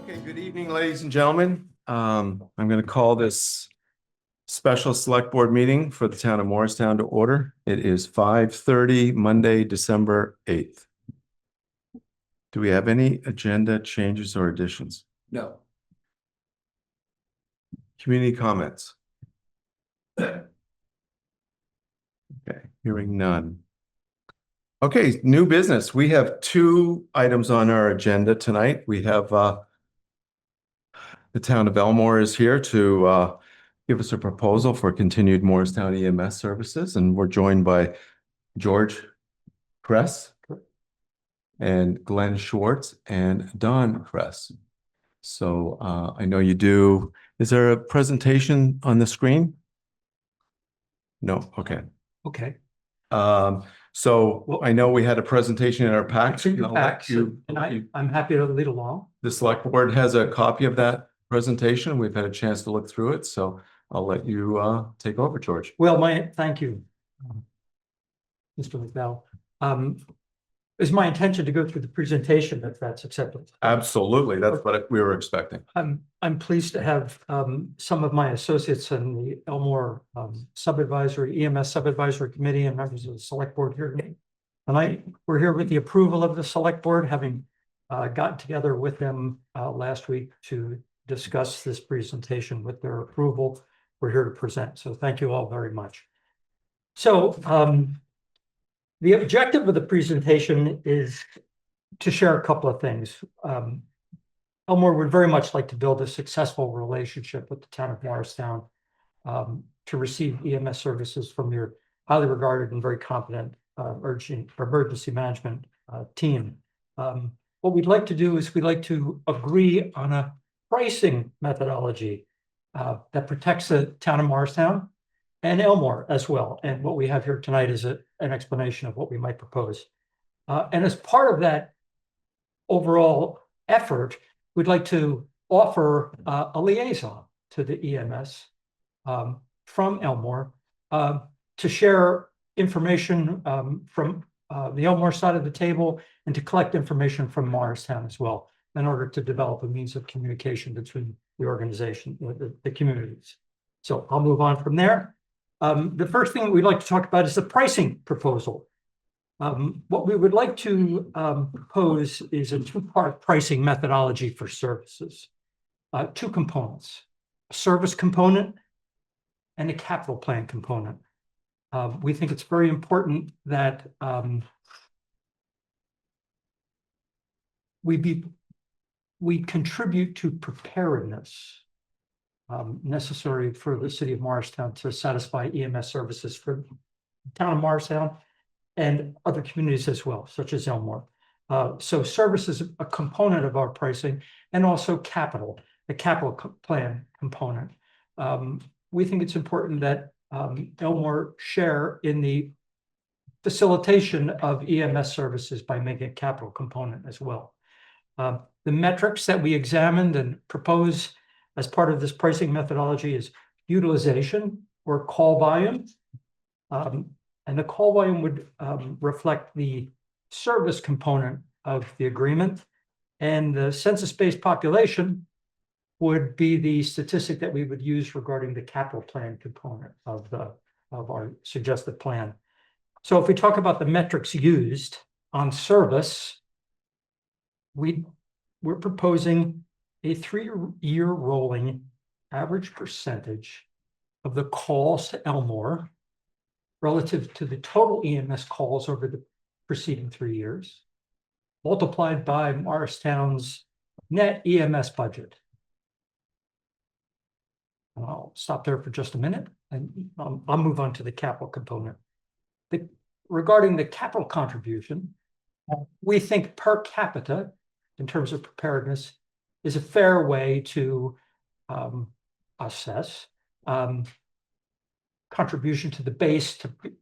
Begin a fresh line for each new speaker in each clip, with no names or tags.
Okay, good evening, ladies and gentlemen. I'm going to call this special select board meeting for the town of Morristown to order. It is 5:30, Monday, December 8th. Do we have any agenda changes or additions?
No.
Community comments? Okay, hearing none. Okay, new business. We have two items on our agenda tonight. We have the town of Elmore is here to give us a proposal for continued Morristown EMS services, and we're joined by George Kress and Glenn Schwartz and Don Kress. So I know you do. Is there a presentation on the screen? No. Okay.
Okay.
So I know we had a presentation in our pack.
It's in your pack, and I'm happy to lead along.
The select board has a copy of that presentation. We've had a chance to look through it, so I'll let you take over, George.
Well, thank you, Mr. McDowell. It's my intention to go through the presentation if that's acceptable.
Absolutely, that's what we were expecting.
I'm pleased to have some of my associates in the Elmore Sub-Advisory, EMS Sub-Advisory Committee and members of the Select Board here today. And we're here with the approval of the Select Board, having gotten together with them last week to discuss this presentation. With their approval, we're here to present. So thank you all very much. So the objective of the presentation is to share a couple of things. Elmore would very much like to build a successful relationship with the town of Morristown to receive EMS services from your highly regarded and very competent emergency management team. What we'd like to do is we'd like to agree on a pricing methodology that protects the town of Morristown and Elmore as well. And what we have here tonight is an explanation of what we might propose. And as part of that overall effort, we'd like to offer a liaison to the EMS from Elmore to share information from the Elmore side of the table and to collect information from Morristown as well, in order to develop a means of communication between the organization, the communities. So I'll move on from there. The first thing we'd like to talk about is the pricing proposal. What we would like to propose is a two-part pricing methodology for services. Two components, a service component and a capital plan component. We think it's very important that we contribute to preparedness necessary for the city of Morristown to satisfy EMS services for the town of Morristown and other communities as well, such as Elmore. So service is a component of our pricing, and also capital, the capital plan component. We think it's important that Elmore share in the facilitation of EMS services by making a capital component as well. The metrics that we examined and propose as part of this pricing methodology is utilization or call volume. And the call volume would reflect the service component of the agreement, and the census-based population would be the statistic that we would use regarding the capital plan component of our suggested plan. So if we talk about the metrics used on service, we're proposing a 3-year rolling average percentage of the calls to Elmore relative to the total EMS calls over the preceding 3 years, multiplied by Morristown's net EMS budget. I'll stop there for just a minute, and I'll move on to the capital component. Regarding the capital contribution, we think per capita, in terms of preparedness, is a fair way to assess contribution to the base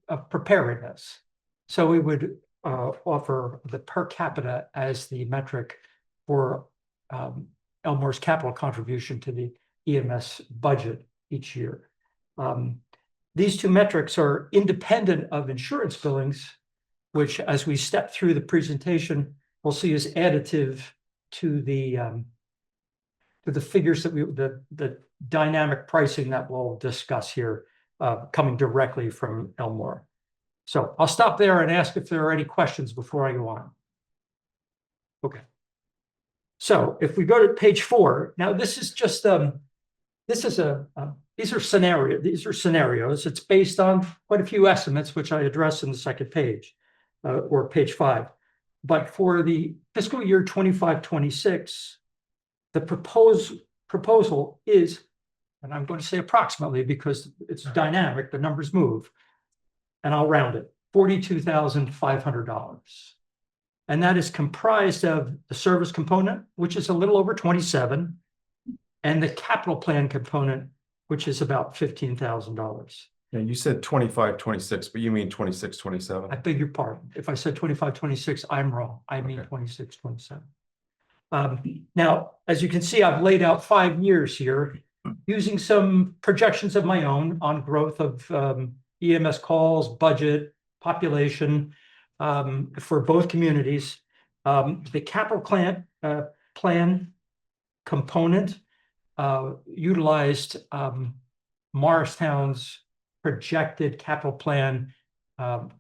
of preparedness. So we would offer the per capita as the metric for Elmore's capital contribution to the EMS budget each year. These two metrics are independent of insurance billings, which, as we step through the presentation, we'll see is additive to the to the figures that the dynamic pricing that we'll discuss here, coming directly from Elmore. So I'll stop there and ask if there are any questions before I go on. Okay. So if we go to page 4, now this is just these are scenarios. It's based on quite a few estimates, which I address in the second page, or page 5. But for the fiscal year 25-26, the proposal is, and I'm going to say approximately because it's dynamic, the numbers move, and I'll round it, $42,500. And that is comprised of the service component, which is a little over 27, and the capital plan component, which is about $15,000.
And you said 25-26, but you mean 26-27?
I beg your pardon. If I said 25-26, I'm wrong. I mean 26-27. Now, as you can see, I've laid out 5 years here using some projections of my own on growth of EMS calls, budget, population for both communities. The capital plan component utilized Morristown's projected capital plan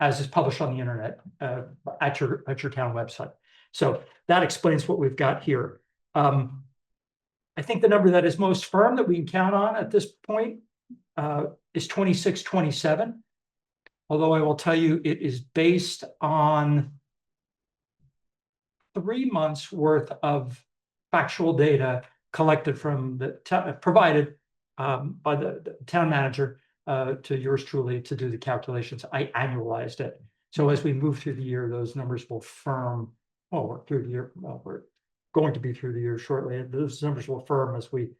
as is published on the internet at your town website. So that explains what we've got here. I think the number that is most firm that we can count on at this point is 26-27. Although I will tell you, it is based on 3 months worth of factual data collected from the provided by the town manager to yours truly to do the calculations. I annualized it. So as we move through the year, those numbers will firm. Well, we're through the year. Well, we're going to be through the year shortly. Those numbers will firm as we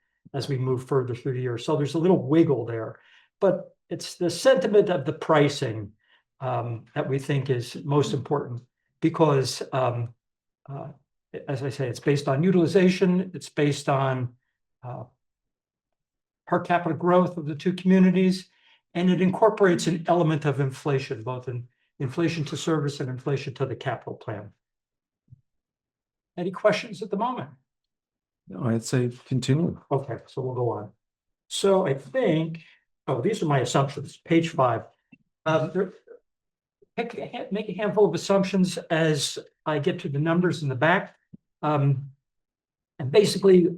move further through the year. So there's a little wiggle there, but it's the sentiment of the pricing that we think is most important because, as I say, it's based on utilization. It's based on per capita growth of the two communities, and it incorporates an element of inflation, both in inflation to service and inflation to the capital plan. Any questions at the moment?
No, I'd say continue.
Okay, so we'll go on. So I think, these are my assumptions, page 5. Make a handful of assumptions as I get to the numbers in the back. And basically,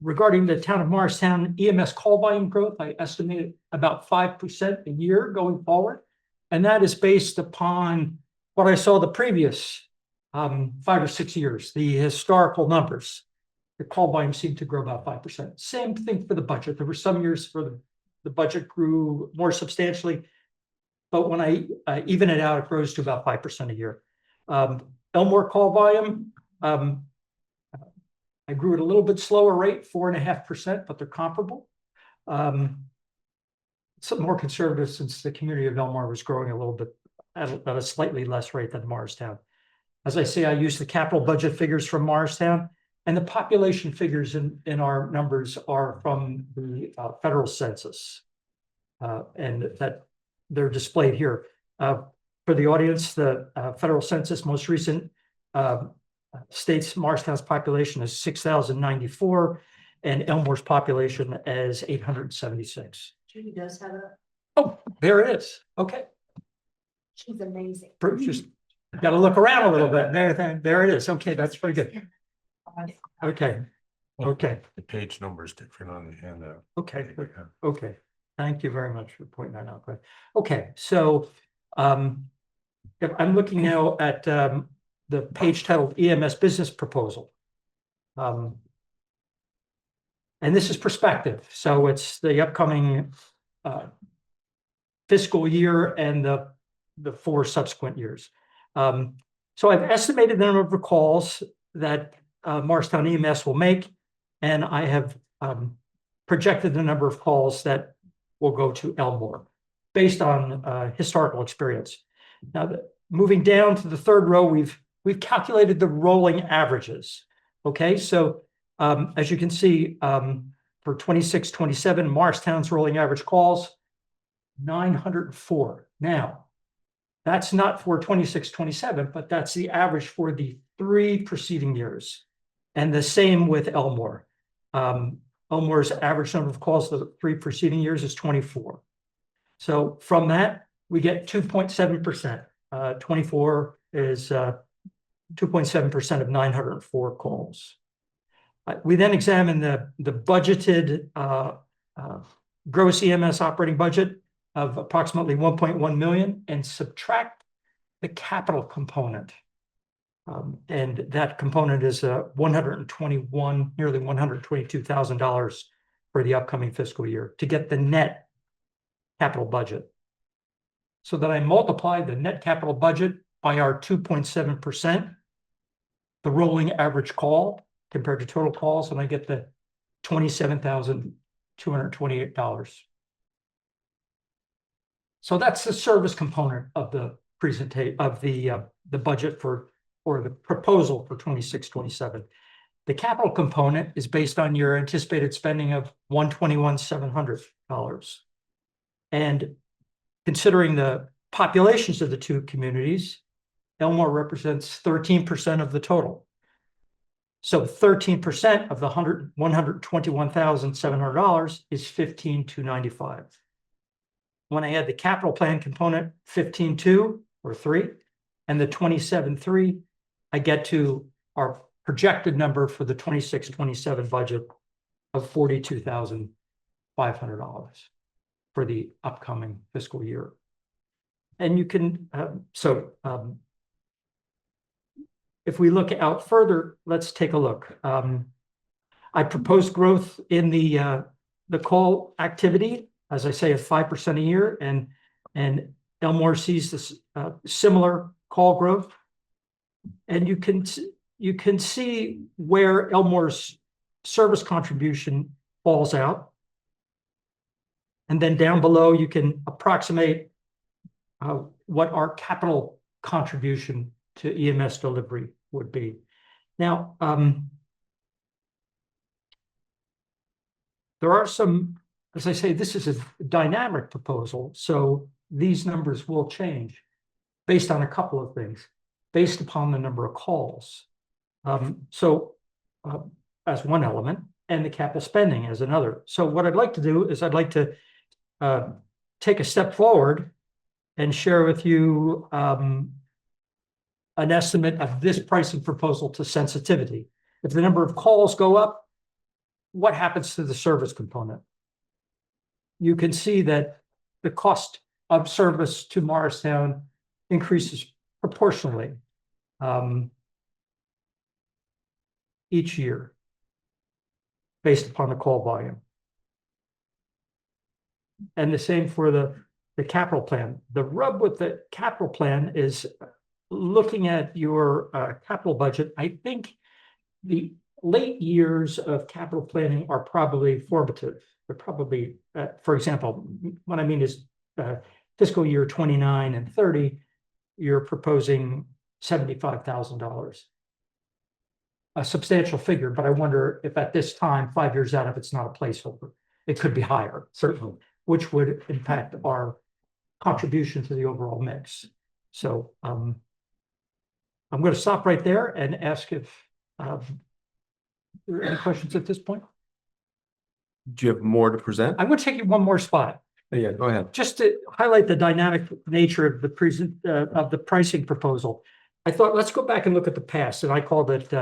regarding the town of Morristown EMS call volume growth, I estimated about 5% a year going forward. And that is based upon what I saw the previous 5 or 6 years, the historical numbers. The call volume seemed to grow about 5%. Same thing for the budget. There were some years where the budget grew more substantially, but when I even it out, it grows to about 5% a year. Elmore call volume, I grew at a little bit slower rate, 4.5%, but they're comparable. Something more conservative since the community of Elmore was growing a little bit at a slightly less rate than Morristown. As I say, I use the capital budget figures from Morristown, and the population figures in our numbers are from the federal census, and that they're displayed here. For the audience, the federal census most recent states Morristown's population is 6,094 and Elmore's population as 876.
Judy does have a,
Oh, there it is. Okay.
she's amazing.
Just got to look around a little bit. There it is. Okay, that's pretty good. Okay. Okay.
The page number is different on the handout.
Okay. Okay. Thank you very much for pointing that out. Okay, so if I'm looking now at the page titled EMS Business Proposal. And this is perspective. So it's the upcoming fiscal year and the 4 subsequent years. So I've estimated the number of calls that Morristown EMS will make, and I have projected the number of calls that will go to Elmore based on historical experience. Now, moving down to the third row, we've calculated the rolling averages. Okay, so as you can see, for 26-27, Morristown's rolling average calls, 904. Now, that's not for 26-27, but that's the average for the 3 preceding years. And the same with Elmore. Elmore's average number of calls the 3 preceding years is 24. So from that, we get 2.7%. 24 is 2.7% of 904 calls. We then examine the budgeted gross EMS operating budget of approximately 1.1 million and subtract the capital component. And that component is nearly $122,000 for the upcoming fiscal year to get the net capital budget. So that I multiply the net capital budget by our 2.7%, the rolling average call compared to total calls, and I get the $27,228. So that's the service component of the the budget or the proposal for 26-27. The capital component is based on your anticipated spending of $121,700. And considering the populations of the two communities, Elmore represents 13% of the total. So 13% of the $121,700 is $15,295. When I add the capital plan component, 15.2 or 3, and the 27.3, I get to our projected number for the 26-27 budget of $42,500 for the upcoming fiscal year. And you can, if we look out further, let's take a look. I propose growth in the call activity, as I say, of 5% a year, and Elmore sees this similar call growth. And you can see where Elmore's service contribution falls out. And then down below, you can approximate what our capital contribution to EMS delivery would be. Now, there are some, as I say, this is a dynamic proposal, so these numbers will change based on a couple of things, based upon the number of calls. As one element, and the capital spending as another. So what I'd like to do is I'd like to take a step forward and share with you an estimate of this pricing proposal to sensitivity. If the number of calls go up, what happens to the service component? You can see that the cost of service to Morristown increases proportionally each year based upon the call volume. And the same for the capital plan. The rub with the capital plan is looking at your capital budget. I think the late years of capital planning are probably formative. They're probably, for example, what I mean is fiscal year 29 and 30, you're proposing $75,000. A substantial figure, but I wonder if at this time, 5 years out, if it's not a placeholder, it could be higher, certainly, which would impact our contribution to the overall mix. So I'm going to stop right there and ask if there are any questions at this point.
Do you have more to present?
I'm going to take you one more spot.
Yeah, go ahead.
Just to highlight the dynamic nature of the pricing proposal. I thought, let's go back and look at the past, and I called it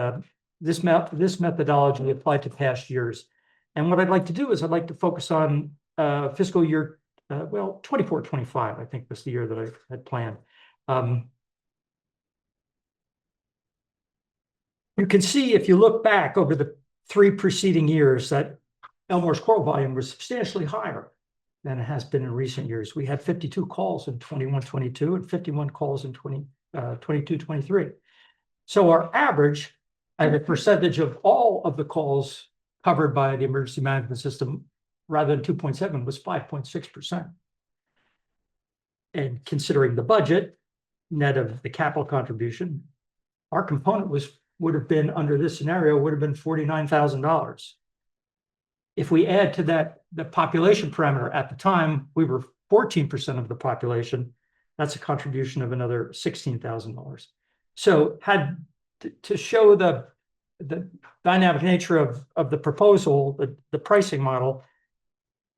this methodology applied to past years. And what I'd like to do is I'd like to focus on fiscal year 24-25, I think was the year that I had planned. You can see if you look back over the 3 preceding years that Elmore's call volume was substantially higher than it has been in recent years. We had 52 calls in 21-22 and 51 calls in 22-23. So our average as a percentage of all of the calls covered by the emergency management system, rather than 2.7, was 5.6%. And considering the budget, net of the capital contribution, our component would have been, under this scenario, would have been $49,000. If we add to that the population parameter at the time, we were 14% of the population. That's a contribution of another $16,000. So to show the the dynamic nature of the proposal, the pricing model,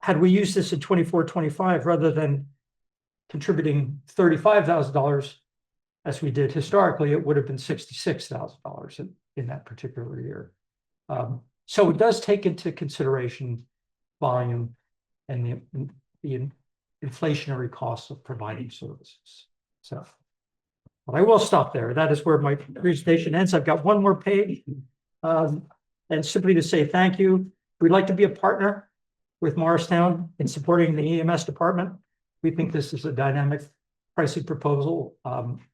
had we used this in 24-25 rather than contributing $35,000 as we did historically, it would have been $66,000 in that particular year. So it does take into consideration volume and the inflationary costs of providing services. So, but I will stop there. That is where my presentation ends. I've got one more page. And simply to say thank you. We'd like to be a partner with Morristown in supporting the EMS department. We think this is a dynamic pricing proposal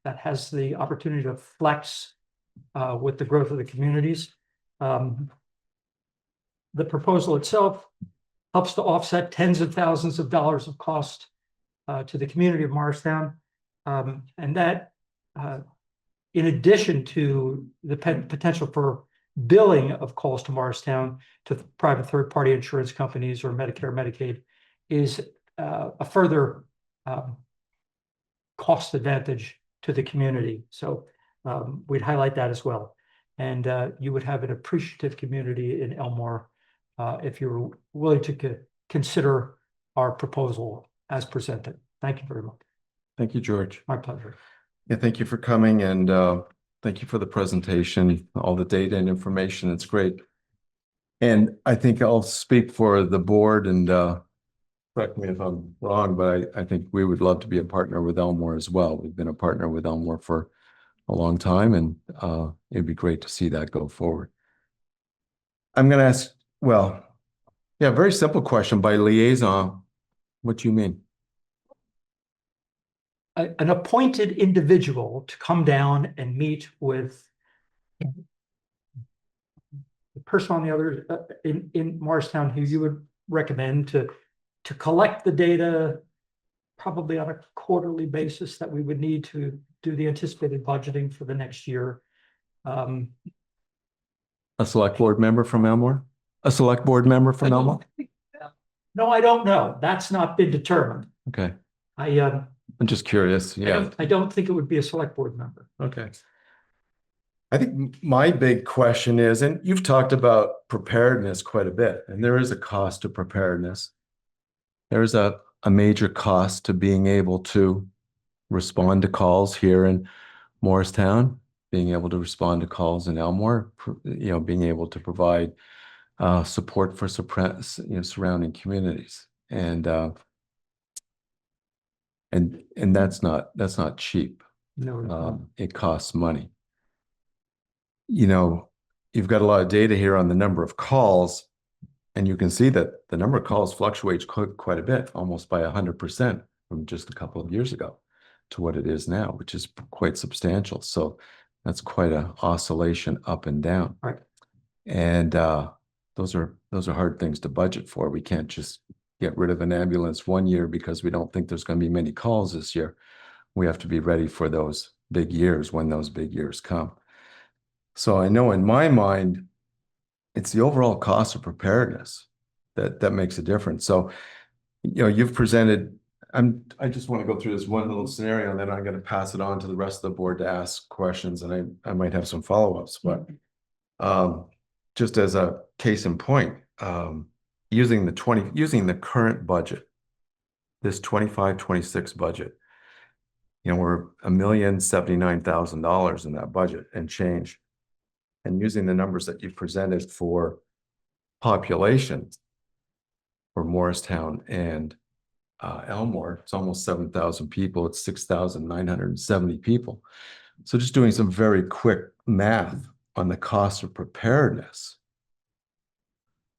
that has the opportunity to flex with the growth of the communities. The proposal itself helps to offset tens of thousands of dollars of cost to the community of Morristown. And that, in addition to the potential for billing of calls to Morristown to private third-party insurance companies or Medicare, Medicaid, is a further cost advantage to the community. So we'd highlight that as well. And you would have an appreciative community in Elmore if you're willing to consider our proposal as presented. Thank you very much.
Thank you, George.
My pleasure.
Yeah, thank you for coming, and thank you for the presentation, all the data and information. It's great. And I think I'll speak for the board, and correct me if I'm wrong, but I think we would love to be a partner with Elmore as well. We've been a partner with Elmore for a long time, and it'd be great to see that go forward. I'm going to ask, well, yeah, very simple question. By liaison, what do you mean?
An appointed individual to come down and meet with the person on the other in Morristown who you would recommend to collect the data, probably on a quarterly basis, that we would need to do the anticipated budgeting for the next year.
A select board member from Elmore? A select board member from Elmore?
No, I don't know. That's not been determined.
Okay.
I'm
just curious. Yeah.
I don't think it would be a select board member.
Okay. I think my big question is, and you've talked about preparedness quite a bit, and there is a cost to preparedness. There's a major cost to being able to respond to calls here in Morristown, being able to respond to calls in Elmore, being able to provide support for surrounding communities. And that's not cheap.
No,
it costs money. You've got a lot of data here on the number of calls, and you can see that the number of calls fluctuates quite a bit, almost by 100% from just a couple of years ago to what it is now, which is quite substantial. So that's quite an oscillation up and down.
Right.
And those are hard things to budget for. We can't just get rid of an ambulance one year because we don't think there's going to be many calls this year. We have to be ready for those big years when those big years come. So I know in my mind, it's the overall cost of preparedness that makes a difference. So, you've presented, I just want to go through this one little scenario, and then I'm going to pass it on to the rest of the board to ask questions, and I might have some follow-ups, but just as a case in point, using the current budget, this 25-26 budget, we're $1,079,000 in that budget and change. And using the numbers that you presented for population for Morristown and Elmore, it's almost 7,000 people. It's 6,970 people. So just doing some very quick math on the cost of preparedness.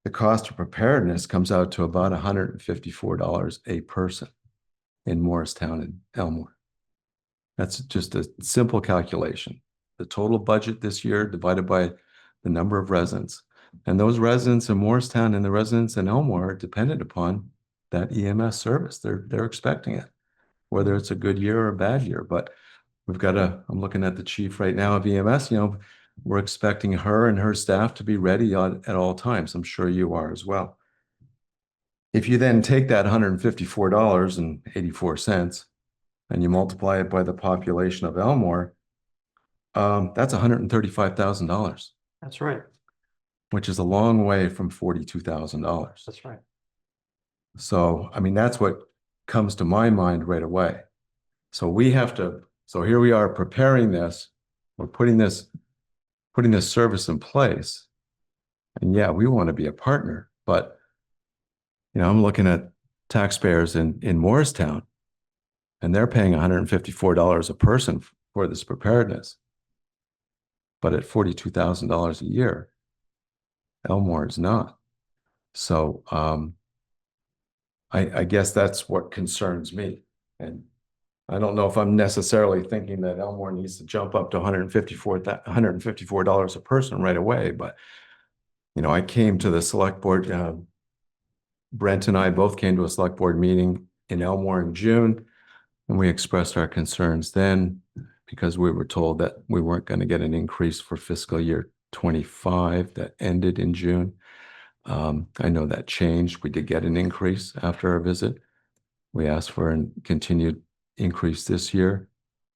The cost of preparedness comes out to about $154 a person in Morristown and Elmore. That's just a simple calculation. The total budget this year divided by the number of residents. And those residents in Morristown and the residents in Elmore are dependent upon that EMS service. They're expecting it, whether it's a good year or a bad year. But we've got I'm looking at the chief right now of EMS, we're expecting her and her staff to be ready at all times. I'm sure you are as well. If you then take that $154.84 and you multiply it by the population of Elmore, that's $135,000.
That's right.
which is a long way from $42,000.
That's right.
So, I mean, that's what comes to my mind right away. So we have to, so here we are preparing this, we're putting this service in place. And yeah, we want to be a partner, but I'm looking at taxpayers in Morristown, and they're paying $154 a person for this preparedness. But at $42,000 a year, Elmore is not. So I guess that's what concerns me. And I don't know if I'm necessarily thinking that Elmore needs to jump up to $154 a person right away, but I came to the select board. Brent and I both came to a select board meeting in Elmore in June, and we expressed our concerns then because we were told that we weren't going to get an increase for fiscal year 25 that ended in June. I know that changed. We did get an increase after our visit. We asked for a continued increase this year.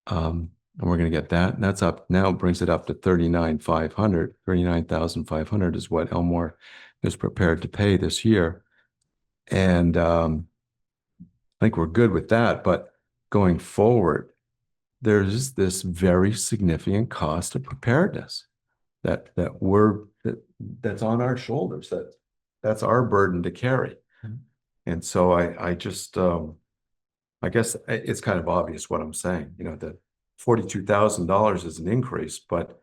And we're going to get that. And that's up now, brings it up to $39,500 is what Elmore is prepared to pay this year. And I think we're good with that. But going forward, there's this very significant cost of preparedness that's on our shoulders. That's our burden to carry. And so I just I guess it's kind of obvious what I'm saying, that $42,000 is an increase, but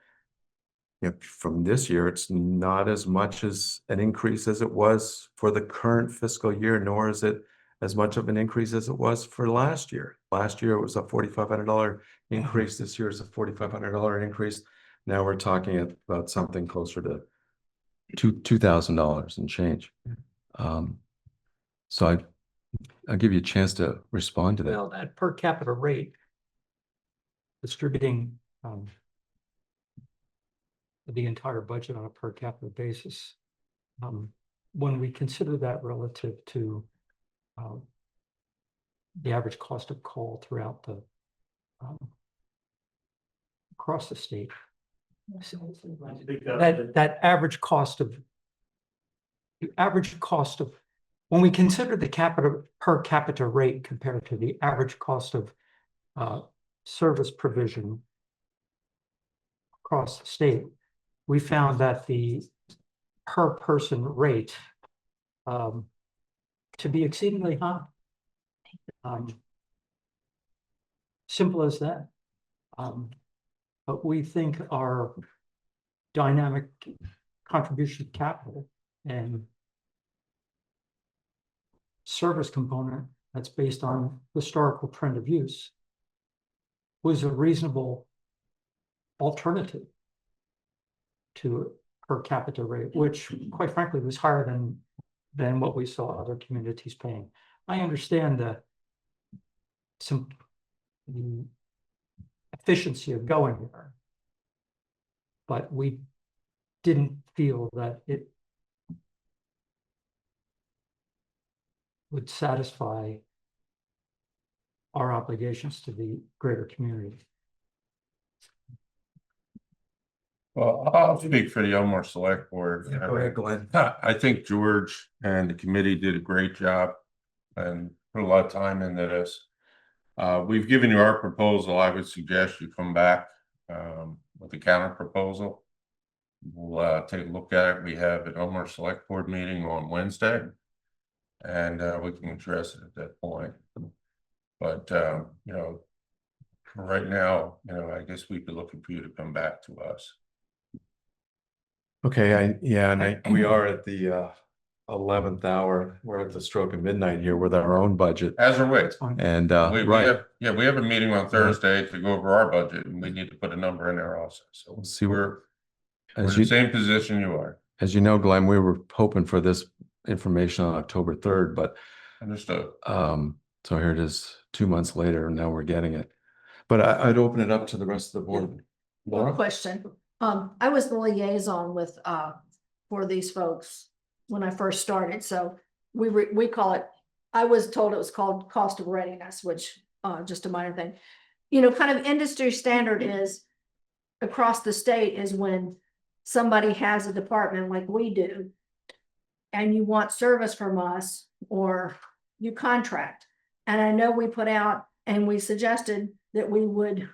from this year, it's not as much as an increase as it was for the current fiscal year, nor is it as much of an increase as it was for last year. Last year, it was a $4,500 increase. This year is a $4,500 increase. Now we're talking about something closer to $2,000 and change. So I'll give you a chance to respond to that.
Well, that per capita rate, distributing the entire budget on a per capita basis, when we consider that relative to the average cost of coal throughout the across the state, that average cost of when we consider the per capita rate compared to the average cost of service provision across the state, we found that the per person rate to be exceedingly high. Simple as that. But we think our dynamic contribution to capital and service component that's based on historical trend of use was a reasonable alternative to per capita rate, which quite frankly was higher than what we saw other communities paying. I understand the efficiency of going there, but we didn't feel that it would satisfy our obligations to the greater community.
Well, I'll speak for the Elmore Select Board.
Yeah, go ahead, Glenn.
I think George and the committee did a great job and put a lot of time into this. We've given you our proposal. I would suggest you come back with a counter proposal. We'll take a look at it. We have an Elmore Select Board meeting on Wednesday, and we can address it at that point. But right now, I guess we'd be looking for you to come back to us.
Okay, we are at the 11th hour. We're at the stroke of midnight here with our own budget.
As are we.
And
We have a meeting on Thursday to go over our budget, and we need to put a number in there also. So
We'll see
we're in the same position you are.
As you know, Glenn, we were hoping for this information on October 3rd, but
Understood.
so here it is 2 months later, and now we're getting it. But I'd open it up to the rest of the board. Laura?
Question. I was the liaison with for these folks when I first started. So we call it, I was told it was called cost of readiness, which just a minor thing. Kind of industry standard is across the state is when somebody has a department like we do, and you want service from us, or you contract. And I know we put out and we suggested that we would,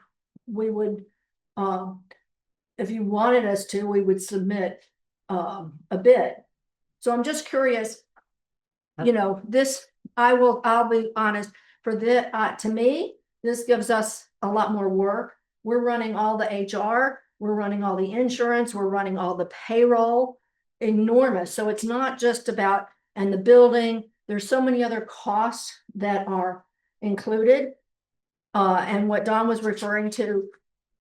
if you wanted us to, we would submit a bid. So I'm just curious, you know, this, I'll be honest, for the, to me, this gives us a lot more work. We're running all the HR, we're running all the insurance, we're running all the payroll, enormous. So it's not just about, and the building, there's so many other costs that are included. And what Don was referring to,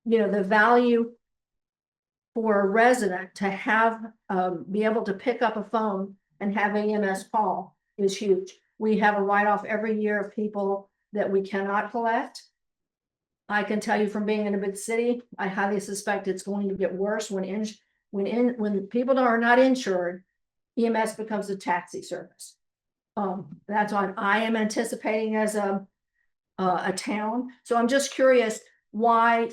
you know, the value for a resident to have, be able to pick up a phone and have EMS call is huge. We have a write-off every year of people that we cannot collect. I can tell you from being in a big city, I highly suspect it's going to get worse when people are not insured, EMS becomes a taxi service. That's what I am anticipating as a town. So I'm just curious why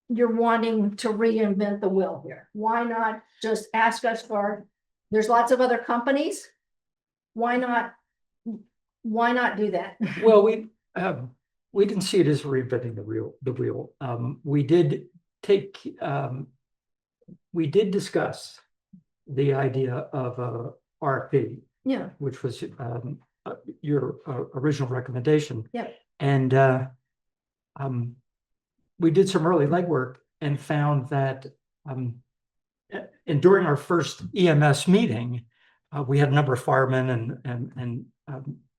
you're wanting to reinvent the wheel here. Why not just ask us for, there's lots of other companies. Why not do that?
Well, we didn't see it as reinventing the wheel. We did discuss the idea of a RFP,
Yeah,
which was your original recommendation.
Yep.
And we did some early legwork and found that and during our first EMS meeting, we had a number of firemen and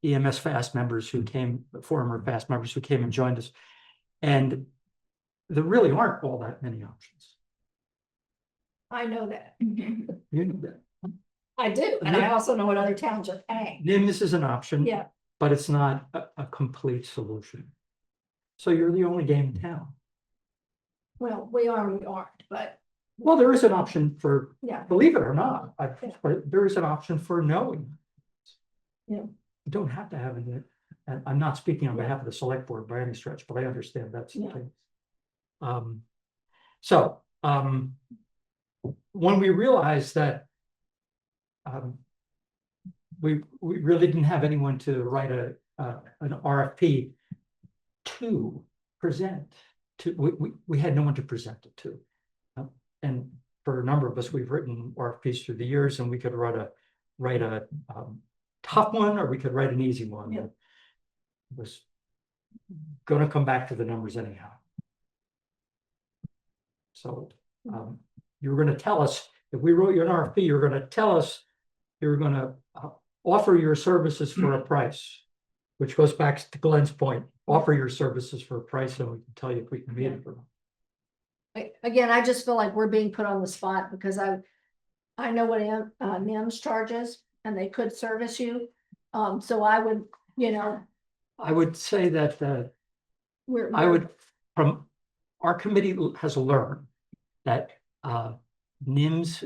EMS FAST members who came, former FAST members who came and joined us. And there really aren't all that many options.
I know that.
You know that.
I do, and I also know what other towns are paying.
NIMS is an option.
Yeah.
But it's not a complete solution. So you're the only game in town.
Well, we aren't, but
Well, there is an option for,
yeah,
believe it or not, there is an option for knowing.
Yeah.
You don't have to have it. And I'm not speaking on behalf of the select board by any stretch, but I understand that's the
Yeah.
thing. When we realized that we really didn't have anyone to write an RFP to present to, we had no one to present it to. And for a number of us, we've written RFPs through the years, and we could write a tough one, or we could write an easy one.
Yeah.
It was going to come back to the numbers anyhow. So you were going to tell us, if we wrote you an RFP, you were going to tell us you were going to offer your services for a price, which goes back to Glenn's point. Offer your services for a price, and we can tell you if we can meet it or not.
again, I just feel like we're being put on the spot because I know what NIMS charges, and they could service you. So I would, you know,
I would say that from our committee has learned that NIMS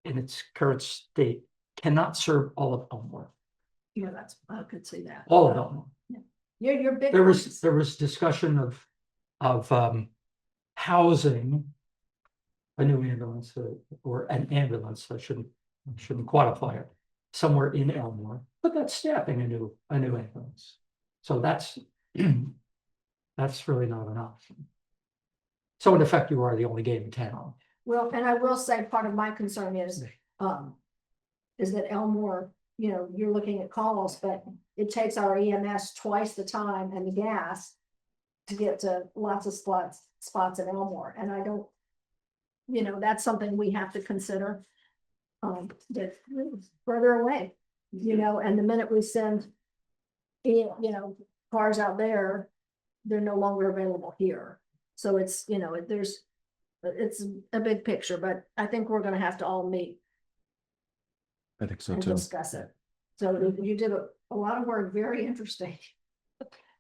in its current state cannot serve all of Elmore.
Yeah, I could see that.
All of Elmore.
You're big.
There was discussion of housing a new ambulance or an ambulance. I shouldn't quantify it, somewhere in Elmore, but that's staffing a new ambulance. So that's really not an option. So in effect, you are the only game in town.
Well, and I will say part of my concern is that Elmore, you know, you're looking at calls, but it takes our EMS twice the time and the gas to get to lots of spots in Elmore. And I don't, you know, that's something we have to consider. That further away, you know, and the minute we send, you know, cars out there, they're no longer available here. So it's, you know, it's a big picture, but I think we're gonna have to all meet
I think so
and
too.
discuss it. So you did a lot of work, very interesting.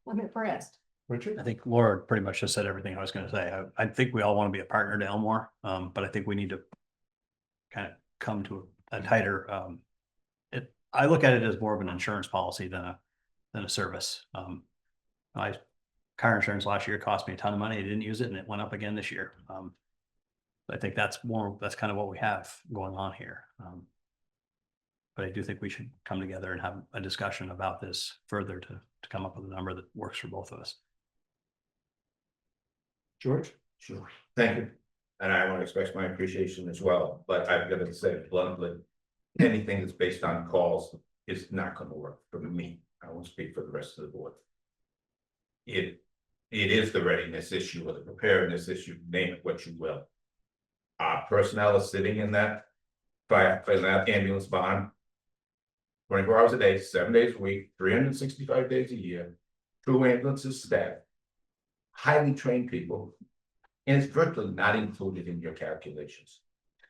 I'm impressed.
Richard?
I think Laura pretty much just said everything I was going to say. I think we all want to be a partner to Elmore, but I think we need to kind of come to a tighter. I look at it as more of an insurance policy than a service. Car insurance last year cost me a ton of money. I didn't use it, and it went up again this year. I think that's kind of what we have going on here. But I do think we should come together and have a discussion about this further to come up with a number that works for both of us.
George?
Sure, thank you. And I want to express my appreciation as well, but I've got to say bluntly, anything that's based on calls is not going to work for me. I won't speak for the rest of the board. It is the readiness issue or the preparedness issue, name it what you will. Our personnel is sitting in that that ambulance barn 24 hours a day, 7 days a week, 365 days a year, 2 ambulances staff, highly trained people, and it's virtually not included in your calculations.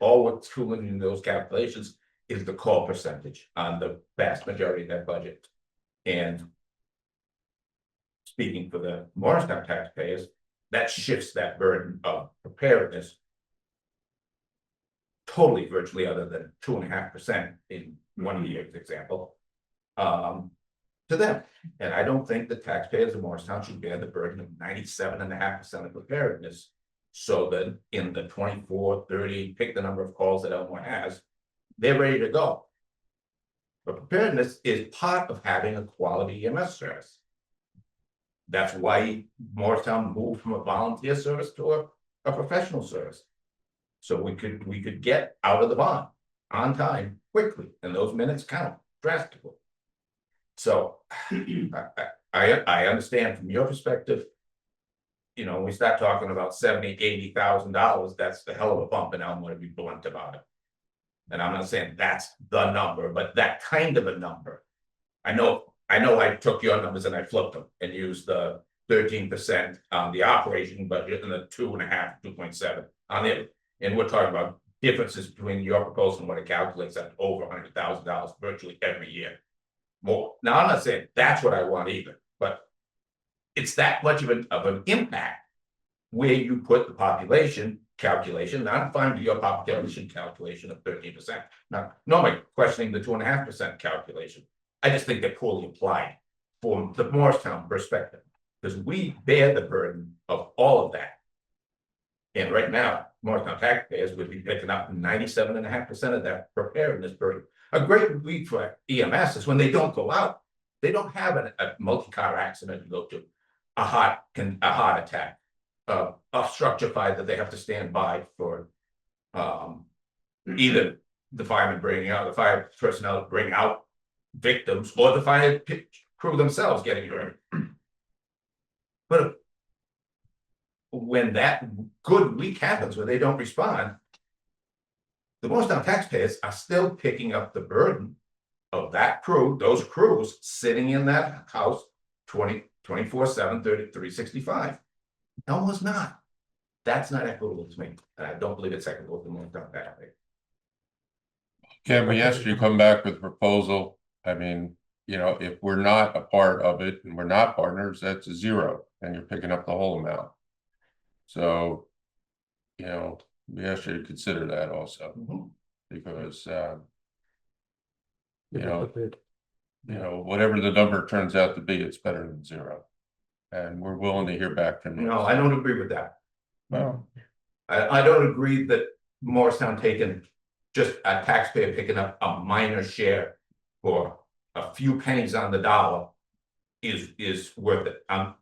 All what's included in those calculations is the call percentage on the vast majority of that budget. And speaking for the Morristown taxpayers, that shifts that burden of preparedness totally virtually other than 2.5% in 1 year's example, to them. And I don't think the taxpayers of Morristown should bear the burden of 97.5% of preparedness. So that in the 24, 30, pick the number of calls that Elmore has, they're ready to go. But preparedness is part of having a quality EMS service. That's why Morristown moved from a volunteer service to a professional service. So we could get out of the bond on time quickly, and those minutes count drastically. So I understand from your perspective. You know, when we start talking about $70,000-$80,000, that's the hell of a bump, and I'm going to be blunt about it. And I'm not saying that's the number, but that kind of a number. I know I took your numbers and I flipped them and used the 13% on the operation budget and the 2.5, 2.7 on it. And we're talking about differences between your proposal and what it calculates at over $100,000 virtually every year. More. Now, I'm not saying that's what I want either, but it's that much of an impact where you put the population calculation. Now, I'm fine with your population calculation of 13%. Now, nobody questioning the 2.5% calculation. I just think they're poorly applied from the Morristown perspective, because we bear the burden of all of that. And right now, Morristown taxpayers would be picking up 97.5% of that preparedness burden. A great week for EMS is when they don't go out. They don't have a multi-car accident to go to, a heart attack, a structure fire that they have to stand by for either the firemen bringing out, the fire personnel bring out victims, or the fire crew themselves getting hurt. But when that good week happens where they don't respond, the Morristown taxpayers are still picking up the burden of that crew, those crews sitting in that house 24/7, 365. Almost not. That's not equitable to me. And I don't believe it's equitable to Morristown taxpayers.
Can we ask you to come back with a proposal? I mean, you know, if we're not a part of it and we're not partners, that's a zero, and you're picking up the whole amount. So, you know, we ask you to consider that also, because you know, whatever the number turns out to be, it's better than zero. And we're willing to hear back from you.
No, I don't agree with that.
Well,
I don't agree that Morristown taking just a taxpayer picking up a minor share for a few pennies on the dollar is worth it. I'm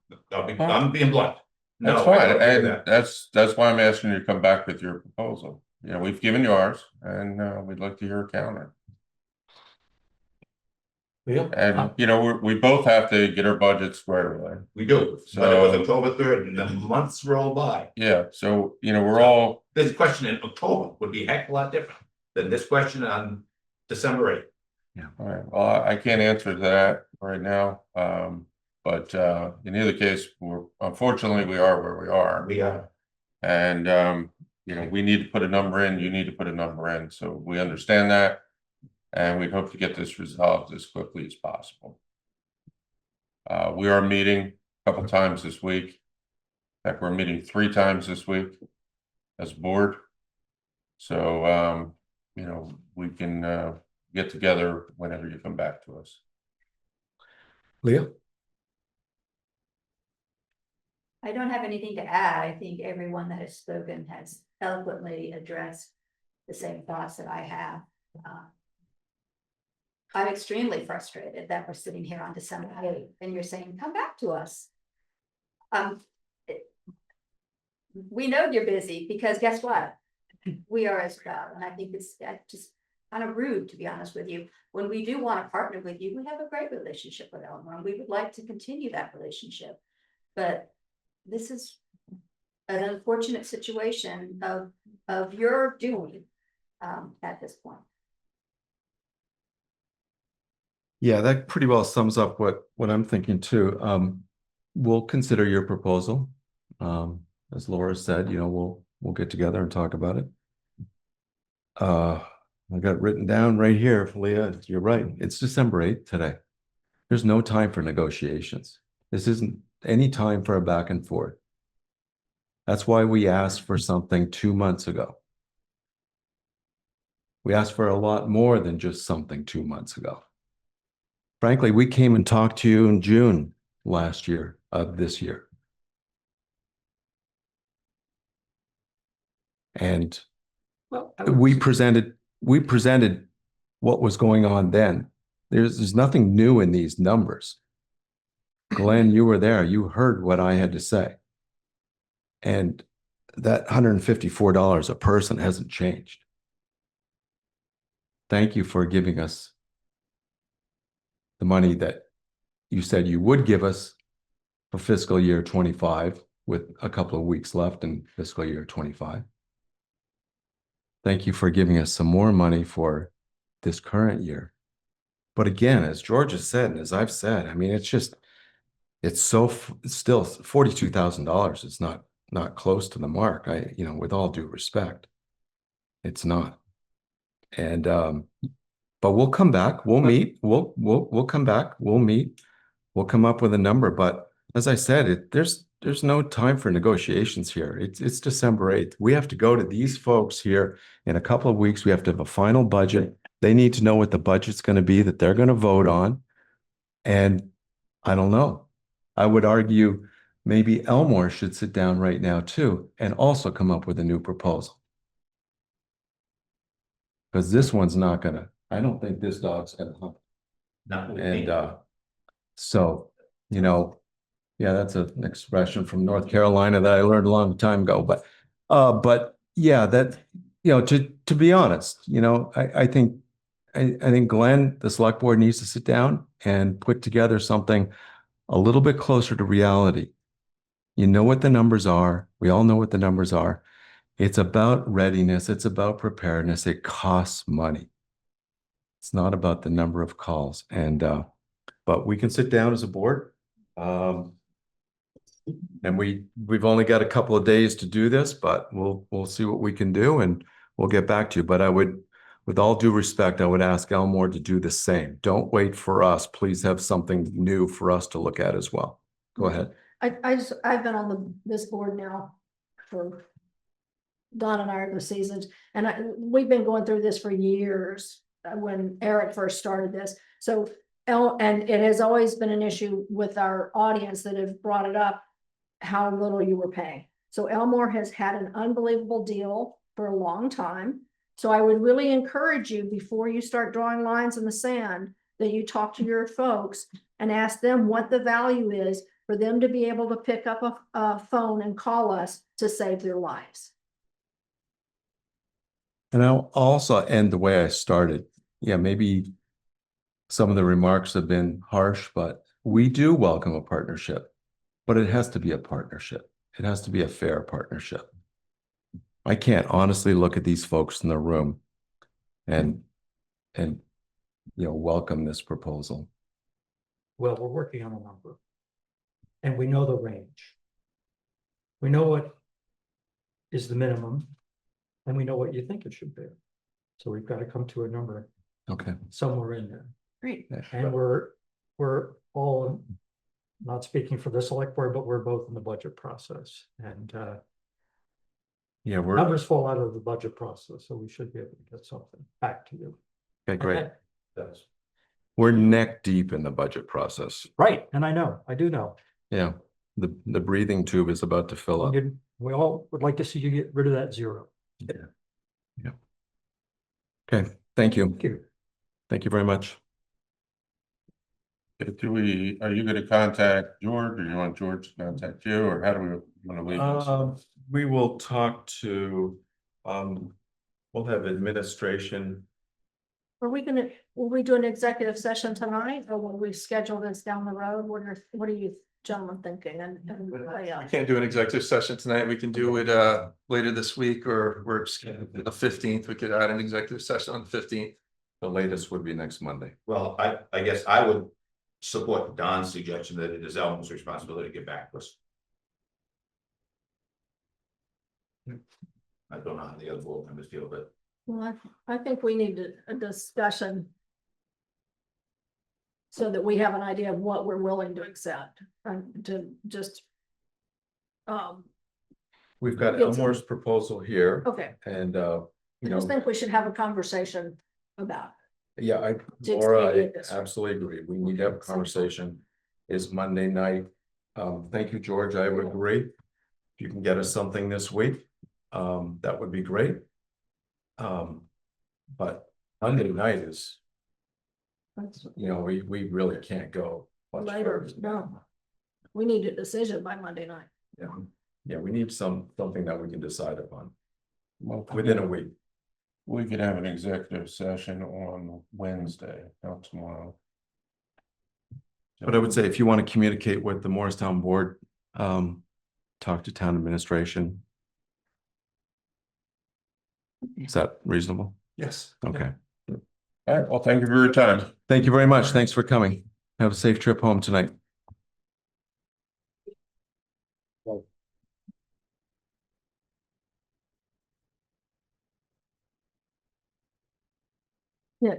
being blunt. No,
that's
I
fine,
don't agree with
and
that.
that's why I'm asking you to come back with your proposal. You know, we've given you ours, and we'd like to hear a counter. And you know, we both have to get our budget squared away.
We do, but it was October 3rd and the months roll by.
Yeah, so you know, we're all
This question in October would be a heck of a lot different than this question on December 8th.
all right. Well, I can't answer that right now. But in either case, unfortunately we are where we are.
We are.
And you know, we need to put a number in, you need to put a number in, so we understand that. And we hope to get this resolved as quickly as possible. We are meeting a couple times this week. In fact, we're meeting 3 times this week as a board. So you know, we can get together whenever you come back to us.
Leah?
I don't have anything to add. I think everyone that has spoken has eloquently addressed the same thoughts that I have. I'm extremely frustrated that we're sitting here on December 8th and you're saying, come back to us. We know you're busy because guess what? We are as well. And I think it's just kind of rude, to be honest with you. When we do want to partner with you, we have a great relationship with Elmore and we would like to continue that relationship. But this is an unfortunate situation of your doing at this point.
Yeah, that pretty well sums up what I'm thinking too. We'll consider your proposal. As Laura said, we'll get together and talk about it. I got written down right here, Leah, you're right. It's December 8th today. There's no time for negotiations. This isn't any time for a back and forth. That's why we asked for something 2 months ago. We asked for a lot more than just something 2 months ago. Frankly, we came and talked to you in June last year of this year. And
Well,
we presented what was going on then. There's nothing new in these numbers. Glenn, you were there. You heard what I had to say. And that $154 a person hasn't changed. Thank you for giving us the money that you said you would give us for fiscal year 25 with a couple of weeks left in fiscal year 25. Thank you for giving us some more money for this current year. But again, as George has said, and as I've said, I mean, it's still $42,000. It's not close to the mark. With all due respect, it's not. And, but we'll come back, we'll meet, we'll come back, we'll meet, we'll come up with a number. But as I said, there's no time for negotiations here. It's December 8th. We have to go to these folks here in a couple of weeks. We have to have a final budget. They need to know what the budget's going to be that they're going to vote on. And I don't know. I would argue maybe Elmore should sit down right now too and also come up with a new proposal. Because this one's not gonna, I don't think this dog's gonna hump.
Not with me.
And so, yeah, that's an expression from North Carolina that I learned a long time ago. But yeah, that, to be honest, I think Glenn, the select board needs to sit down and put together something a little bit closer to reality. You know what the numbers are. We all know what the numbers are. It's about readiness. It's about preparedness. It costs money. It's not about the number of calls. And, but we can sit down as a board. And we've only got a couple of days to do this, but we'll see what we can do and we'll get back to you. But I would, with all due respect, I would ask Elmore to do the same. Don't wait for us. Please have something new for us to look at as well. Go ahead.
I've been on this board now for Don and I are the seasons, and we've been going through this for years when Eric first started this. So and it has always been an issue with our audience that have brought it up, how little you were paying. So Elmore has had an unbelievable deal for a long time. So I would really encourage you, before you start drawing lines in the sand, that you talk to your folks and ask them what the value is for them to be able to pick up a phone and call us to save their lives.
And I'll also end the way I started. Yeah, maybe some of the remarks have been harsh, but we do welcome a partnership, but it has to be a partnership. It has to be a fair partnership. I can't honestly look at these folks in the room and welcome this proposal.
Well, we're working on a number. And we know the range. We know what is the minimum, and we know what you think it should be. So we've got to come to a number
Okay.
somewhere in there.
Great.
And we're all, not speaking for the select board, but we're both in the budget process. And
Yeah,
numbers fall out of the budget process, so we should be able to get something back to you.
okay, great.
Okay.
We're neck deep in the budget process.
Right, and I do know.
Yeah, the breathing tube is about to fill up.
We all would like to see you get rid of that zero.
Okay, thank you.
Thank you.
Thank you very much.
Are you gonna contact George, or you want George to contact you, or how do we wanna leave this?
We will talk to, we'll have administration.
Will we do an executive session tonight, or will we schedule this down the road? What are you gentlemen thinking?
We can't do an executive session tonight. We can do it later this week, or we're the 15th. We could add an executive session on the 15th.
The latest would be next Monday.
Well, I guess I would support Don's suggestion that it is Elmo's responsibility to get back to us. I don't know how the other board members feel, but
Well, I think we need a discussion so that we have an idea of what we're willing to accept and to just.
We've got
Yes.
Elmore's proposal here
Okay,
and,
I just think we should have a conversation about.
yeah,
To
Laura, I
expedite this.
absolutely agree. We need to have a conversation. Is Monday night. Thank you, George. I would agree. If you can get us something this week, that would be great. But Monday night is, we really can't go much
Later,
further.
no. We need a decision by Monday night.
Yeah, we need something that we can decide upon
Well,
within a week.
We could have an executive session on Wednesday, not tomorrow.
But I would say if you want to communicate with the Morristown board, talk to town administration. Is that reasonable?
Yes.
Okay.
All right, well, thank you for your time.
Thank you very much. Thanks for coming. Have a safe trip home tonight.
Yeah.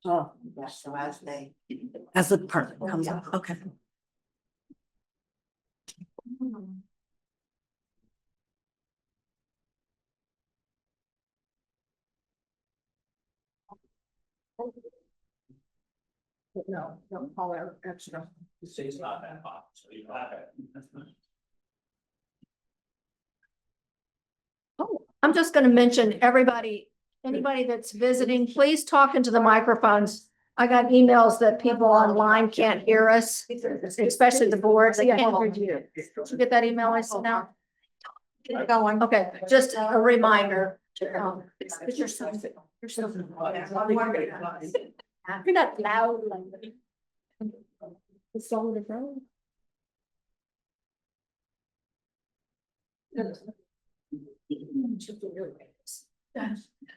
Oh, yes, so as the part comes up, okay.
No, don't call it extra.
It's not that hot, so you have it.
Oh, I'm just gonna mention, anybody that's visiting, please talk into the microphones. I got emails that people online can't hear us, especially the boards. They can't hear you. Did you get that email I sent out? Going. Okay, just a reminder. You're not loud. It's all the phone.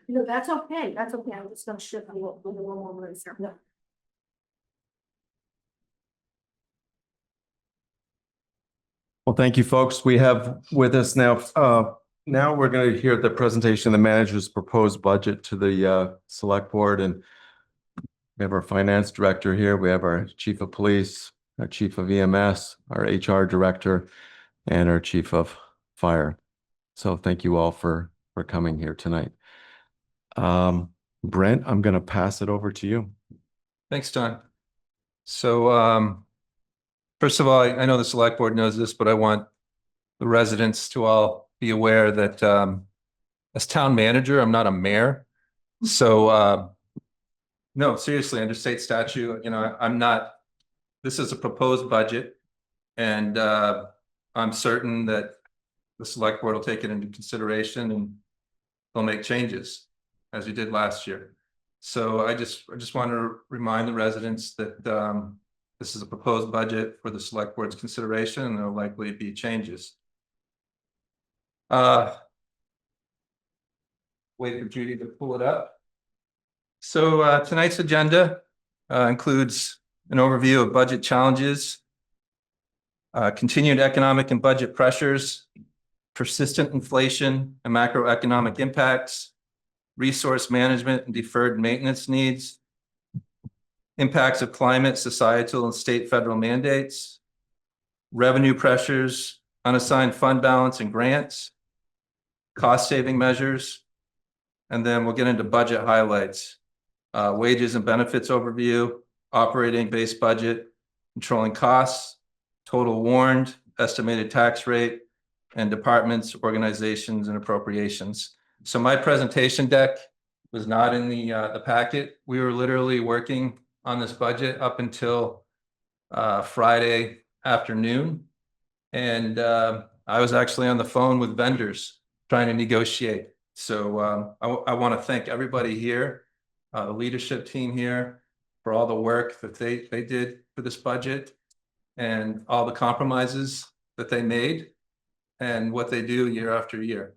That's okay. That's okay. I'm just gonna shift a little more words here. No.
Well, thank you, folks. We have with us now, now we're going to hear the presentation of the manager's proposed budget to the select board, and we have our finance director here. We have our chief of police, our chief of EMS, our HR director, and our chief of fire. So thank you all for coming here tonight. Brent, I'm going to pass it over to you.
Thanks, Don. So, first of all, I know the select board knows this, but I want the residents to all be aware that as town manager, I'm not a mayor. So, no, seriously, under state statute, I'm not, this is a proposed budget. And I'm certain that the select board will take it into consideration and they'll make changes as we did last year. So I just want to remind the residents that this is a proposed budget for the select board's consideration, and there'll likely be changes. Wait for Judy to pull it up. So tonight's agenda includes an overview of budget challenges, continued economic and budget pressures, persistent inflation and macroeconomic impacts, resource management and deferred maintenance needs, impacts of climate, societal and state federal mandates, revenue pressures, unassigned fund balance and grants, cost saving measures, and then we'll get into budget highlights, wages and benefits overview, operating base budget, controlling costs, total warned, estimated tax rate, and departments, organizations, and appropriations. So my presentation deck was not in the packet. We were literally working on this budget up until Friday afternoon. And I was actually on the phone with vendors trying to negotiate. So I want to thank everybody here, the leadership team here, for all the work that they did for this budget and all the compromises that they made and what they do year after year.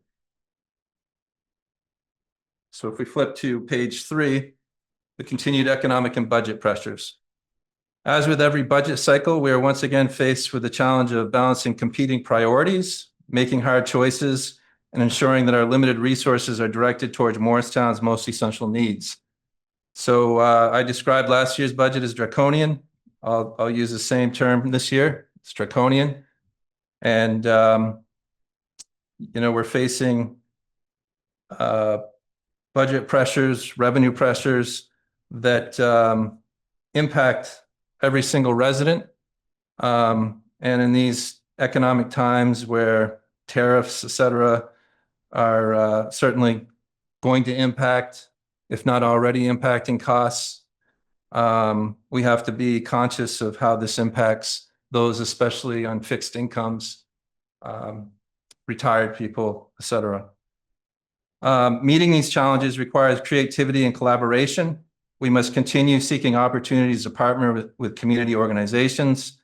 So if we flip to page 3, the continued economic and budget pressures. As with every budget cycle, we are once again faced with the challenge of balancing competing priorities, making hard choices, and ensuring that our limited resources are directed towards Morristown's most essential needs. So I described last year's budget as draconian. I'll use the same term this year. It's draconian. And, we're facing budget pressures, revenue pressures that impact every single resident. And in these economic times where tariffs, et cetera, are certainly going to impact, if not already impacting costs, we have to be conscious of how this impacts those, especially on fixed incomes, retired people, et cetera. Meeting these challenges requires creativity and collaboration. We must continue seeking opportunities to partner with community organizations,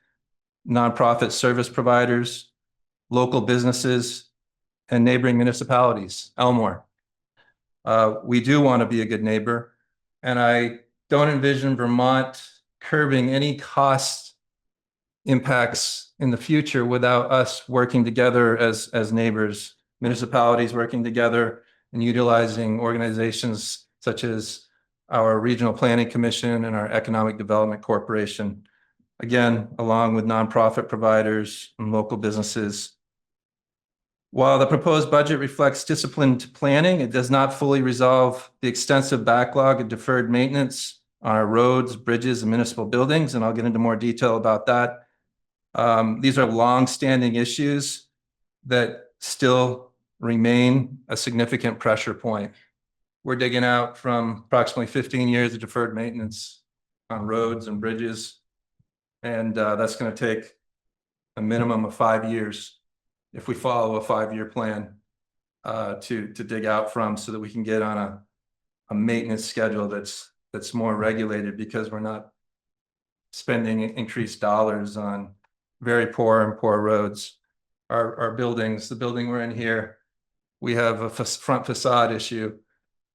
nonprofit service providers, local businesses, and neighboring municipalities, Elmore. We do want to be a good neighbor, and I don't envision Vermont curbing any cost impacts in the future without us working together as neighbors, municipalities working together and utilizing organizations such as our Regional Planning Commission and our Economic Development Corporation, again, along with nonprofit providers and local businesses. While the proposed budget reflects disciplined planning, it does not fully resolve the extensive backlog of deferred maintenance on our roads, bridges, and municipal buildings, and I'll get into more detail about that. These are long-standing issues that still remain a significant pressure point. We're digging out from approximately 15 years of deferred maintenance on roads and bridges, and that's going to take a minimum of 5 years if we follow a 5-year plan to dig out from, so that we can get on a maintenance schedule that's more regulated, because we're not spending increased dollars on very poor roads. Our buildings, the building we're in here, we have a front facade issue.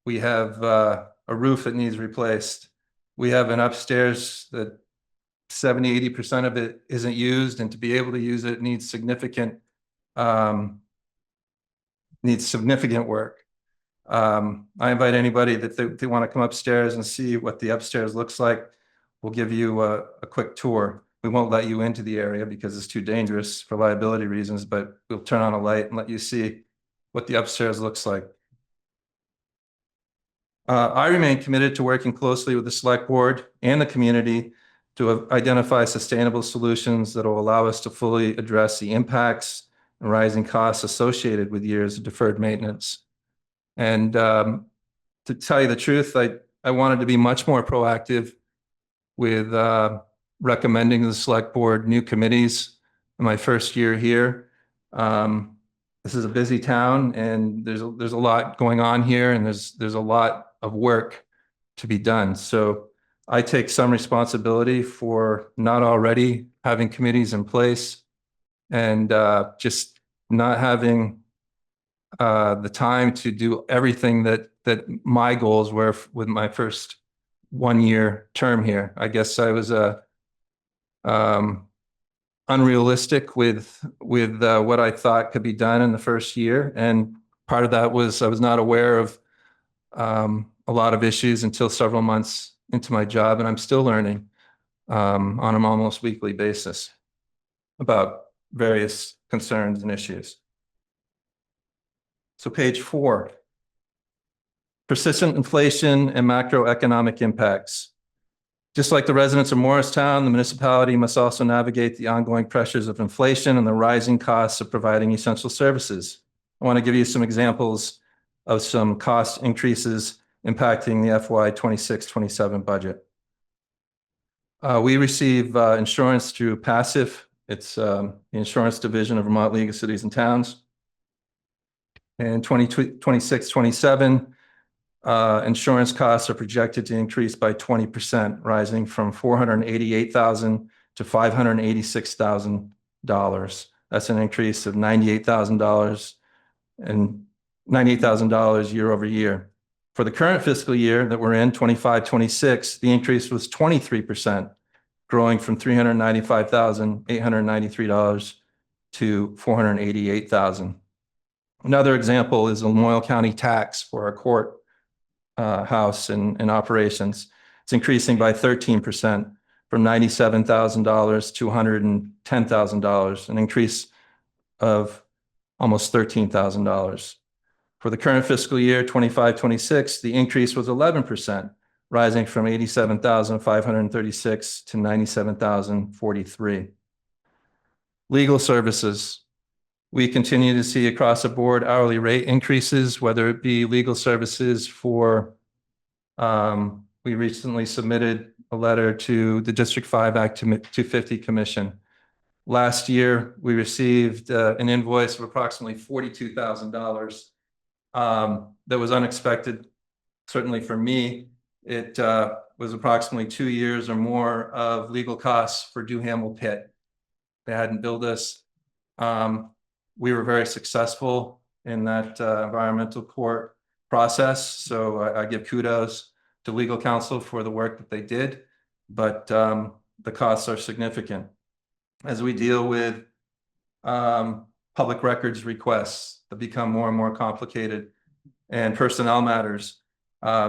We have a roof that needs replaced. We have an upstairs that 70–80% of it isn't used, and to be able to use it needs significant work. I invite anybody that they want to come upstairs and see what the upstairs looks like. We'll give you a quick tour. We won't let you into the area because it's too dangerous for liability reasons, but we'll turn on a light and let you see what the upstairs looks like. I remain committed to working closely with the select board and the community to identify sustainable solutions that will allow us to fully address the impacts and rising costs associated with years of deferred maintenance. And to tell you the truth, I wanted to be much more proactive with recommending to the select board new committees in my first year here. This is a busy town, and there's a lot going on here, and there's a lot of work to be done. So I take some responsibility for not already having committees in place, and just not having the time to do everything that my goals were with my first 1-year term here. I guess I was unrealistic with what I thought could be done in the first year, and part of that was I was not aware of a lot of issues until several months into my job, and I'm still learning on an almost weekly basis about various concerns and issues. So page 4. Persistent inflation and macroeconomic impacts. Just like the residents of Morristown, the municipality must also navigate the ongoing pressures of inflation and the rising costs of providing essential services. I want to give you some examples of some cost increases impacting the FY 26-27 budget. We receive insurance through Passive. It's the insurance division of Vermont League of Cities and Towns. In 2026-27, insurance costs are projected to increase by 20%, rising from $488,000 to $586,000. That's an increase of $98,000 and $98,000 year over year. For the current fiscal year that we're in, 25-26, the increase was 23%, growing from $395,893 to $488,000. Another example is the Lamoille County tax for our court house and operations. It's increasing by 13% from $97,000 to $110,000, an increase of almost $13,000. For the current fiscal year, 25-26, the increase was 11%, rising from $87,536 to $97,043. Legal services. We continue to see across the board hourly rate increases, whether it be legal services for, we recently submitted a letter to the District 5 Act 250 Commission. Last year, we received an invoice of approximately $42,000 that was unexpected, certainly for me. It was approximately 2 years or more of legal costs for Duhamel Pit. They hadn't billed us. We were very successful in that environmental court process. So I give kudos to legal counsel for the work that they did, but the costs are significant. As we deal with public records requests that become more and more complicated and personnel matters,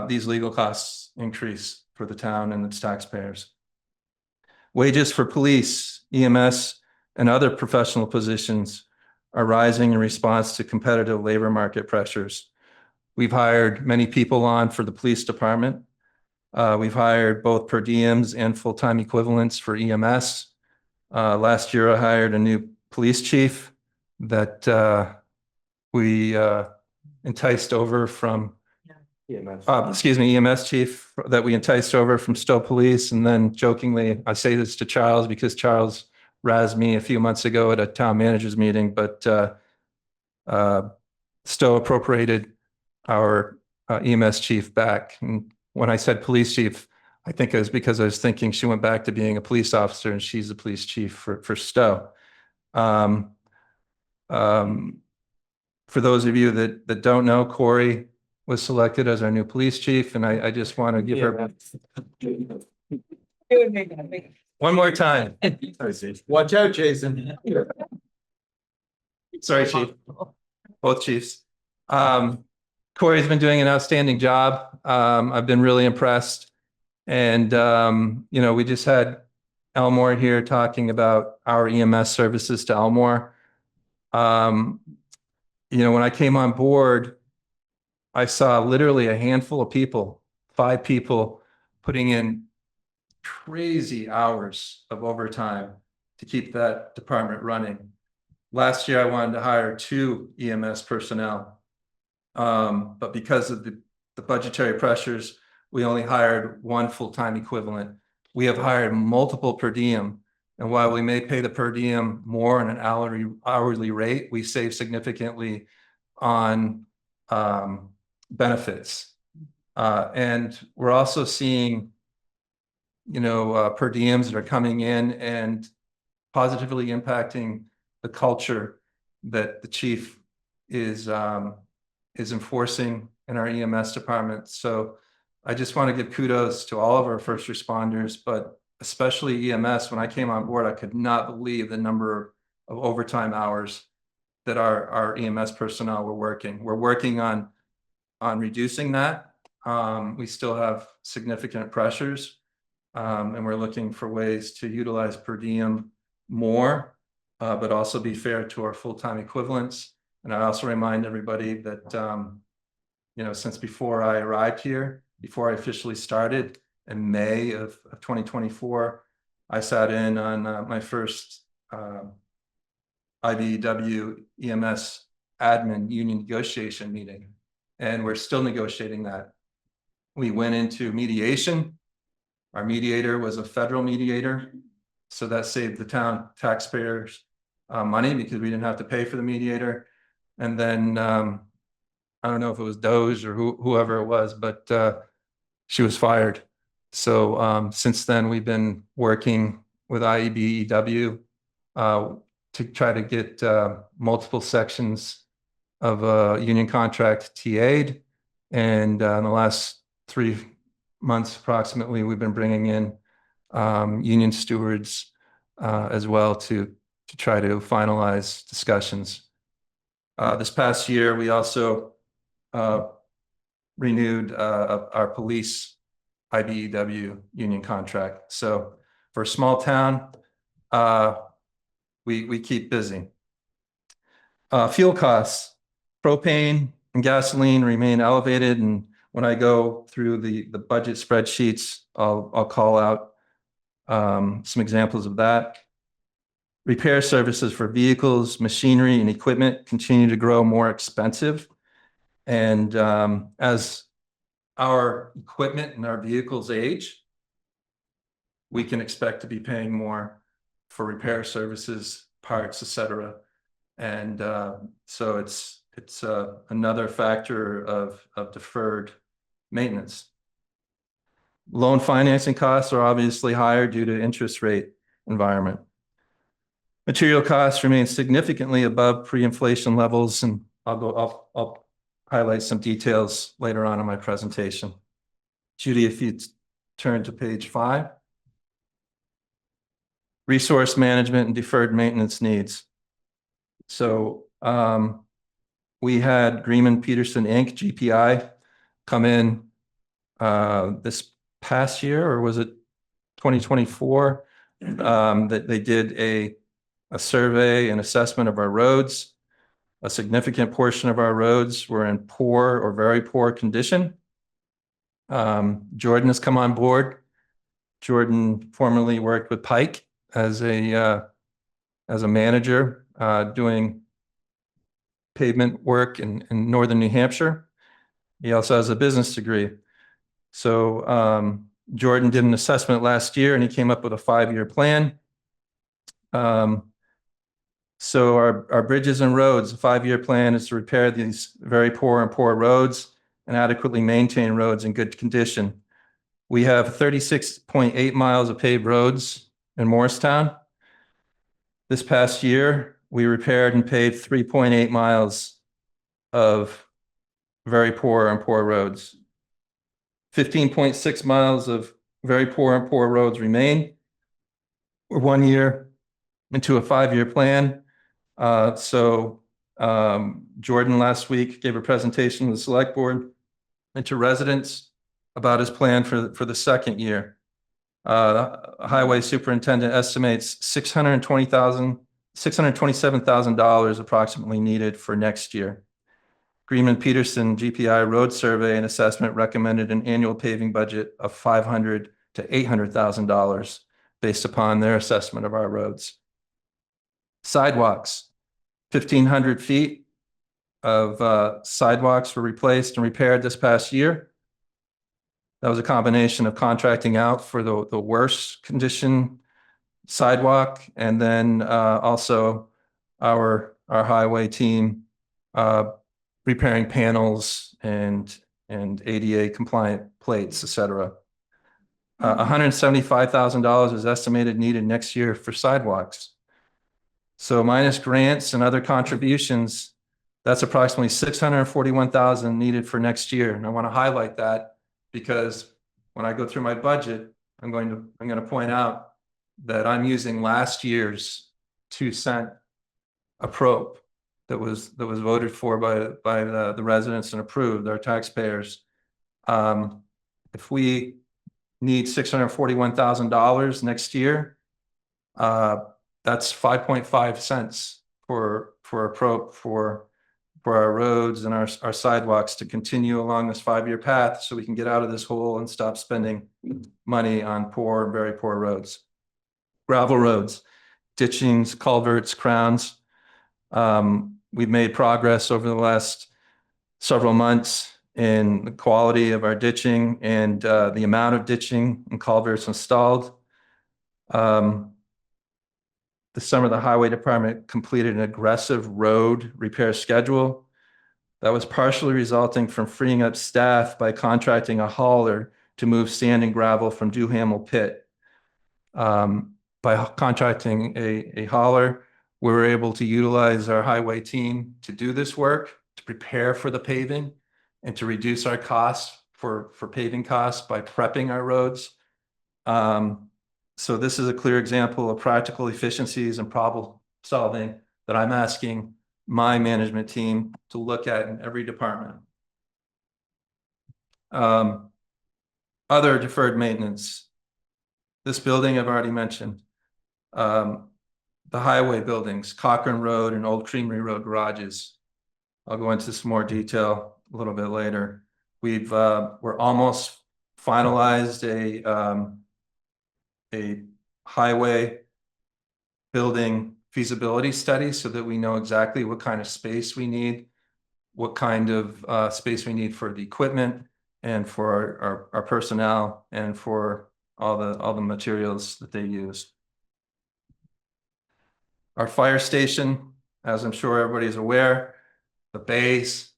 these legal costs increase for the town and its taxpayers. Wages for police, EMS, and other professional positions are rising in response to competitive labor market pressures. We've hired many people on for the police department. We've hired both per diems and full-time equivalents for EMS. Last year, I hired a new police chief that we enticed over from EMS chief that we enticed over from Stowe Police. And then jokingly, I say this to Charles because Charles razzed me a few months ago at a town managers meeting, but Stowe appropriated our EMS chief back. And when I said police chief, I think it was because I was thinking she went back to being a police officer and she's the police chief for Stowe. For those of you that don't know, Corey was selected as our new police chief, and I just want to give her one more time.
Watch out, Jason.
Sorry, Chief. Both chiefs. Corey's been doing an outstanding job. I've been really impressed. And, we just had Elmore here talking about our EMS services to Elmore. When I came on board, I saw literally a handful of people, 5 people, putting in crazy hours of overtime to keep that department running. Last year, I wanted to hire 2 EMS personnel. But because of the budgetary pressures, we only hired 1 full-time equivalent. We have hired multiple per diem. And while we may pay the per diem more on an hourly rate, we save significantly on benefits. And we're also seeing, per diems that are coming in and positively impacting the culture that the chief is enforcing in our EMS department. So I just want to give kudos to all of our first responders, but especially EMS. When I came on board, I could not believe the number of overtime hours that our EMS personnel were working. We're working on reducing that. we still have significant pressures. And we're looking for ways to utilize per diem more, but also be fair to our full-time equivalents. And I also remind everybody that, since before I arrived here, before I officially started in May of 2024, I sat in on my first IBEW EMS admin union negotiation meeting, and we're still negotiating that. We went into mediation. Our mediator was a federal mediator, so that saved the town taxpayers money because we didn't have to pay for the mediator. And then I don't know if it was Doge or whoever it was, but she was fired. So since then, we've been working with IEBEW to try to get multiple sections of a union contract TA'd. And in the last 3 months approximately, we've been bringing in union stewards as well to try to finalize discussions. This past year, we also renewed our police IBEW union contract. So for a small town, we keep busy. Fuel costs, propane and gasoline remain elevated, and when I go through the budget spreadsheets, I'll call out some examples of that. Repair services for vehicles, machinery, and equipment continue to grow more expensive. And as our equipment and our vehicles age, we can expect to be paying more for repair services, parts, etc. And so it's another factor of deferred maintenance. Loan financing costs are obviously higher due to interest rate environment. Material costs remain significantly above pre-inflation levels, and I'll highlight some details later on in my presentation. Judy, if you turn to page 5. Resource management and deferred maintenance needs. So we had Greenman Peterson Inc., GPI, come in this past year, or was it 2024? That they did a survey and assessment of our roads. A significant portion of our roads were in poor or very poor condition. Jordan has come on board. Jordan formerly worked with Pike as a manager doing pavement work in northern New Hampshire. He also has a business degree. So Jordan did an assessment last year, and he came up with a 5-year plan. So our bridges and roads, a 5-year plan is to repair these very poor and poor roads and adequately maintain roads in good condition. We have 36.8 miles of paved roads in Morristown. This past year, we repaired and paved 3.8 miles of very poor and poor roads. 15.6 miles of very poor and poor roads remain. We're 1 year into a 5-year plan. Jordan last week gave a presentation to the select board and to residents about his plan for the second year. The highway superintendent estimates $627,000 approximately needed for next year. Greenman Peterson GPI road survey and assessment recommended an annual paving budget of $500,000 to $800,000 based upon their assessment of our roads. Sidewalks, 1,500 feet of sidewalks were replaced and repaired this past year. That was a combination of contracting out for the worst condition sidewalk, and then also our highway team repairing panels and ADA compliant plates, etc. $175,000 is estimated needed next year for sidewalks. So minus grants and other contributions, that's approximately $641,000 needed for next year. And I want to highlight that because when I go through my budget, I'm going to point out that I'm using last year's 2-cent appropriate that was voted for by the residents and approved, our taxpayers. If we need $641,000 next year, that's 5.5 cents for our roads and our sidewalks to continue along this 5-year path so we can get out of this hole and stop spending money on poor, very poor roads. Gravel roads, ditchings, culverts, crowns. We've made progress over the last several months in the quality of our ditching and the amount of ditching and culverts installed. This summer, the Highway Department completed an aggressive road repair schedule that was partially resulting from freeing up staff by contracting a hauler to move sand and gravel from Duhamel Pit. By contracting a hauler, we were able to utilize our highway team to do this work, to prepare for the paving, and to reduce our costs for paving costs by prepping our roads. So this is a clear example of practical efficiencies and problem solving that I'm asking my management team to look at in every department. Other deferred maintenance. This building I've already mentioned. The highway buildings, Cochrane Road and Old Creamery Road garages. I'll go into some more detail a little bit later. We're almost finalized a highway building feasibility study so that we know exactly what kind of space we need, what kind of space we need for the equipment and for our personnel and for all the materials that they use. Our fire station, as I'm sure everybody's aware, the bay's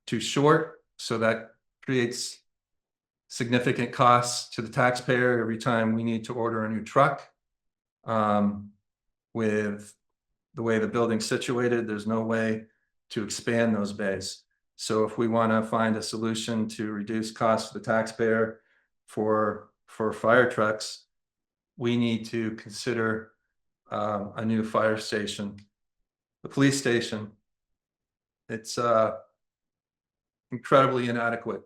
too short, so that creates significant costs to the taxpayer every time we need to order a new truck. With the way the building's situated, there's no way to expand those bays. So if we want to find a solution to reduce costs to the taxpayer for fire trucks, we need to consider a new fire station. The police station, it's incredibly inadequate.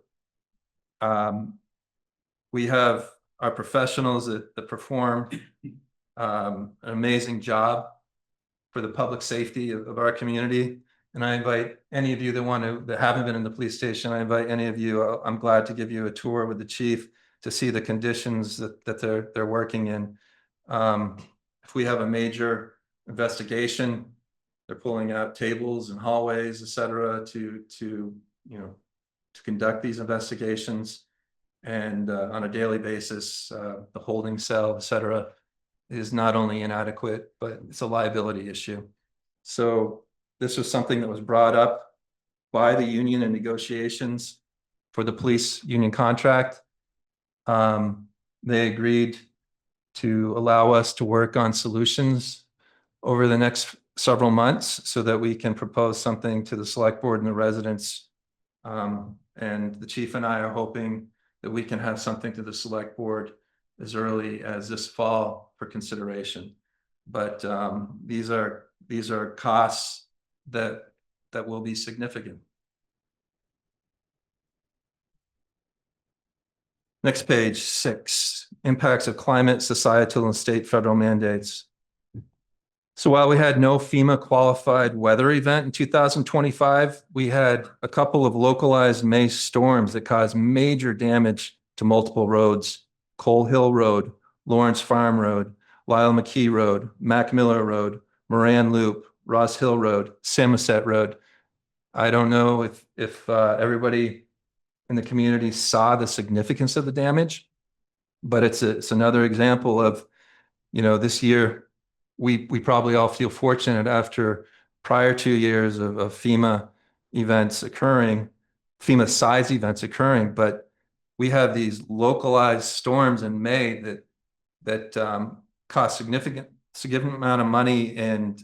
We have our professionals that perform an amazing job for the public safety of our community. And I invite any of you that haven't been in the police station, I invite any of you, I'm glad to give you a tour with the chief to see the conditions that they're working in. If we have a major investigation, they're pulling out tables and hallways, et cetera, to conduct these investigations. And on a daily basis, the holding cell, et cetera, is not only inadequate, but it's a liability issue. So this was something that was brought up by the union in negotiations for the police union contract. They agreed to allow us to work on solutions over the next several months so that we can propose something to the select board and the residents. And the chief and I are hoping that we can have something to the select board as early as this fall for consideration. But these are costs that will be significant. Next page, 6, impacts of climate, societal, and state federal mandates. So while we had no FEMA qualified weather event in 2025, we had a couple of localized May storms that caused major damage to multiple roads: Cole Hill Road, Lawrence Farm Road, Lyle McKee Road, Mac Miller Road, Moran Loop, Ross Hill Road, Samoset Road. I don't know if everybody in the community saw the significance of the damage, but it's another example of, this year, we probably all feel fortunate after prior 2 years of FEMA events occurring, FEMA size events occurring, but we have these localized storms in May that cost significant amount of money in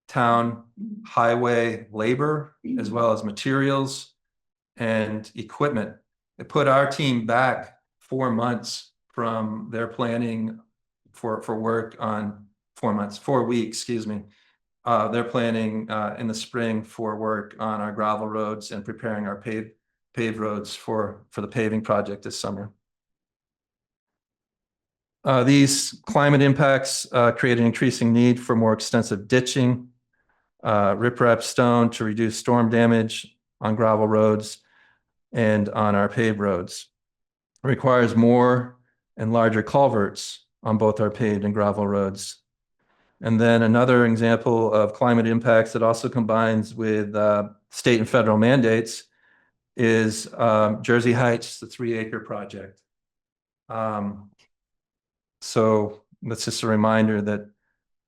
town highway labor, as well as materials and equipment. It put our team back 4 months from their planning for work on 4 weeks, excuse me. They're planning in the spring for work on our gravel roads and preparing our paved roads for the paving project this summer. These climate impacts create an increasing need for more extensive ditching, riprap stone to reduce storm damage on gravel roads and on our paved roads. It requires more and larger culverts on both our paved and gravel roads. And then another example of climate impacts that also combines with state and federal mandates is Jersey Heights, the 3-acre project. So that's just a reminder that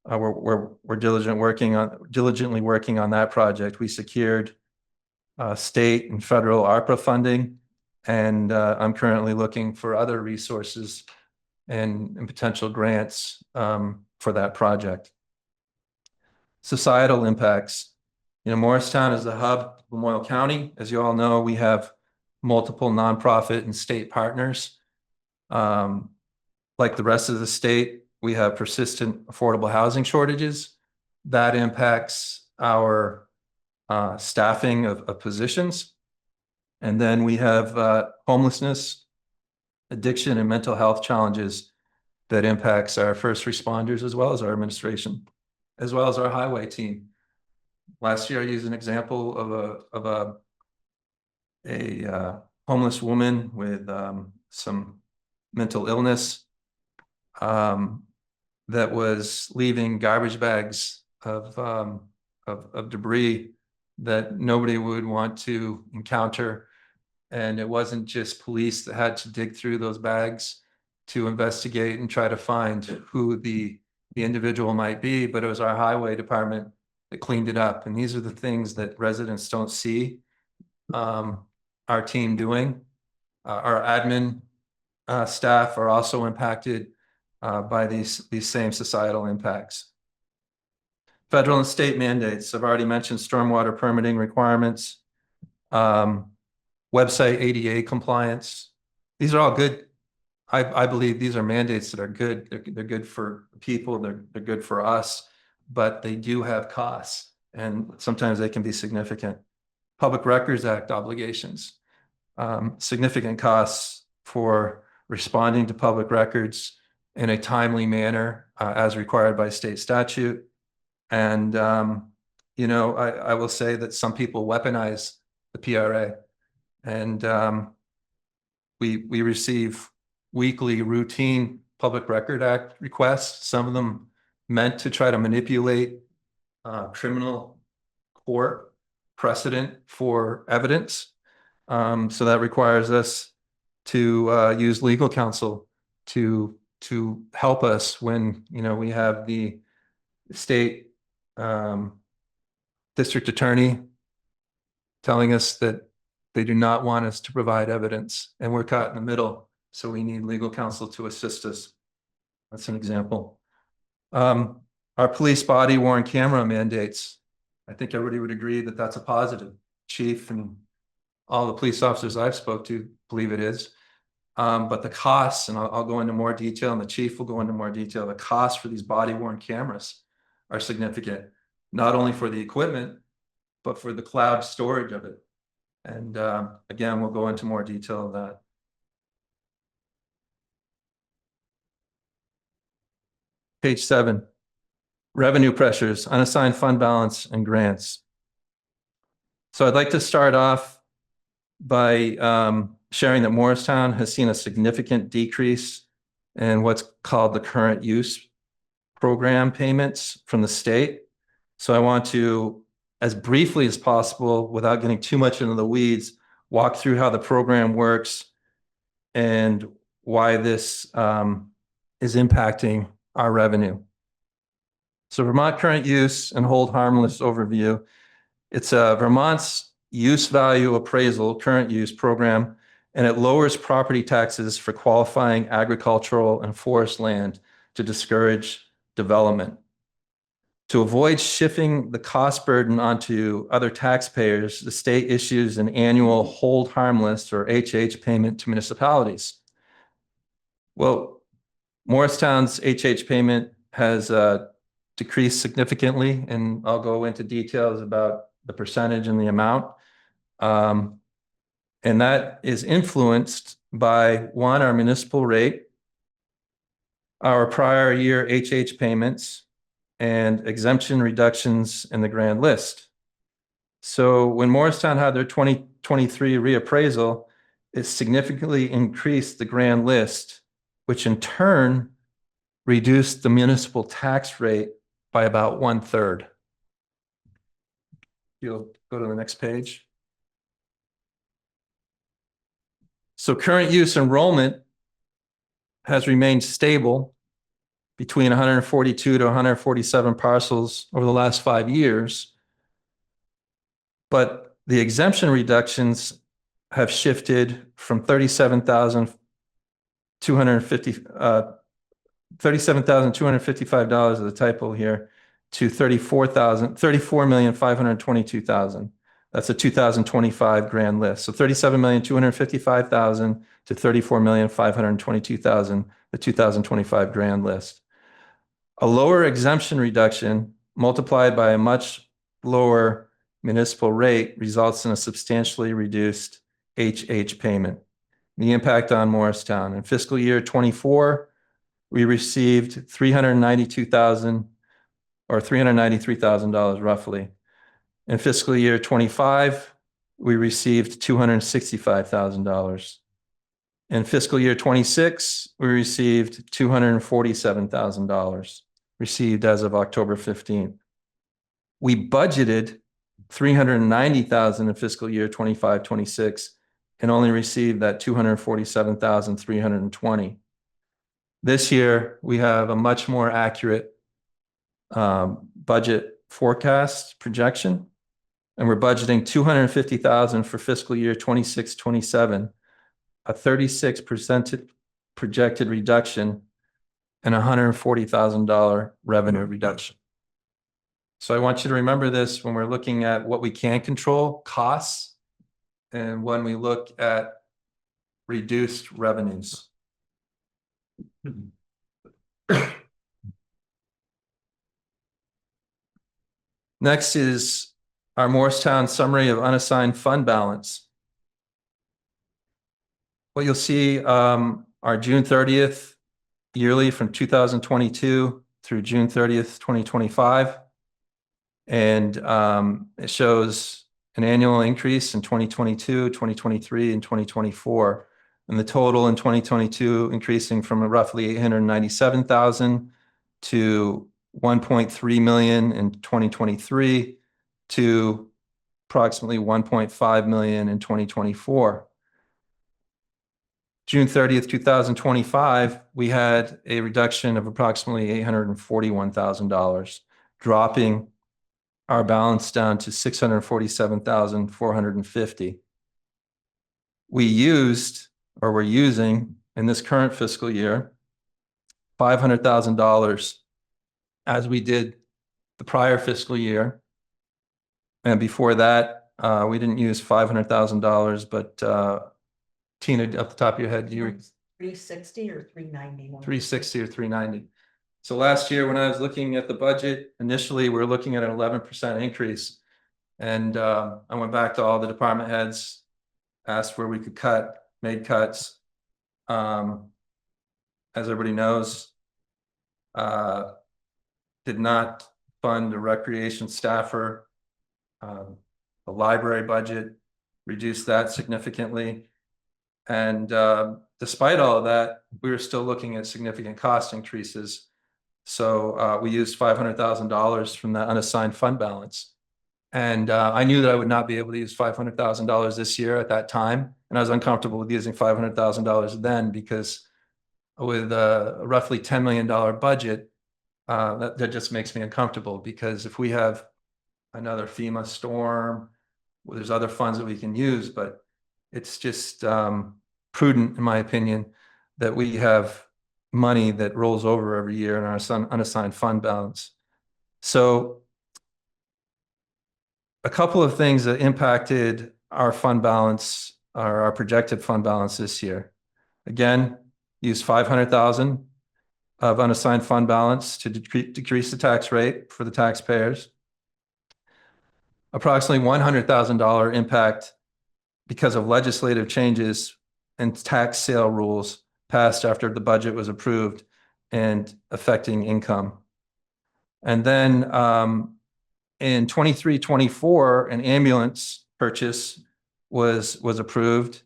we're diligently working on that project. We secured state and federal ARPA funding, and I'm currently looking for other resources and potential grants for that project. Societal impacts. You know, Morristown is the hub of Lamoille County. As you all know, we have multiple nonprofit and state partners. Like the rest of the state, we have persistent affordable housing shortages. That impacts our staffing of positions. And then we have homelessness, addiction, and mental health challenges that impacts our first responders as well as our administration, as well as our highway team. Last year, I used an example of a homeless woman with some mental illness that was leaving garbage bags of debris that nobody would want to encounter. And it wasn't just police that had to dig through those bags to investigate and try to find who the individual might be, but it was our highway department that cleaned it up. And these are the things that residents don't see our team doing. Our admin staff are also impacted by these same societal impacts. Federal and state mandates. I've already mentioned stormwater permitting requirements, website ADA compliance. These are all good. I believe these are mandates that are good. They're good for people. They're good for us, but they do have costs, and sometimes they can be significant. Public Records Act obligations, significant costs for responding to public records in a timely manner as required by state statute. And, you know, I will say that some people weaponize the PRA, and we receive weekly routine Public Record Act requests, some of them meant to try to manipulate criminal court precedent for evidence. So that requires us to use legal counsel to help us when, you know, we have the state district attorney telling us that they do not want us to provide evidence, and we're caught in the middle. So we need legal counsel to assist us. That's an example. Our police body worn camera mandates. I think everybody would agree that that's a positive. Chief and all the police officers I've spoke to believe it is. But the costs, and I'll go into more detail, and the chief will go into more detail, the costs for these body worn cameras are significant, not only for the equipment, but for the cloud storage of it. And again, we'll go into more detail of that. Page 7, revenue pressures, unassigned fund balance, and grants. So I'd like to start off by sharing that Morristown has seen a significant decrease in what's called the current use program payments from the state. So I want to, as briefly as possible, without getting too much into the weeds, walk through how the program works and why this is impacting our revenue. So Vermont current use and hold harmless overview. It's Vermont's use value appraisal current use program, and it lowers property taxes for qualifying agricultural and forest land to discourage development. To avoid shifting the cost burden onto other taxpayers, the state issues an annual hold harmless or HH payment to municipalities. Well, Morristown's HH payment has decreased significantly, and I'll go into details about the percentage and the amount. And that is influenced by, one, our municipal rate, our prior year HH payments, and exemption reductions in the grand list. So when Morristown had their 2023 reappraisal, it significantly increased the grand list, which in turn reduced the municipal tax rate by about 1/3. You'll go to the next page. So current use enrollment has remained stable between 142 to 147 parcels over the last 5 years. But the exemption reductions have shifted from $37,255 of the typo here to $34,522,000. That's a 2025 grand list. So 37,255,000 to 34,522,000, the 2025 grand list. A lower exemption reduction multiplied by a much lower municipal rate results in a substantially reduced HH payment. The impact on Morristown. In fiscal year 24, we received $392,000 or $393,000 roughly. In fiscal year 25, we received $265,000. In fiscal year 26, we received $247,000 received as of October 15th. We budgeted $390,000 in fiscal year 25-26 and only received that $247,320. This year, we have a much more accurate budget forecast projection, and we're budgeting $250,000 for fiscal year 26-27, a 36% projected reduction, and $140,000 revenue reduction. So I want you to remember this when we're looking at what we can control, costs, and when we look at reduced revenues. Next is our Morristown summary of unassigned fund balance. What you'll see are June 30th yearly from 2022 through June 30th, 2025. And it shows an annual increase in 2022, 2023, and 2024. And the total in 2022 increasing from roughly 897,000 to 1.3 million in 2023 to approximately 1.5 million in 2024. June 30th, 2025, we had a reduction of approximately $841,000, dropping our balance down to $647,450. We used, or we're using in this current fiscal year, $500,000 as we did the prior fiscal year. And before that, we didn't use $500,000, but Tina, up the top of your head, you were
360 or 390?
360 or 390. So last year, when I was looking at the budget, initially, we were looking at an 11% increase. And I went back to all the department heads, asked where we could cut, made cuts. As everybody knows, did not fund a recreation staffer. The library budget, reduced that significantly. And despite all of that, we were still looking at significant cost increases. So we used $500,000 from the unassigned fund balance. And I knew that I would not be able to use $500,000 this year at that time. And I was uncomfortable with using $500,000 then, because with a roughly $10 million budget, that just makes me uncomfortable, because if we have another FEMA storm, well, there's other funds that we can use, but it's just prudent, in my opinion, that we have money that rolls over every year in our unassigned fund balance. So a couple of things that impacted our fund balance, our projected fund balance this year. Again, use $500,000 of unassigned fund balance to decrease the tax rate for the taxpayers. Approximately $100,000 impact because of legislative changes and tax sale rules passed after the budget was approved and affecting income. And then in 23-24, an ambulance purchase was approved,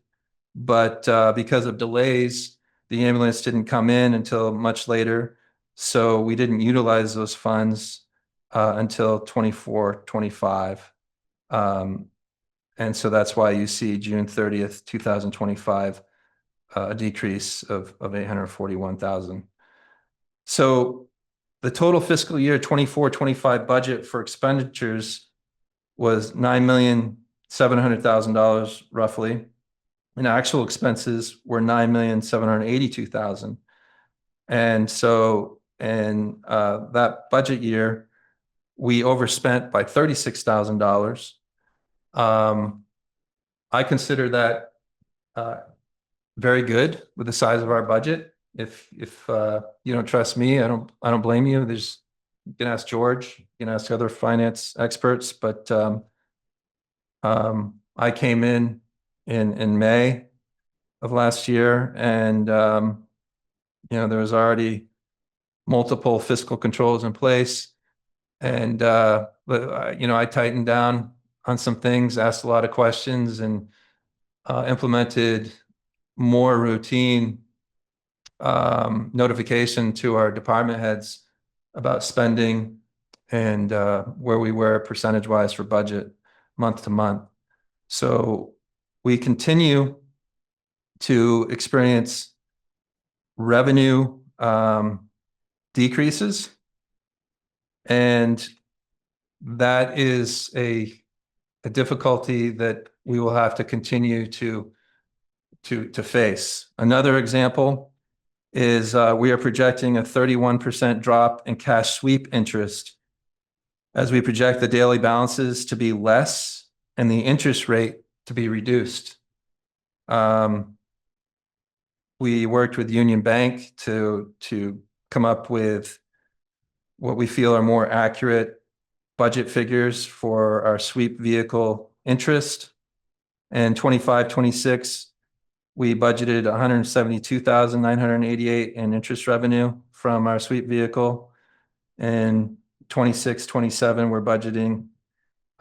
but because of delays, the ambulance didn't come in until much later. So we didn't utilize those funds until 24-25. And so that's why you see June 30th, 2025, a decrease of 841,000. So the total fiscal year 24-25 budget for expenditures was $9,700,000 roughly. And actual expenses were $9,782,000. And so in that budget year, we overspent by $36,000. I consider that very good with the size of our budget. If you don't trust me, I don't blame you. You can ask George, you can ask other finance experts, but I came in May of last year, and there was already multiple fiscal controls in place, and I tightened down on some things, asked a lot of questions, and implemented more routine notification to our department heads about spending and where we were percentage-wise for budget month to month. So we continue to experience revenue decreases, and that is a difficulty that we will have to continue to face. Another example is we are projecting a 31% drop in cash sweep interest as we project the daily balances to be less and the interest rate to be reduced. We worked with Union Bank to come up with what we feel are more accurate budget figures for our sweep vehicle interest. And 25-26, we budgeted $172,988 in interest revenue from our sweep vehicle. And 26-27, we're budgeting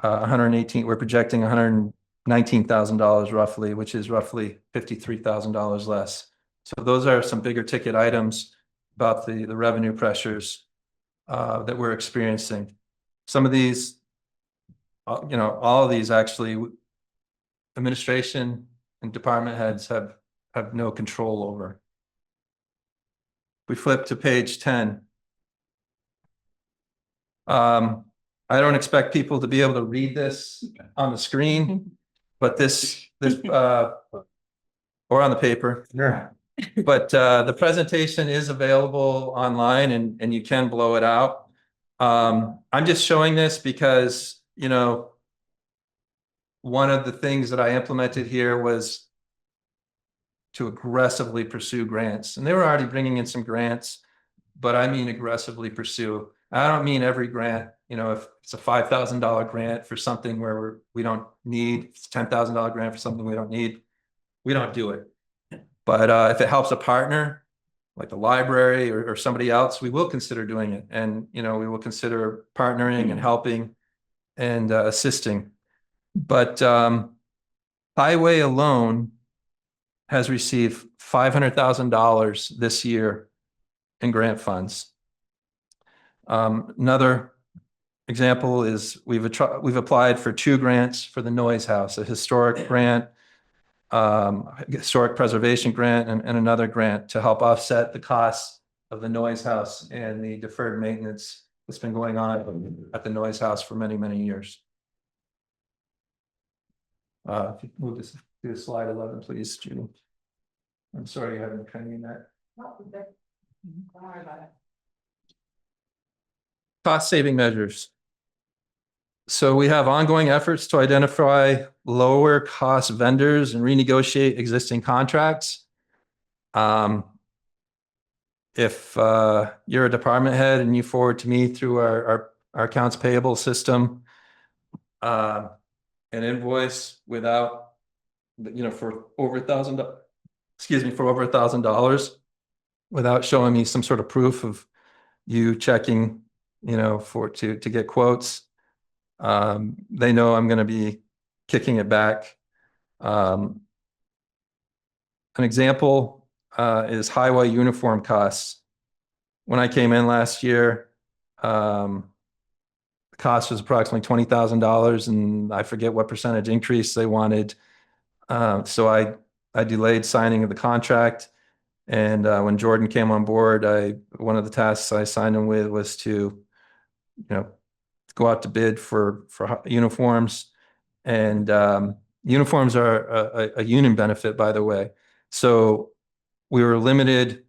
we're projecting $119,000 roughly, which is roughly $53,000 less. So those are some bigger ticket items about the revenue pressures that we're experiencing. Some of these, all of these actually, administration and department heads have no control over. We flip to page 10. I don't expect people to be able to read this on the screen, but this or on the paper.
Yeah.
But the presentation is available online, and you can blow it out. I'm just showing this because, one of the things that I implemented here was to aggressively pursue grants. And they were already bringing in some grants, but I mean aggressively pursue. I don't mean every grant, if it's a $5,000 grant for something where we don't need, it's a $10,000 grant for something we don't need, we don't do it. But if it helps a partner, like the library or somebody else, we will consider doing it. And, we will consider partnering and helping and assisting. But highway alone has received $500,000 this year in grant funds. Another example is we've applied for 2 grants for the Noise House, a historic grant, historic preservation grant, and another grant to help offset the costs of the Noise House and the deferred maintenance that's been going on at the Noise House for many, many years. If you move this to slide 11, please, Judy. I'm sorry you haven't kind of in that.
Don't worry about it.
Cost saving measures. So we have ongoing efforts to identify lower cost vendors and renegotiate existing contracts. If you're a department head and you forward to me through our accounts payable system an invoice without for over $1,000, without showing me some sort of proof of you checking, to get quotes. They know I'm going to be kicking it back. An example is highway uniform costs. When I came in last year, the cost was approximately $20,000, and I forget what percentage increase they wanted. So I delayed signing of the contract. And when Jordan came on board, one of the tasks I signed him with was to, go out to bid for uniforms. And uniforms are a union benefit, by the way. So we were limited,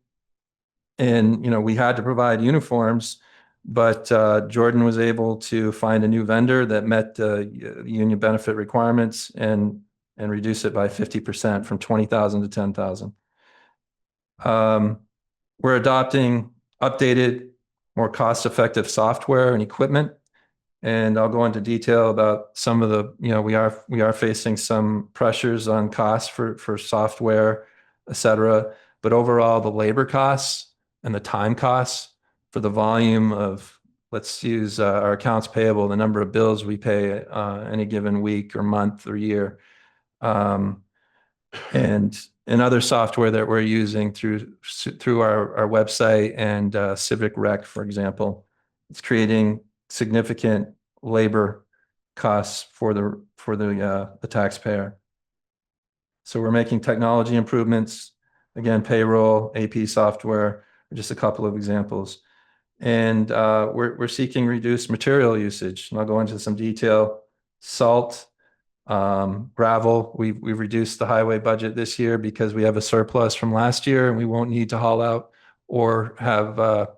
and we had to provide uniforms, but Jordan was able to find a new vendor that met the union benefit requirements and reduce it by 50% from 20,000 to 10,000. We're adopting updated, more cost-effective software and equipment. And I'll go into detail about some of the, we are facing some pressures on costs for software, et cetera. But overall, the labor costs and the time costs for the volume of, let's use our accounts payable, the number of bills we pay any given week or month or year. And other software that we're using through our website and Civic Rec, for example, it's creating significant labor costs for the taxpayer. So we're making technology improvements, again, payroll, AP software, just a couple of examples. And we're seeking reduced material usage. And I'll go into some detail. Salt, gravel, we've reduced the highway budget this year because we have a surplus from last year, and we won't need to haul out or have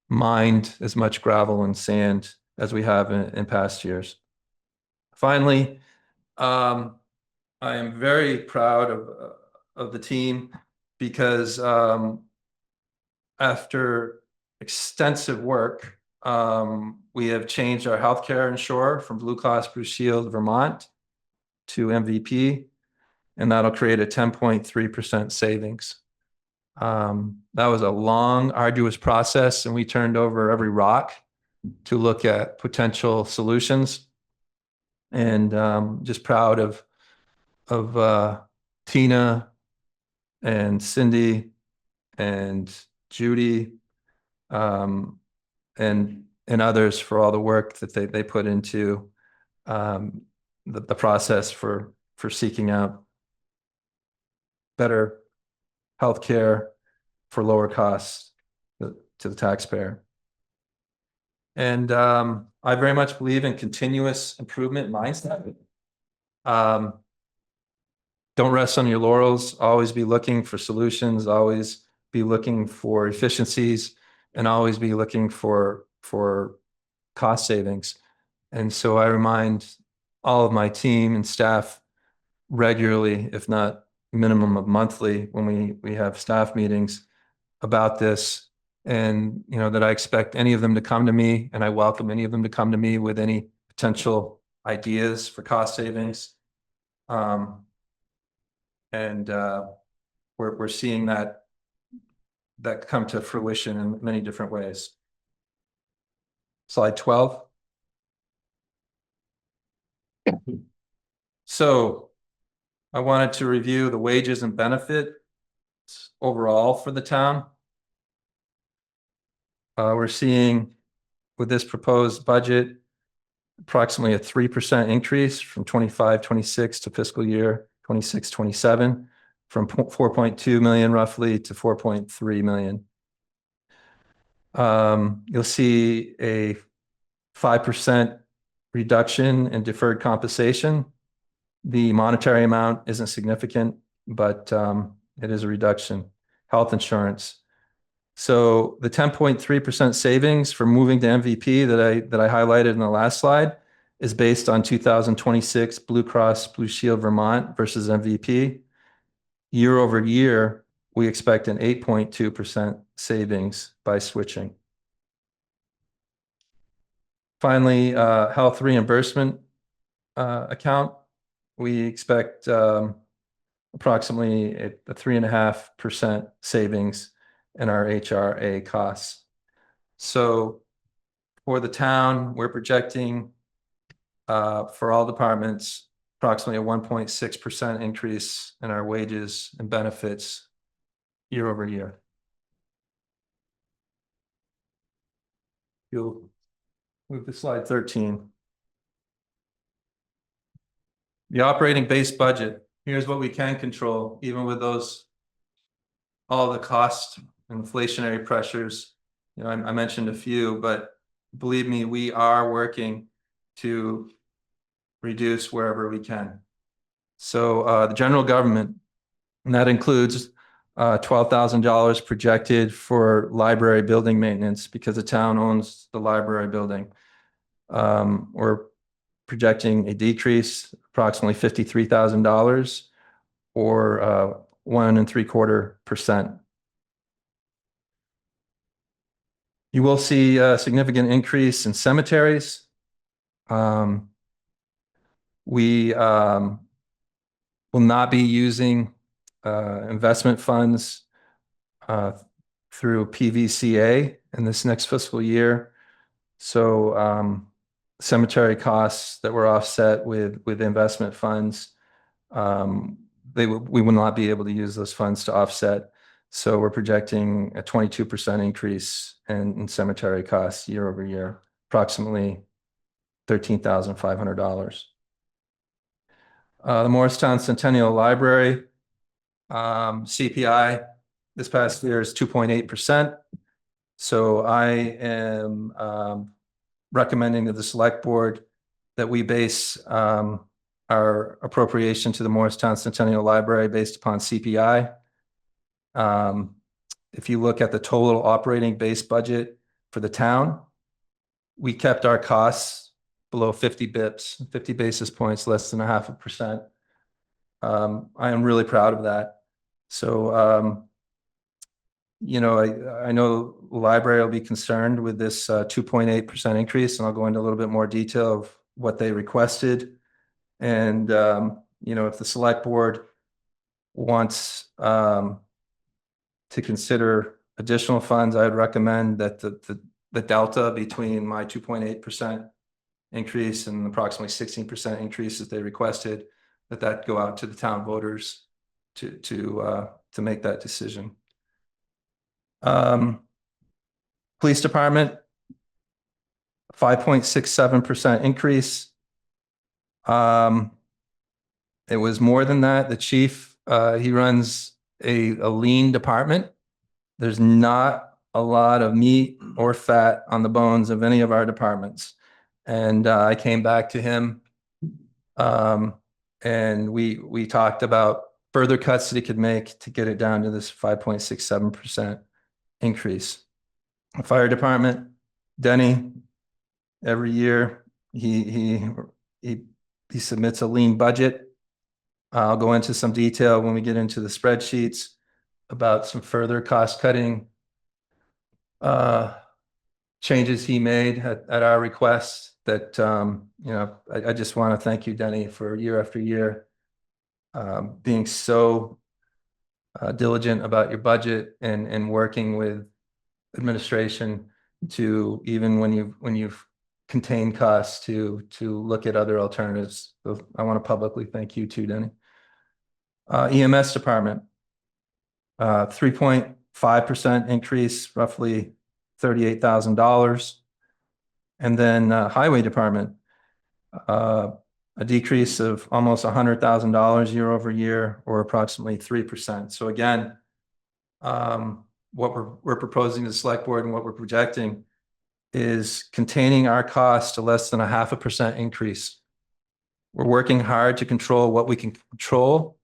mined as much gravel and sand as we have in past years. Finally, I am very proud of the team because after extensive work, we have changed our healthcare insurer from Blue Cross Blue Shield Vermont to MVP, and that'll create a 10.3% savings. That was a long, arduous process, and we turned over every rock to look at potential solutions. And just proud of Tina and Cindy and Judy and others for all the work that they put into the process for seeking out better healthcare for lower costs to the taxpayer. And I very much believe in continuous improvement mindset. Don't rest on your laurels. Always be looking for solutions. Always be looking for efficiencies, and always be looking for cost savings. And so I remind all of my team and staff regularly, if not minimum of monthly, when we have staff meetings about this, and that I expect any of them to come to me, and I welcome any of them to come to me with any potential ideas for cost savings. And we're seeing that come to fruition in many different ways. Slide 12. So I wanted to review the wages and benefits overall for the town. We're seeing with this proposed budget approximately a 3% increase from 25-26 to fiscal year 26-27, from 4.2 million roughly to 4.3 million. You'll see a 5% reduction in deferred compensation. The monetary amount isn't significant, but it is a reduction. Health insurance. So the 10.3% savings for moving to MVP that I highlighted in the last slide is based on 2026 Blue Cross Blue Shield Vermont versus MVP. Year over year, we expect an 8.2% savings by switching. Finally, health reimbursement account. We expect approximately a 3.5% savings in our HRA costs. So for the town, we're projecting for all departments, approximately a 1.6% increase in our wages and benefits year over year. You'll move to slide 13. The operating base budget, here's what we can control, even with all the cost and inflationary pressures. You know, I mentioned a few, but believe me, we are working to reduce wherever we can. So the general government, and that includes $12,000 projected for library building maintenance because the town owns the library building. We're projecting a decrease approximately $53,000 or 1.75%. You will see a significant increase in cemeteries. We will not be using investment funds through PVCA in this next fiscal year. So cemetery costs that were offset with investment funds, we will not be able to use those funds to offset. So we're projecting a 22% increase in cemetery costs year over year, approximately $13,500. The Morristown Centennial Library CPI this past year is 2.8%. So I am recommending to the select board that we base our appropriation to the Morristown Centennial Library based upon CPI. If you look at the total operating base budget for the town, we kept our costs below 50 basis points, less than 0.5%. I am really proud of that. So, you know, I know the library will be concerned with this 2.8% increase, and I'll go into a little bit more detail of what they requested. And, you know, if the select board wants to consider additional funds, I'd recommend that the delta between my 2.8% increase and approximately 16% increase that they requested, that go out to the town voters to make that decision. Police department, 5.67% increase. It was more than that. The chief, he runs a lean department. There's not a lot of meat or fat on the bones of any of our departments. And I came back to him and we talked about further cuts that he could make to get it down to this 5.67% increase. The fire department, Denny, every year he submits a lean budget. I'll go into some detail when we get into the spreadsheets about some further cost cutting changes he made at our request that, you know, I just want to thank you, Denny, for year after year being so diligent about your budget and working with administration to, even when you've contained costs, to look at other alternatives. So I want to publicly thank you too, Denny. EMS department, 3.5% increase, roughly $38,000. And then highway department, a decrease of almost $100,000 year over year, or approximately 3%. So again, what we're proposing to the select board and what we're projecting is containing our costs to less than a 0.5% increase. We're working hard to control what we can control.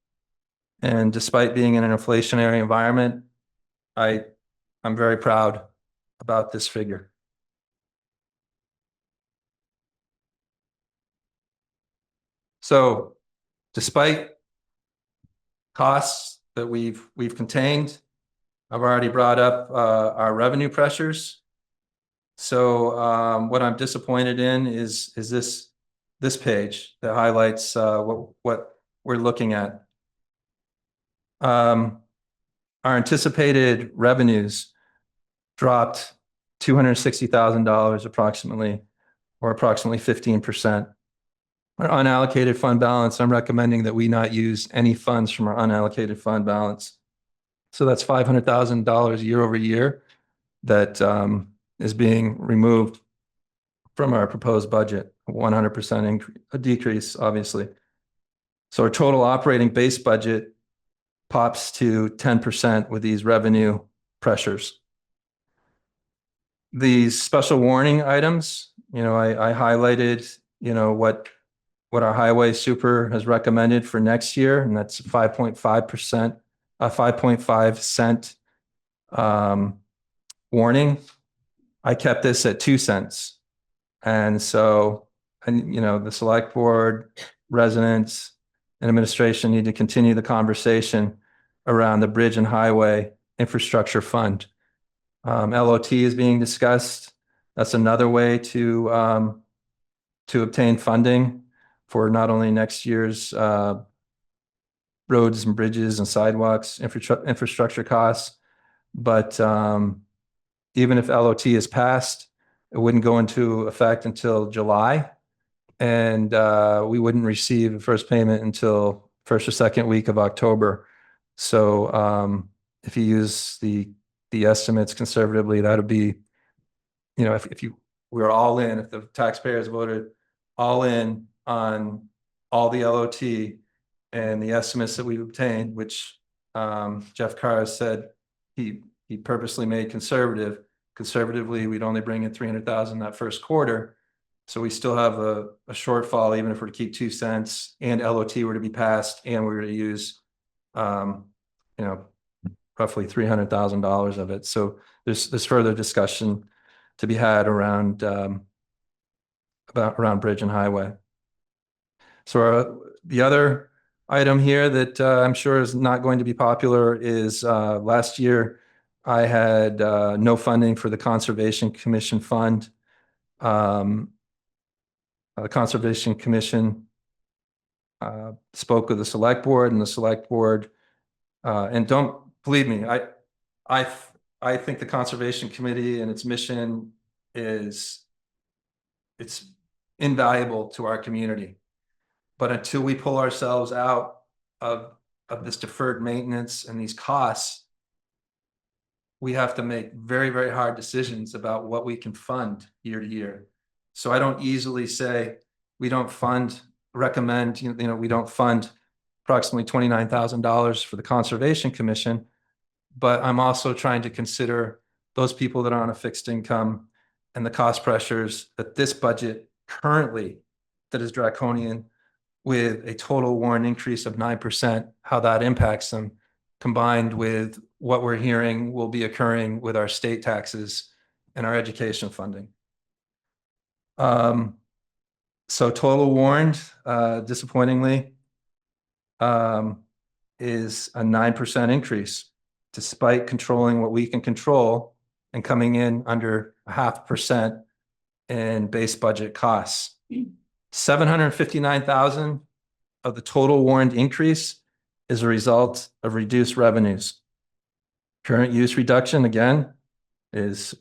And despite being in an inflationary environment, I'm very proud about this figure. So despite costs that we've contained, I've already brought up our revenue pressures. So what I'm disappointed in is this page that highlights what we're looking at. Our anticipated revenues dropped $260,000 approximately, or approximately 15%. Our unallocated fund balance, I'm recommending that we not use any funds from our unallocated fund balance. So that's $500,000 year over year that is being removed from our proposed budget, 100% a decrease, obviously. So our total operating base budget pops to 10% with these revenue pressures. These special warning items, I highlighted, what our highway super has recommended for next year, and that's 5.5%, a 5.5 cent warning. I kept this at 2 cents. And so, the select board, residents, and administration need to continue the conversation around the bridge and highway infrastructure fund. LOT is being discussed. That's another way to obtain funding for not only next year's roads and bridges and sidewalks, infrastructure costs, but even if LOT is passed, it wouldn't go into effect until July, and we wouldn't receive the first payment until first or second week of October. So if you use the estimates conservatively, that would be, if you we're all in, if the taxpayers voted all in on all the LOT and the estimates that we've obtained, which Jeff Carr said he purposely made conservative. Conservatively, we'd only bring in 300,000 that first quarter. So we still have a shortfall, even if we're to keep 2 cents and LOT were to be passed and we were to use, roughly $300,000 of it. So there's further discussion to be had around bridge and highway. So the other item here that I'm sure is not going to be popular is last year I had no funding for the Conservation Commission fund. The Conservation Commission spoke with the select board, and the select board, and don't believe me, I think the Conservation Committee and its mission it's invaluable to our community. But until we pull ourselves out of this deferred maintenance and these costs, we have to make very, very hard decisions about what we can fund year to year. So I don't easily say we don't recommend, we don't fund approximately $29,000 for the Conservation Commission, but I'm also trying to consider those people that are on a fixed income and the cost pressures that this budget currently, that is draconian, with a total warrant increase of 9%, how that impacts them, combined with what we're hearing will be occurring with our state taxes and our education funding. So total warrant, disappointingly, is a 9% increase, despite controlling what we can control and coming in under 0.5% in base budget costs. 759,000 of the total warrant increase is a result of reduced revenues. Current use reduction, again, is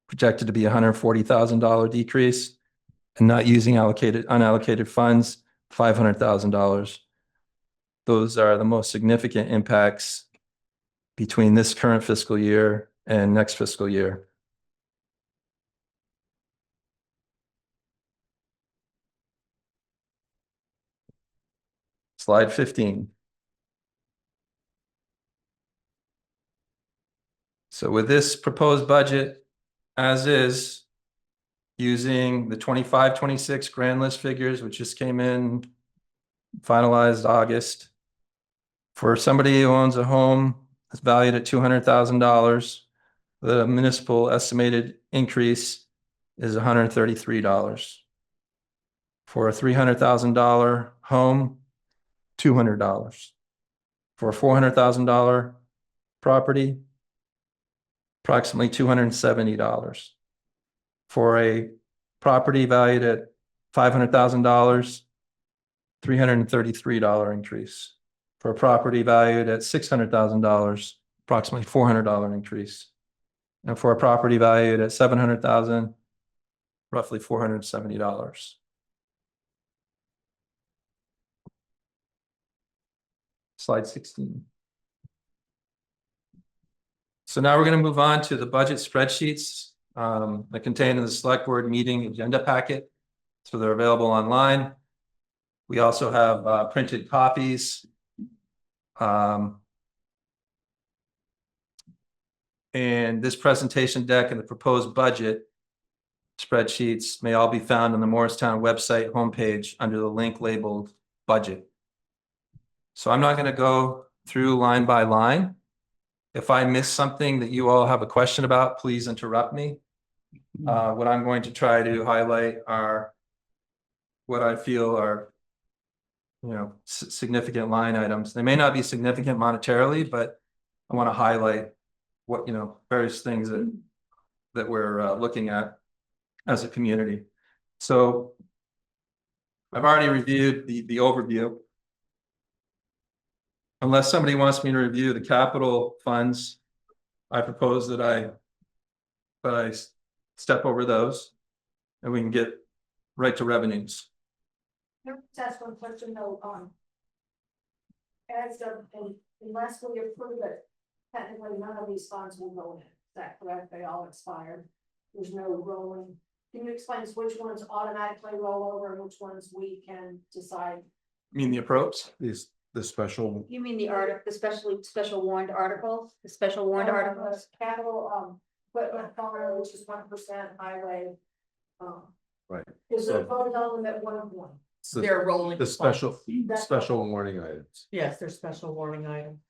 projected to be $140,000 decrease, and not using unallocated funds, $500,000. Those are the most significant impacts between this current fiscal year and next fiscal year. Slide 15. So with this proposed budget, as is, using the 25-26 grand list figures, which just came in, finalized August, for somebody who owns a home that's valued at $200,000, the municipal estimated increase is $133. For a $300,000 home, $200. For a $400,000 property, approximately $270. For a property valued at $500,000, $333 increase. for a property valued at $600,000, approximately $400 increase. And for a property valued at $700,000, roughly $470. Slide 16. So now we're going to move on to the budget spreadsheets that contain in the select board meeting agenda packet. So they're available online. We also have printed copies. And this presentation deck and the proposed budget spreadsheets may all be found on the Morristown website homepage under the link labeled budget. So I'm not going to go through line by line. If I miss something that you all have a question about, please interrupt me. What I'm going to try to highlight are what I feel are, significant line items. They may not be significant monetarily, but I want to highlight what, various things that we're looking at as a community. So I've already reviewed the overview. Unless somebody wants me to review the capital funds, I propose that I step over those and we can get right to revenues.
Can I just ask one question though, as of, unless we approve it, technically none of these funds will go in, is that correct? They all expired, there's no rolling. Can you explain which ones automatically roll over and which ones we can decide?
I mean, the approach.
The special,
You mean the special warned articles, the special warned articles?
Capital, equipment fund, which is 1% highway.
right,
Is
So-
it voted on them at 1
They're rolling.
the special
That's-
special warning items,
Yes, they're special warning item.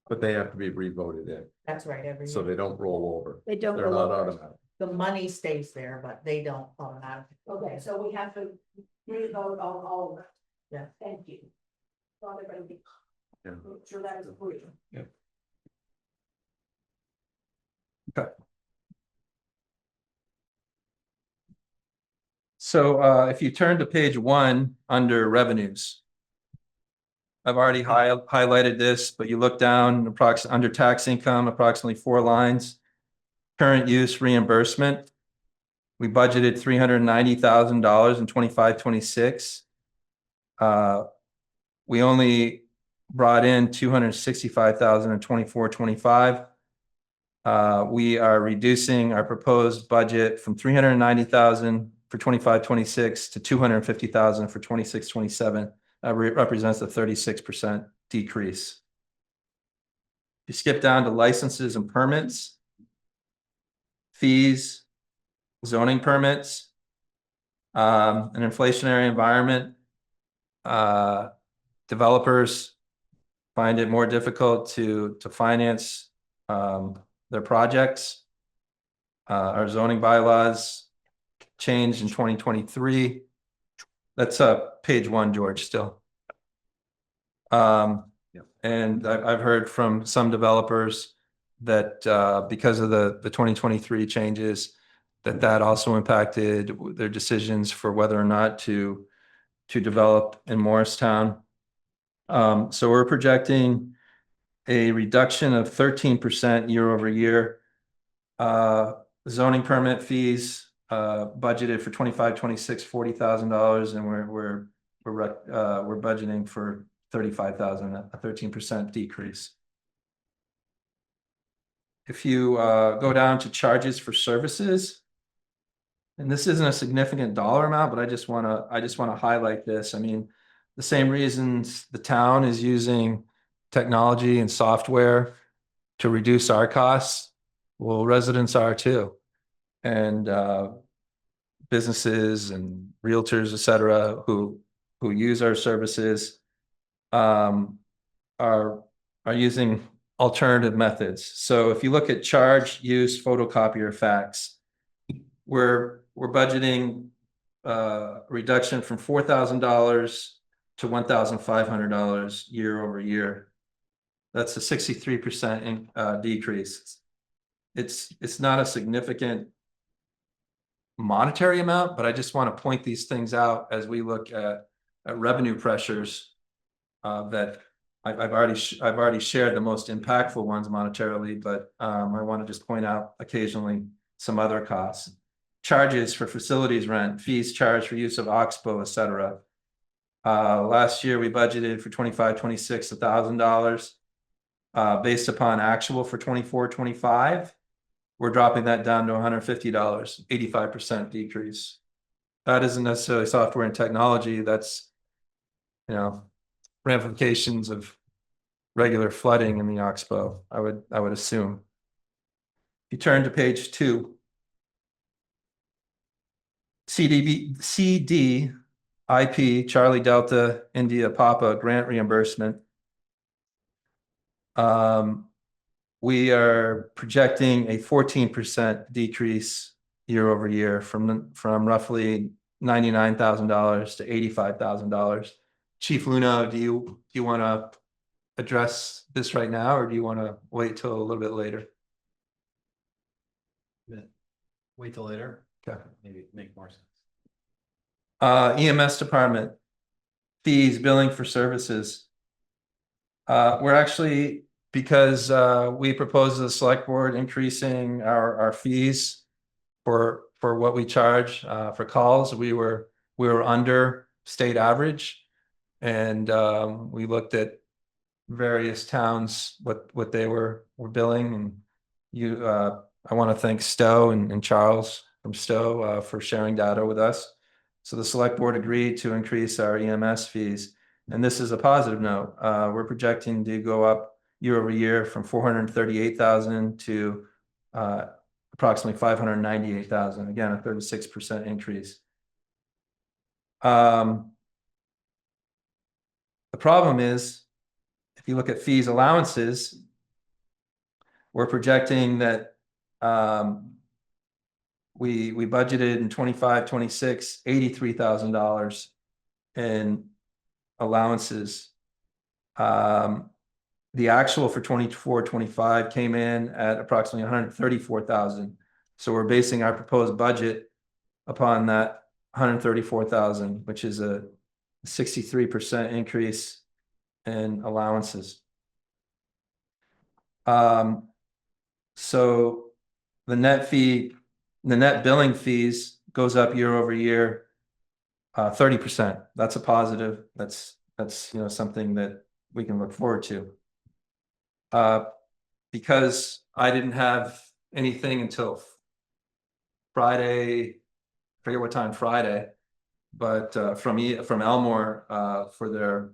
but they have to be re-voted in,
That's right, every
so
year.
they don't roll over.
They don't
They're
roll
not
over.
automatic.
The money stays there, but they don't automatically.
Okay, so we have to re-vote on all of it.
Yeah.
Thank you. Thought they're gonna be.
Yeah.
Make sure that is approved.
So if you turn to page 1 under revenues. I've already highlighted this, but you look down under tax income, approximately 4 lines. Current use reimbursement. We budgeted $390,000 in 25-26. We only brought in $265,000 in 24-25. We are reducing our proposed budget from $390,000 for 25-26 to $250,000 for 26-27. That represents a 36% decrease. If you skip down to licenses and permits, fees, zoning permits, an inflationary environment, developers find it more difficult to finance their projects. Our zoning bylaws changed in 2023. That's page 1, George, still. And I've heard from some developers that because of the 2023 changes, that also impacted their decisions for whether or not to develop in Morristown. So we're projecting a reduction of 13% year over year. Zoning permit fees budgeted for 25-26 $40,000, and we're budgeting for 35,000, a 13% decrease. If you go down to charges for services, and this isn't a significant dollar amount, but I just want to highlight this. I mean, the same reasons the town is using technology and software to reduce our costs, well, residents are too, and businesses and realtors, et cetera, who use our services are using alternative methods. So if you look at charge, use, photocopier, fax, we're budgeting reduction from $4,000 to $1,500 year over year. That's a 63% decrease. It's not a significant monetary amount, but I just want to point these things out as we look at revenue pressures that I've already shared the most impactful ones monetarily, but I want to just point out occasionally some other costs. Charges for facilities rent, fees charged for use of Oxbow, et cetera. Last year we budgeted for 25-26 $1,000. Based upon actual for 24-25, we're dropping that down to $150, 85% decrease. That isn't necessarily software and technology. That's, you know, ramifications of regular flooding in the Oxbow, I would assume. If you turn to page 2, CDIP, Charlie Delta India Papa grant reimbursement. We are projecting a 14% decrease year over year from roughly $99,000 to $85,000. Chief Luna, do you want to address this right now, or do you want to wait till a little bit later?
Wait till later.
Okay.
Maybe make more sense.
EMS department, fees, billing for services. We're actually, because we proposed to the select board increasing our fees for what we charge for calls. We were under state average, and we looked at various towns what they were billing, and I want to thank Stowe and Charles from Stowe for sharing data with us. So the select board agreed to increase our EMS fees, and this is a positive note. We're projecting to go up year over year from 438,000 to approximately 598,000. Again, a 36% increase. The problem is, if you look at fees allowances, we're projecting that we budgeted in 25-26 $83,000 in allowances. The actual for 24-25 came in at approximately 134,000. So we're basing our proposed budget upon that 134,000, which is a 63% increase in allowances. So the net billing fees goes up year over year 30%. That's a positive. That's something that we can look forward to. Because I didn't have anything until Friday, I forget what time Friday, but from Elmore for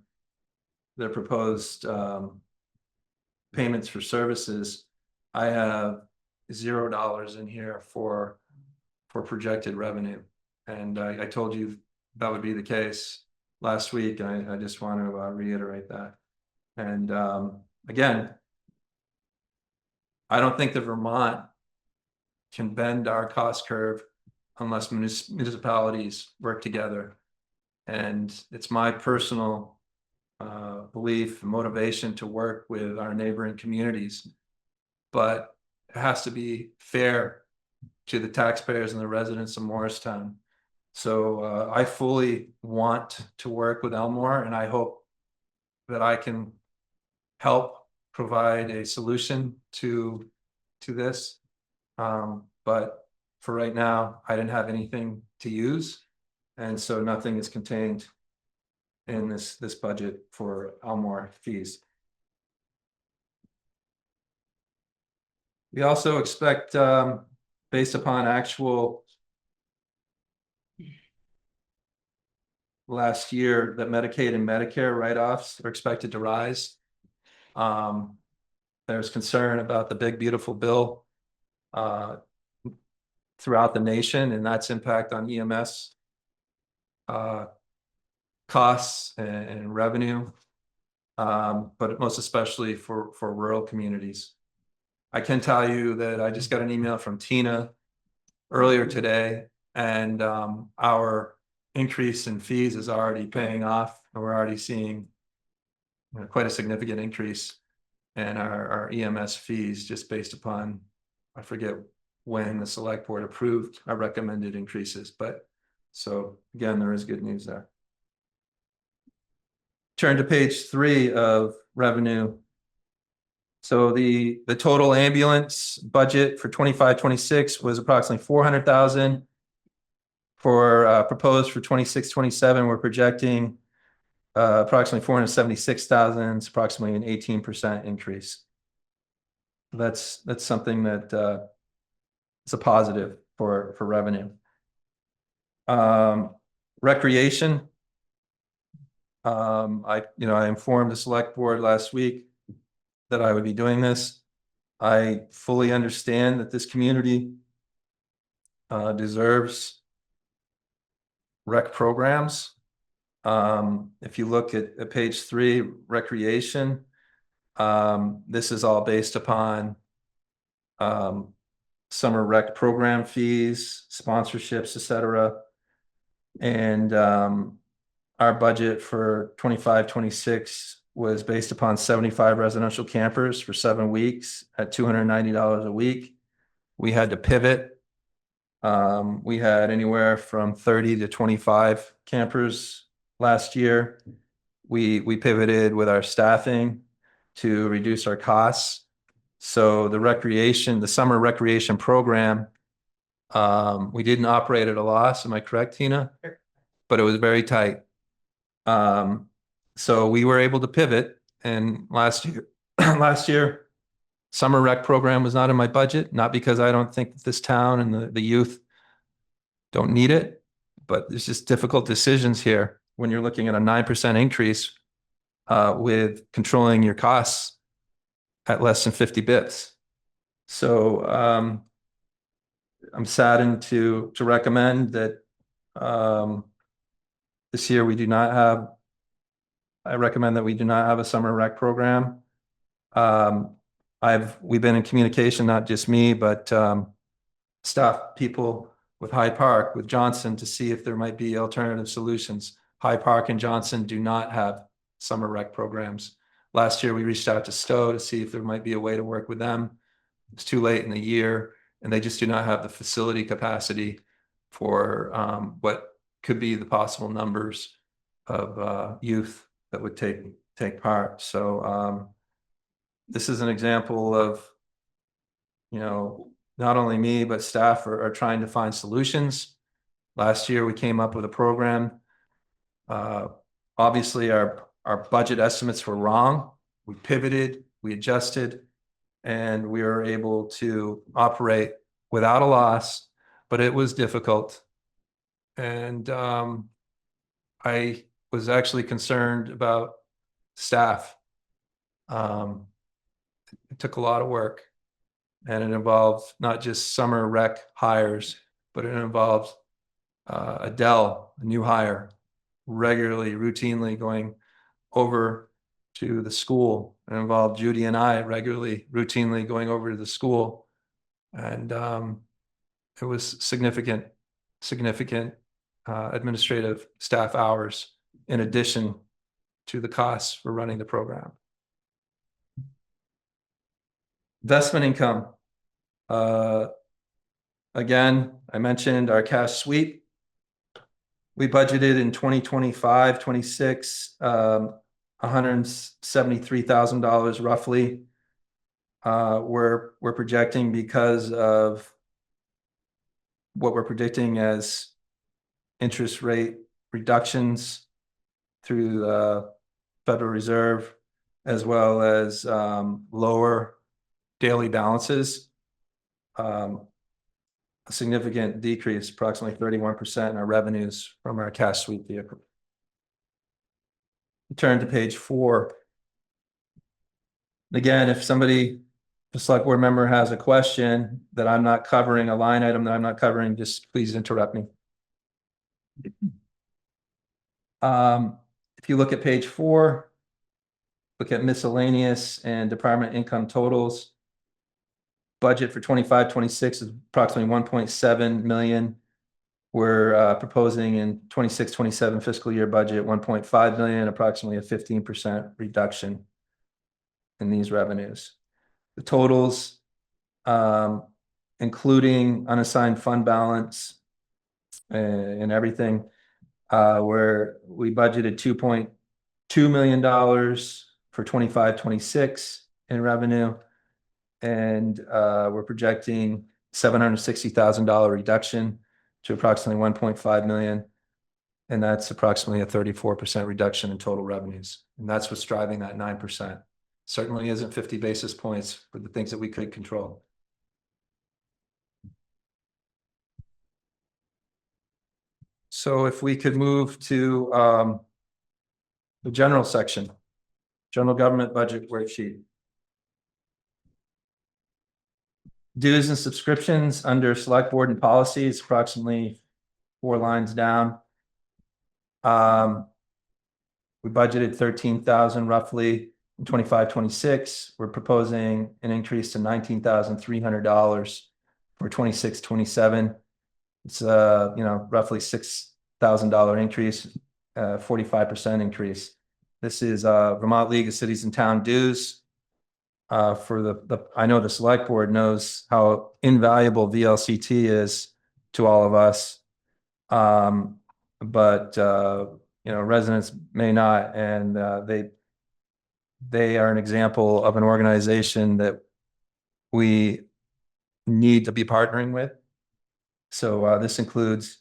their proposed payments for services, I have $0 in here for projected revenue, and I told you that would be the case last week, and I just want to reiterate that. And again, I don't think that Vermont can bend our cost curve unless municipalities work together. And it's my personal belief and motivation to work with our neighboring communities, but it has to be fair to the taxpayers and the residents of Morristown. So I fully want to work with Elmore, and I hope that I can help provide a solution to this. But for right now, I didn't have anything to use, and so nothing is contained in this budget for Elmore fees. We also expect, based upon actual last year, that Medicaid and Medicare write-offs are expected to rise. There's concern about the big beautiful bill throughout the nation, and that's impact on EMS costs and revenue, but most especially for rural communities. I can tell you that I just got an email from Tina earlier today, and our increase in fees is already paying off, and we're already seeing quite a significant increase in our EMS fees just based upon, I forget when the select board approved our recommended increases, but so again, there is good news there. Turn to page 3 of revenue. So the total ambulance budget for 25-26 was approximately 400,000. For proposed for 26-27, we're projecting approximately 476,000. It's approximately an 18% increase. That's something that is a positive for revenue. Recreation. I informed the select board last week that I would be doing this. I fully understand that this community deserves rec programs. If you look at page 3, recreation, this is all based upon summer rec program fees, sponsorships, etc. And our budget for 25-26 was based upon 75 residential campers for 7 weeks at $290 a week. We had to pivot. We had anywhere from 30 to 25 campers last year. We pivoted with our staffing to reduce our costs. So the summer recreation program, we didn't operate at a loss. Am I correct, Tina? But it was very tight. So we were able to pivot, and last year, summer rec program was not in my budget, not because I don't think that this town and the youth don't need it, but there's just difficult decisions here when you're looking at a 9% increase with controlling your costs at less than 50 bips. So I'm saddened to recommend that this year I recommend that we do not have a summer rec program. We've been in communication, not just me, but staff people with Hyde Park, with Johnson, to see if there might be alternative solutions. Hyde Park and Johnson do not have summer rec programs. Last year, we reached out to Stowe to see if there might be a way to work with them. It's too late in the year, and they just do not have the facility capacity for what could be the possible numbers of youth that would take part. So this is an example of, not only me, but staff are trying to find solutions. Last year, we came up with a program. Obviously, our budget estimates were wrong. We pivoted, we adjusted, and we were able to operate without a loss, but it was difficult. And I was actually concerned about staff. It took a lot of work, and it involved not just summer rec hires, but it involved Adele, a new hire, regularly, routinely going over to the school. It involved Judy and I regularly, routinely going over to the school. And it was significant administrative staff hours in addition to the costs for running the program. Investment income. Again, I mentioned our cash sweep. We budgeted in 2025-26, $173,000 roughly. We're projecting, because of what we're predicting as interest rate reductions through the Federal Reserve, as well as lower daily balances, a significant decrease, approximately 31% in our revenues from our cash sweep vehicle. Turn to page 4. Again, if somebody, a select board member, has a question that I'm not covering, a line item that I'm not covering, just please interrupt me. If you look at page 4, look at miscellaneous and department income totals. Budget for 25-26 is approximately 1.7 million. We're proposing in 26-27 fiscal year budget 1.5 million, approximately a 15% reduction in these revenues. The totals, including unassigned fund balance and everything, where we budgeted $2.2 million for 25-26 in revenue. And we're projecting $760,000 reduction to approximately 1.5 million. And that's approximately a 34% reduction in total revenues. And that's what's driving that 9%. Certainly isn't 50 basis points for the things that we could control. So if we could move to the general section, general government budget worksheet. Dues and subscriptions under select board and policies, approximately 4 lines down. We budgeted 13,000 roughly in 25-26. We're proposing an increase to $19,300 for 26-27. It's roughly $6,000 increase, 45% increase. This is Vermont League of Cities and Town dues. For the I know the select board knows how invaluable VLCT is to all of us. But residents may not, and they are an example of an organization that we need to be partnering with. So this includes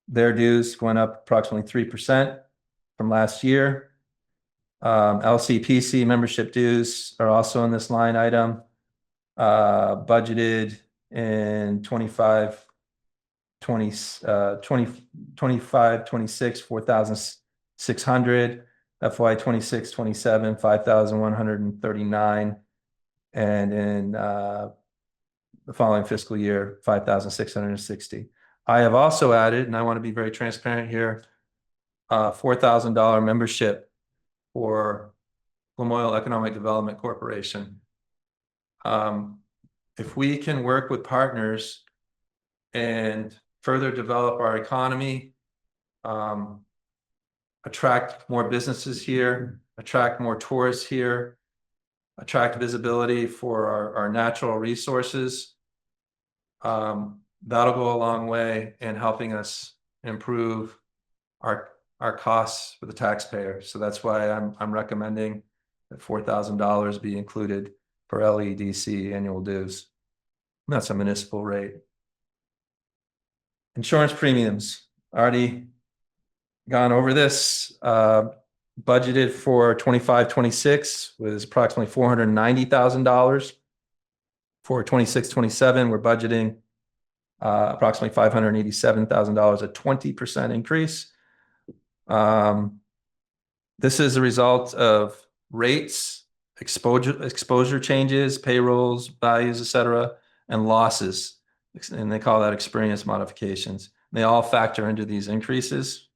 their dues going up approximately 3% from last year. LCPC membership dues are also in this line item, budgeted in 25-26, 4,600, FY 26-27, 5,139, and in the following fiscal year, 5,660. I have also added, and I want to be very transparent here, $4,000 membership for Lamoille Economic Development Corporation. If we can work with partners and further develop our economy, attract more businesses here, attract more tourists here, attract visibility for our natural resources, that'll go a long way in helping us improve our costs for the taxpayer. So that's why I'm recommending that $4,000 be included for LEDC annual dues. That's a municipal rate. Insurance premiums, already gone over this. Budgeted for 25-26 was approximately $490,000. For 26-27, we're budgeting approximately $587,000, a 20% increase. This is a result of rates, exposure changes, payrolls, values, etc., and losses. And they call that experience modifications. They all factor into these increases.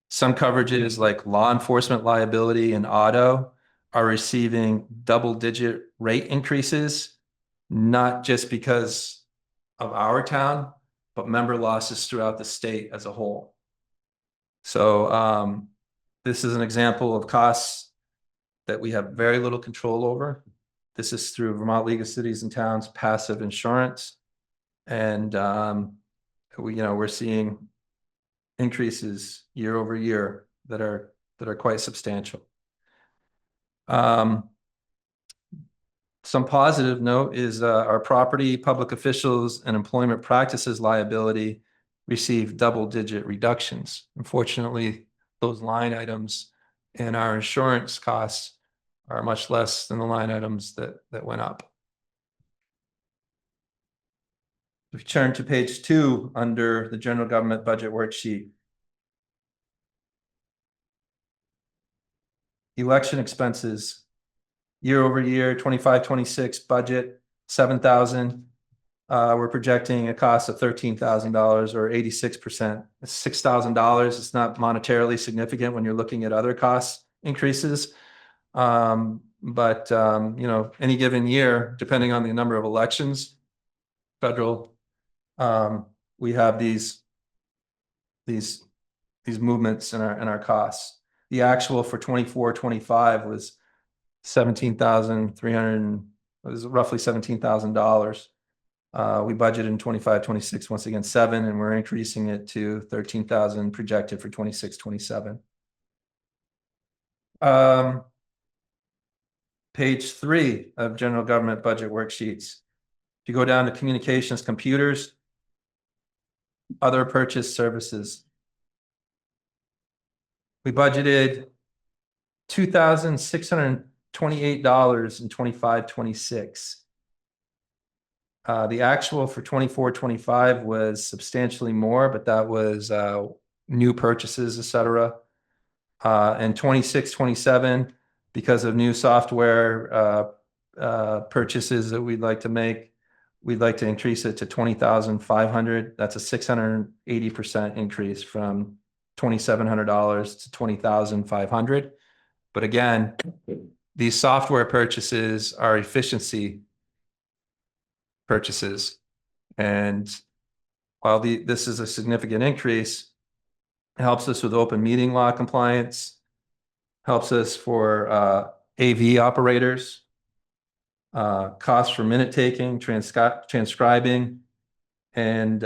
Some coverages like law enforcement liability and auto are receiving double-digit rate increases, not just because of our town, but member losses throughout the state as a whole. So this is an example of costs that we have very little control over. This is through Vermont League of Cities and Towns passive insurance. And we're seeing increases year over year that are quite substantial. Some positive note is our property, public officials, and employment practices liability received double-digit reductions. Unfortunately, those line items in our insurance costs are much less than the line items that went up. If you turn to page 2 under the general government budget worksheet, election expenses year over year, 25-26 budget, 7,000. We're projecting a cost of $13,000 or 86%. It's $6,000. It's not monetarily significant when you're looking at other cost increases. But any given year, depending on the number of elections, federal, we have these movements in our costs. The actual for 24-25 was $17,300. It was roughly $17,000. We budgeted in 25-26 once again 7, and we're increasing it to 13,000 projected for 26-27. page 3 of general government budget worksheets. If you go down to communications, computers, other purchase services. We budgeted $2,628 in 25-26. The actual for 24-25 was substantially more, but that was new purchases, et cetera. And 26-27, because of new software purchases that we'd like to make, we'd like to increase it to 20,500. That's a 680% increase from $2,700 to 20,500. But again, these software purchases are efficiency purchases. And while this is a significant increase, it helps us with open meeting law compliance, helps us for AV operators, costs for minute taking, transcribing, and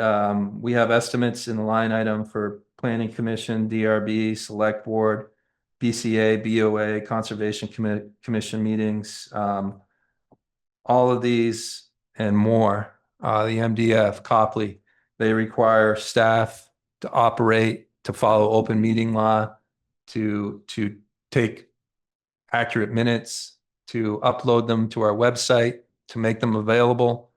we have estimates in the line item for Planning Commission, DRB, Select Board, BCA, BOA, Conservation Commission meetings, all of these and more, the MDF, Copley, they require staff to operate, to follow open meeting law, to take accurate minutes, to upload them to our website, to make them available.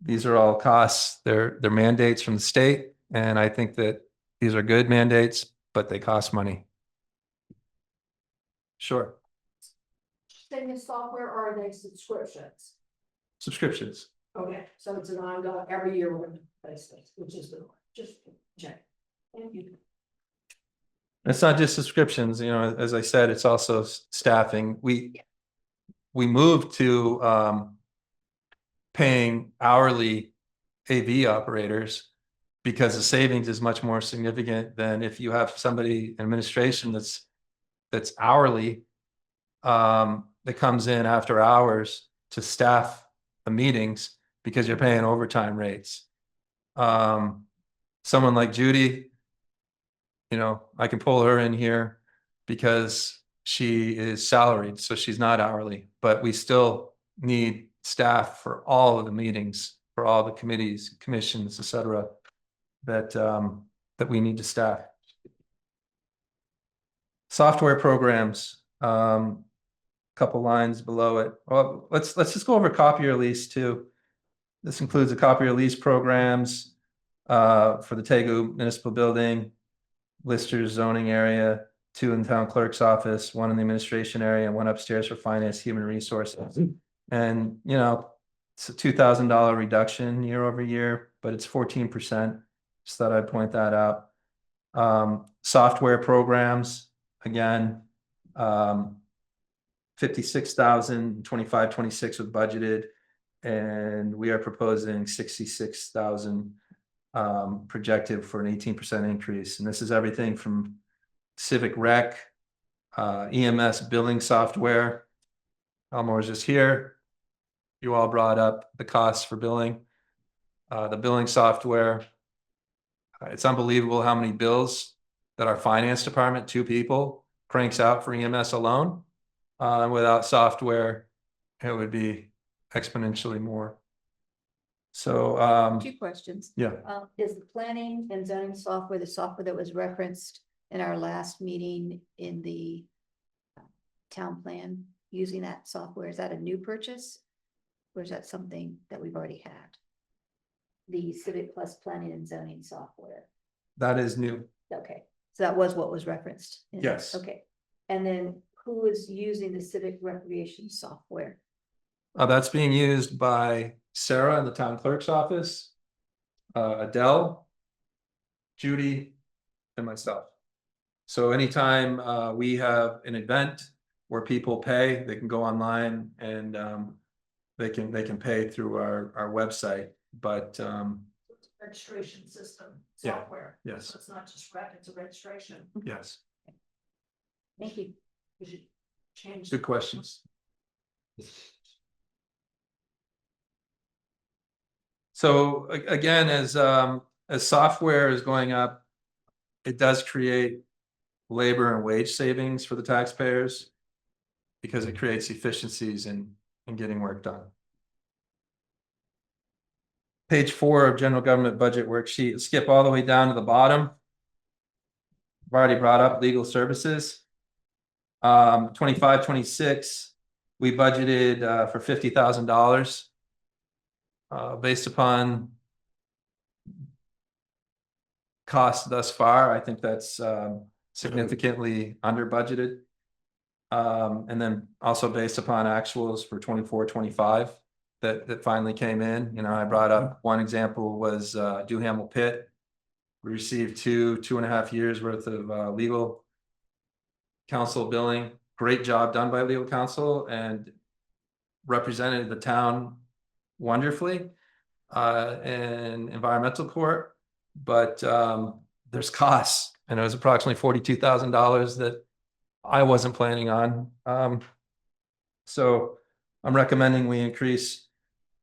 These are all costs. They're mandates from the state, and I think that these are good mandates, but they cost money. Sure.
Same as software, or are they subscriptions?
Subscriptions.
Okay, so it's an ongoing, every year we're basis, which is the, just check. Thank you.
It's not just subscriptions, you know, as I said, it's also staffing. We moved to paying hourly AV operators because the savings is much more significant than if you have somebody in administration that's hourly, that comes in after hours to staff the meetings because you're paying overtime rates. Someone like Judy, you know, I can pull her in here because she is salaried, so she's not hourly, but we still need staff for all of the meetings, for all the committees, commissions, et cetera, that we need to staff. Software programs, couple lines below it. Well, let's just go over copier lease too. This includes the copier lease programs for the Tegu Municipal Building, Listers zoning area, 2 in the town clerk's office, 1 in the administration area, and 1 upstairs for finance, human resources. And, you know, it's a $2,000 reduction year over year, but it's 14%. Just thought I'd point that out. Software programs, again, 56,000, 25-26 was budgeted, and we are proposing 66,000 projected for an 18% increase. And this is everything from civic rec, EMS billing software. Elmore's just here. You all brought up the costs for billing. The billing software. It's unbelievable how many bills that our finance department, 2 people, cranks out for EMS alone. Without software, it would be exponentially more. So,
2 questions.
yeah,
Is the planning and zoning software, the software that was referenced in our last meeting in the town plan, using that software, is that a new purchase? Or is that something that we've already had? The Civic Plus planning and zoning software.
that is new.
Okay, so that was what was referenced.
Yes.
Okay, and then who is using the civic recreation software?
That's being used by Sarah in the town clerk's office, Adele, Judy, and myself. So anytime we have an event where people pay, they can go online and they can pay through our website. But
Registration system
Yeah,
software.
yes.
So it's not just rec, it's a registration.
yes,
Thank you.
We should change.
good questions. So again, as software is going up, it does create labor and wage savings for the taxpayers. because it creates efficiencies in getting work done. Page 4 of general government budget worksheet, skip all the way down to the bottom. I've already brought up legal services. 25-26, we budgeted for $50,000. Based upon cost thus far, I think that's significantly under budgeted. And then also based upon actuals for 24-25 that finally came in. You know, I brought up one example was Duhamel Pit. We received 2.5 years worth of legal counsel billing. Great job done by legal counsel and represented the town wonderfully in environmental court. But there's costs, and it was approximately $42,000 that I wasn't planning on. So I'm recommending we increase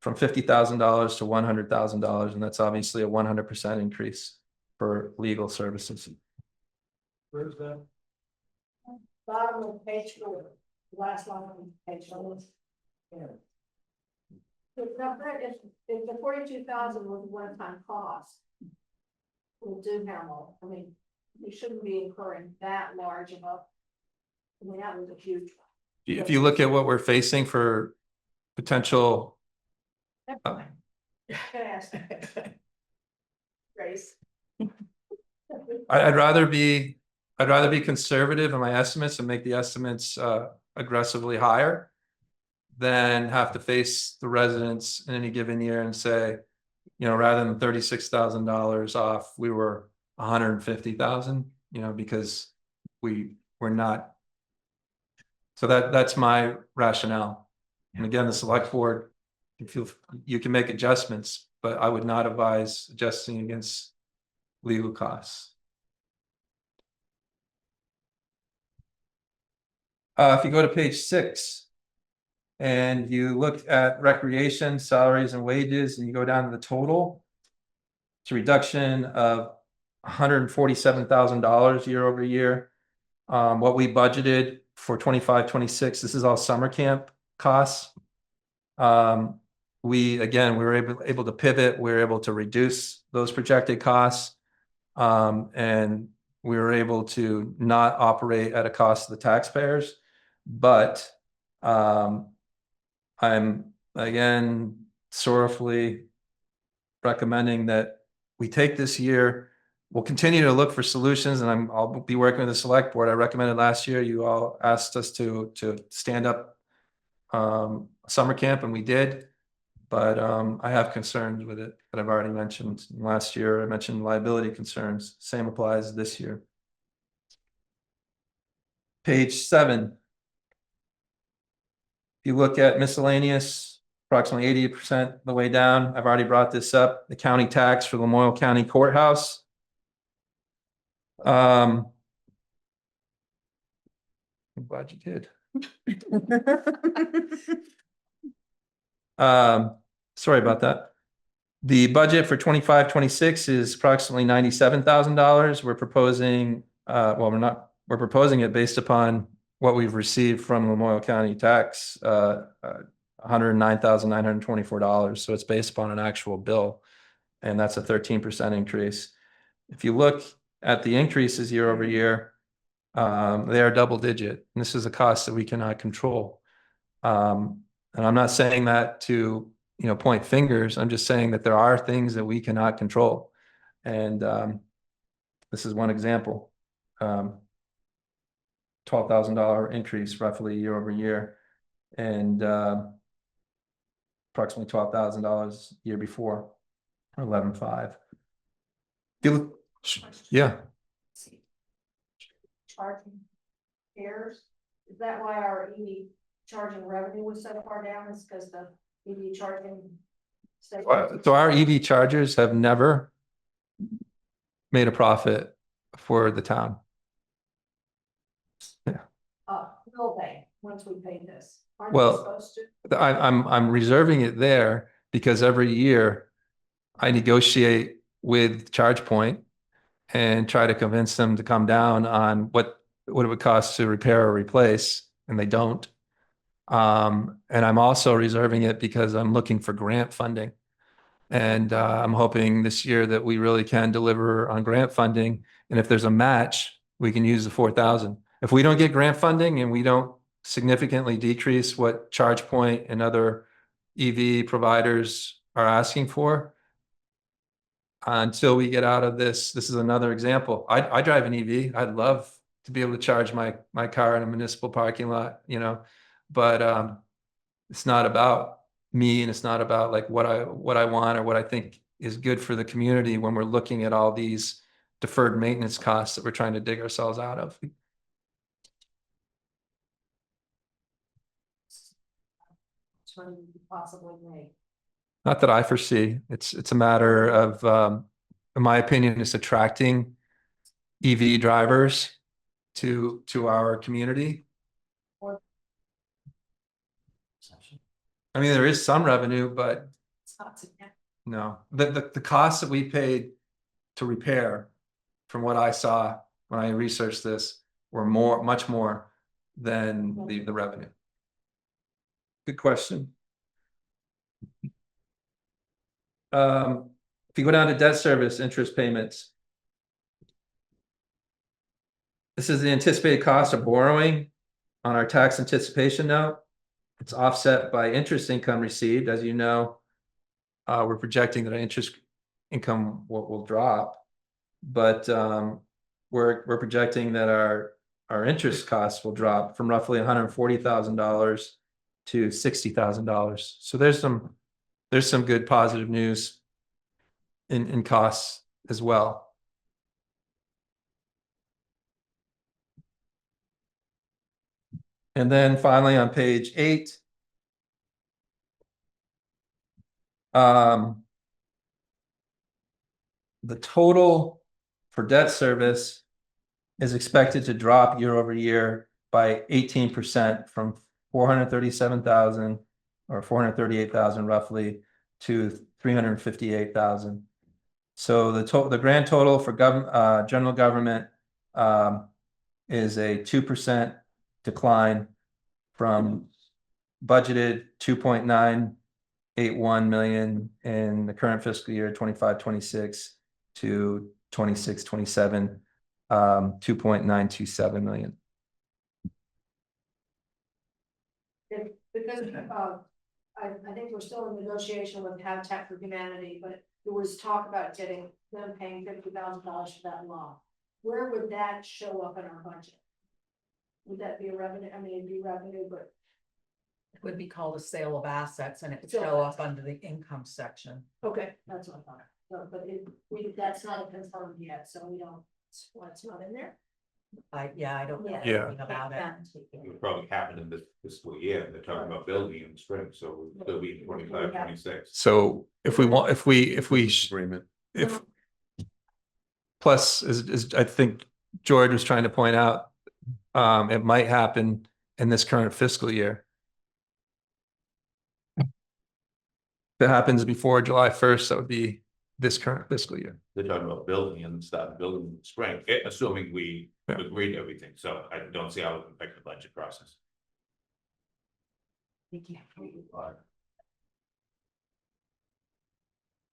from $50,000 to $100,000, and that's obviously a 100% increase for legal services.
Where's that?
Bottom of page 4, last line on page 4. If the 42,000 was a one-time cost, we'll do Hamel. I mean, we shouldn't be incurring that large of a. I mean, that was a huge.
If you look at what we're facing for potential,
Can I ask? Grace.
I'd rather be conservative in my estimates and make the estimates aggressively higher than have to face the residents in any given year and say, you know, rather than $36,000 off, we were 150,000, you know, because we're not. So that's my rationale. And again, the select board, you can make adjustments, but I would not advise adjusting against legal costs. If you go to page 6 and you look at recreation, salaries and wages, and you go down to the total, it's a reduction of $147,000 year over year. What we budgeted for 25-26, this is all summer camp costs. We were able to pivot. We were able to reduce those projected costs, and we were able to not operate at a cost to the taxpayers. But I'm again sorrowfully recommending that we take this year. We'll continue to look for solutions, and I'll be working with the select board. I recommended last year. You all asked us to stand up summer camp, and we did. But I have concerns with it that I've already mentioned. Last year I mentioned liability concerns. Same applies this year. Page 7. If you look at miscellaneous, approximately 80% of the way down. I've already brought this up. The county tax for Lamoille County Courthouse. I'm glad you did. Sorry about that. The budget for 25-26 is approximately $97,000. We're proposing, we're proposing it based upon what we've received from Lamoille County tax, $109,924. So it's based upon an actual bill, and that's a 13% increase. If you look at the increases year over year, they are double digit, and this is a cost that we cannot control. And I'm not saying that to, point fingers. I'm just saying that there are things that we cannot control. And this is one example. $12,000 increase roughly year over year, and approximately $12,000 year before, or 11.5. Yeah.
Charging fares, is that why our EV charging revenue was so far down? Is because the EV charging.
So our EV chargers have never made a profit for the town. Yeah.
Will they, once we pay this? Aren't
Well,
they supposed to?
I'm reserving it there because every year I negotiate with ChargePoint and try to convince them to come down on what it would cost to repair or replace, and they don't. And I'm also reserving it because I'm looking for grant funding. And I'm hoping this year that we really can deliver on grant funding. And if there's a match, we can use the 4,000. If we don't get grant funding and we don't significantly decrease what ChargePoint and other EV providers are asking for, until we get out of this is another example. I drive an EV. I'd love to be able to charge my car in a municipal parking lot, but it's not about me, and it's not about like what I want or what I think is good for the community when we're looking at all these deferred maintenance costs that we're trying to dig ourselves out of.
Possibly make.
Not that I foresee. It's a matter of, in my opinion, it's attracting EV drivers to our community. I mean, there is some revenue, but no, the costs that we paid to repair, from what I saw when I researched this, were much more than the revenue. Good question. If you go down to debt service interest payments, this is the anticipated cost of borrowing on our tax anticipation note. It's offset by interest income received. As you know, we're projecting that our interest income will drop, but we're projecting that our interest costs will drop from roughly $140,000 to $60,000. So there's some good positive news in costs as well. And then finally on page 8, the total for debt service is expected to drop year over year by 18% from 437,000 or 438,000 roughly to 358,000. So the grand total for general government is a 2% decline from budgeted 2.981 million in the current fiscal year 25-26 to 26-27, 2.927 million.
Because I think we're still in negotiation with Habitat for Humanity, but there was talk about them paying $50,000 for that law. Where would that show up in our budget? Would that be a revenue? I mean, it'd be revenue, but
It would be called a sale of assets and it would show up under the income section.
okay, that's what I thought. No, but that's not confirmed yet, so we don't. Well, it's not in there.
I don't know
Yeah.
anything about it.
It would probably happen in this fiscal year. They're talking about building in the spring, so it'll be 25-26.
So if we want, if we
Agreement.
if plus is I think George was trying to point out, it might happen in this current fiscal year. If it happens before July 1st, that would be this current fiscal year.
They're talking about building and start building in the spring, assuming we agree to everything. So I don't see how it would affect the budget process.
Okay,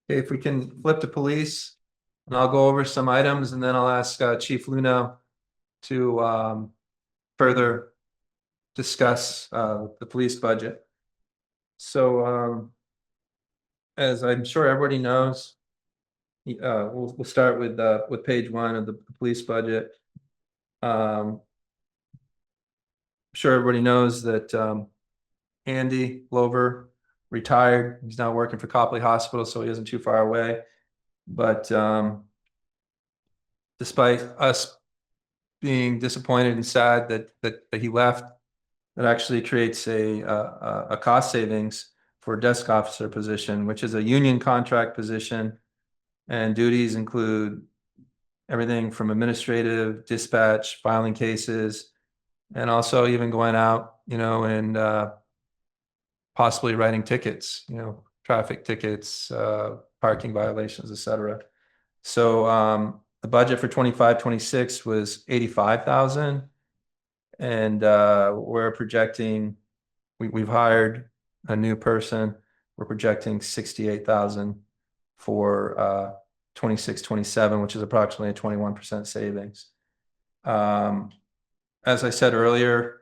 if we can flip to police, and I'll go over some items, and then I'll ask Chief Luno to further discuss the police budget. So as I'm sure everybody knows, we'll start with page 1 of the police budget. I'm sure everybody knows that Andy Glover retired. He's now working for Copley Hospital, so he isn't too far away. But despite us being disappointed and sad that he left, it actually creates a cost savings for a desk officer position, which is a union contract position, and duties include everything from administrative, dispatch, filing cases, and also even going out, and possibly writing tickets, traffic tickets, parking violations, etc. So the budget for 25-26 was 85,000, and we're projecting we've hired a new person. We're projecting 68,000 for 26, 27, which is approximately a 21% savings. As I said earlier,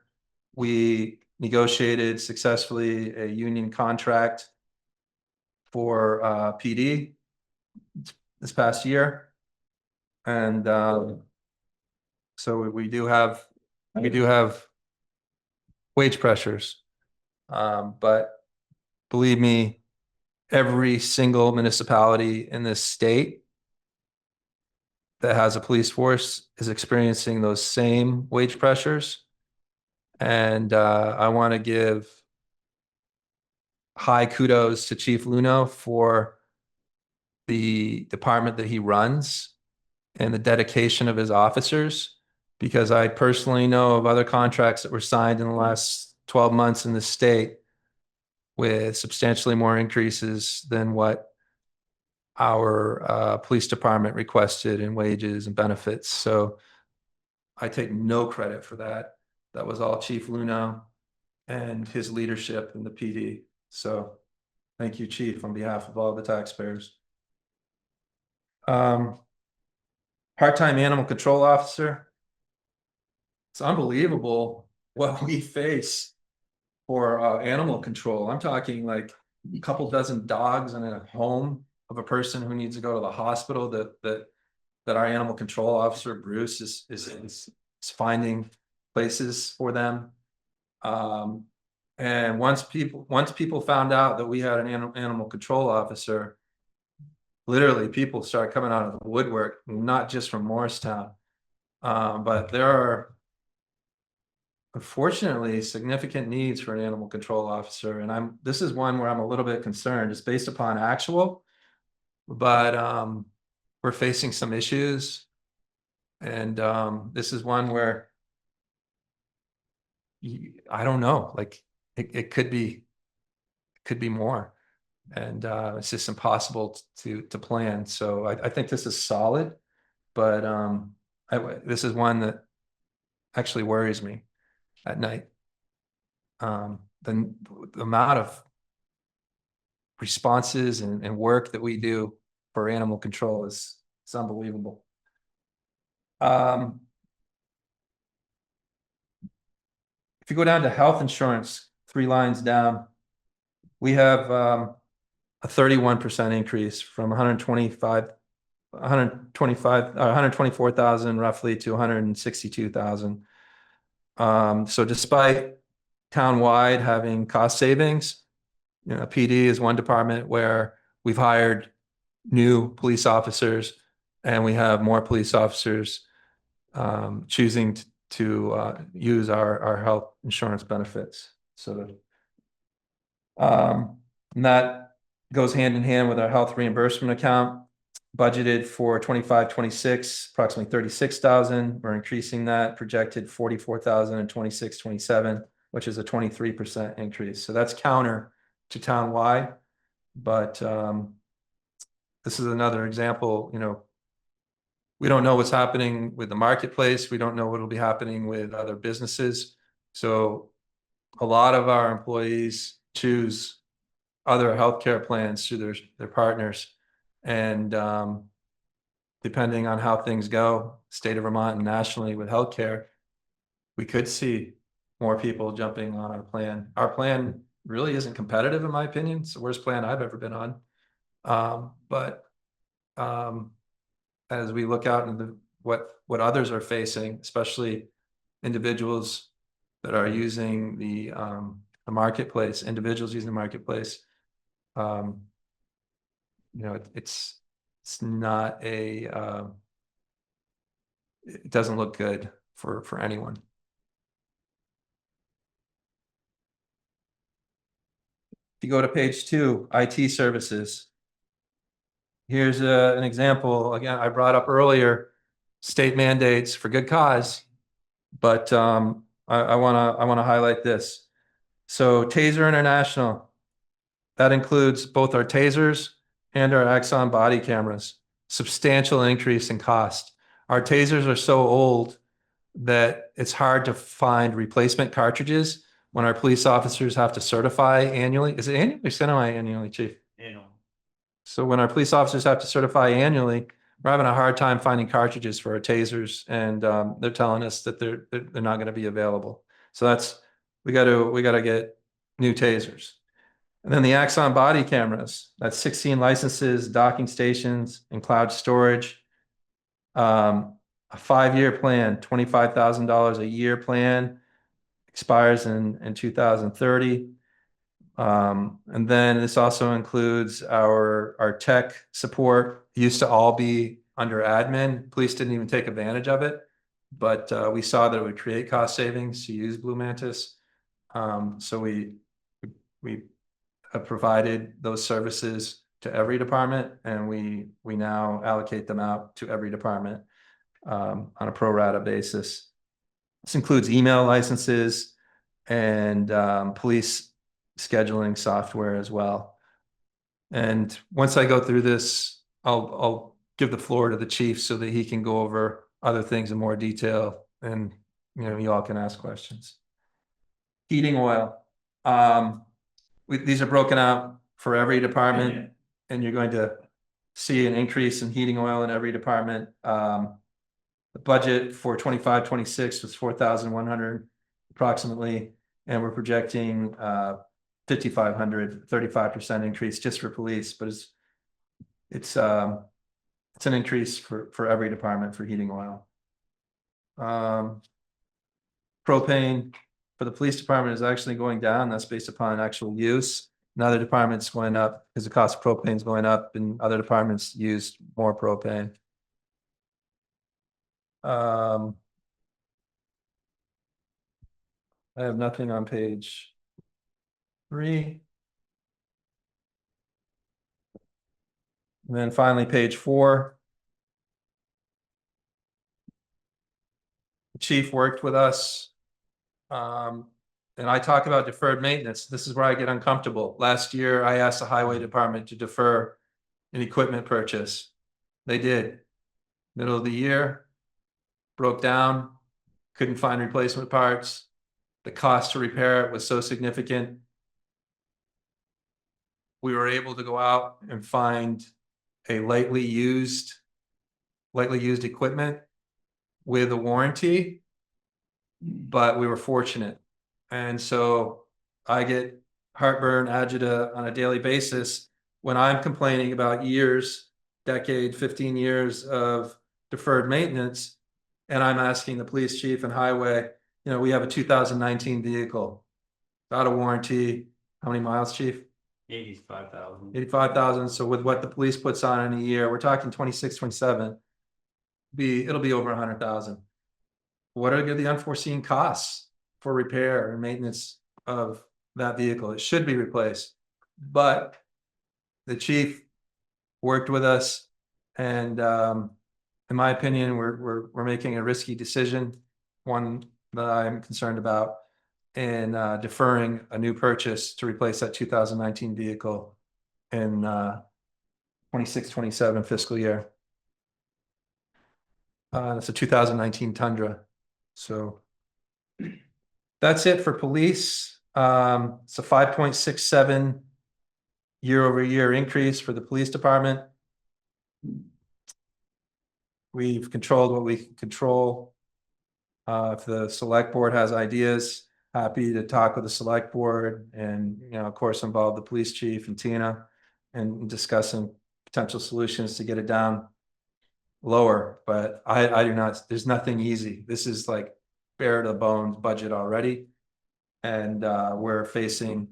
we negotiated successfully a union contract for PD this past year. And so we do have wage pressures. But believe me, every single municipality in this state that has a police force is experiencing those same wage pressures. And I want to give high kudos to Chief Luno for the department that he runs and the dedication of his officers, because I personally know of other contracts that were signed in the last 12 months in the state with substantially more increases than what our police department requested in wages and benefits. So I take no credit for that. That was all Chief Luno and his leadership in the PD. So thank you, Chief, on behalf of all the taxpayers. Part-time animal control officer. It's unbelievable what we face for animal control. I'm talking like a couple dozen dogs in a home of a person who needs to go to the hospital that our animal control officer, Bruce, is finding places for them. And once people found out that we had an animal control officer, literally people start coming out of the woodwork, not just from Morristown, but there are unfortunately significant needs for an animal control officer. And this is one where I'm a little bit concerned. It's based upon actual, but we're facing some issues. And this is one where I don't know, like it could be more. And it's just impossible to plan. So I think this is solid, but this is one that actually worries me at night. The amount of responses and work that we do for animal control is unbelievable. If you go down to health insurance, 3 lines down, we have a 31% increase from 124,000 roughly to 162,000. So despite townwide having cost savings, PD is one department where we've hired new police officers and we have more police officers choosing to use our health insurance benefits. So and that goes hand in hand with our health reimbursement account, budgeted for 25-26, approximately 36,000. We're increasing that, projected 44,000 in 26-27, which is a 23% increase. So that's counter to townwide, but this is another example. We don't know what's happening with the marketplace. We don't know what will be happening with other businesses. So a lot of our employees choose other healthcare plans through their partners. And depending on how things go, state of Vermont and nationally with healthcare, we could see more people jumping on our plan. Our plan really isn't competitive, in my opinion. It's the worst plan I've ever been on. But as we look out into what others are facing, especially individuals that are using the marketplace, individuals using the marketplace, it's not it doesn't look good for anyone. If you go to page 2, IT services. Here's an example. Again, I brought up earlier state mandates for good cause, but I want to highlight this. So Taser International, that includes both our tasers and our Axon body cameras. Substantial increase in cost. Our tasers are so old that it's hard to find replacement cartridges, when our police officers have to certify annually, is it annually or semi-annually, chief? So when our police officers have to certify annually, we're having a hard time finding cartridges for our tasers, and they're telling us that they're not going to be available. So that's, we got to get new tasers. And then the Axon body cameras, that's 16 licenses, docking stations, and cloud storage. A 5-year plan, $25,000 a year plan, expires in 2030. And then this also includes our tech support. It used to all be under admin. Police didn't even take advantage of it, but we saw that it would create cost savings to use Blue Mantis. So we have provided those services to every department, and we now allocate them out to every department on a pro rata basis. This includes email licenses and police scheduling software as well. And once I go through this, I'll give the floor to the chief so that he can go over other things in more detail, and you all can ask questions. Heating oil. These are broken out for every department, and you're going to see an increase in heating oil in every department. The budget for 25-26 was 4,100 approximately, and we're projecting 5,500, 35% increase just for police, but it's an increase for every department for heating oil. Propane for the police department is actually going down. That's based upon actual use. In other departments going up because the cost of propane is going up, and other departments use more propane. I have nothing on page 3. And then finally, page 4. The chief worked with us. And I talk about deferred maintenance. This is where I get uncomfortable. Last year, I asked the highway department to defer an equipment purchase. They did. Middle of the year, broke down, couldn't find replacement parts. The cost to repair it was so significant. We were able to go out and find a lightly used equipment with a warranty, but we were fortunate. And so I get heartburn, agita on a daily basis when I'm complaining about years, decade, 15 years of deferred maintenance. And I'm asking the police chief and highway, we have a 2019 vehicle, out of warranty. How many miles, chief?
85,000.
85,000. So with what the police puts on in a year, we're talking 26, 27. It'll be over 100,000. What are the unforeseen costs for repair and maintenance of that vehicle? It should be replaced, but the chief worked with us, and in my opinion, we're making a risky decision, one that I'm concerned about, in deferring a new purchase to replace that 2019 vehicle in 26-27 fiscal year. It's a 2019 Tundra. So that's it for police. It's a 5.67 year-over-year increase for the police department. We've controlled what we can control. If the select board has ideas, happy to talk with the select board, and of course involve the police chief and Tina and discussing potential solutions to get it down lower. But I do not, there's nothing easy. This is like bare to the bones budget already, and we're facing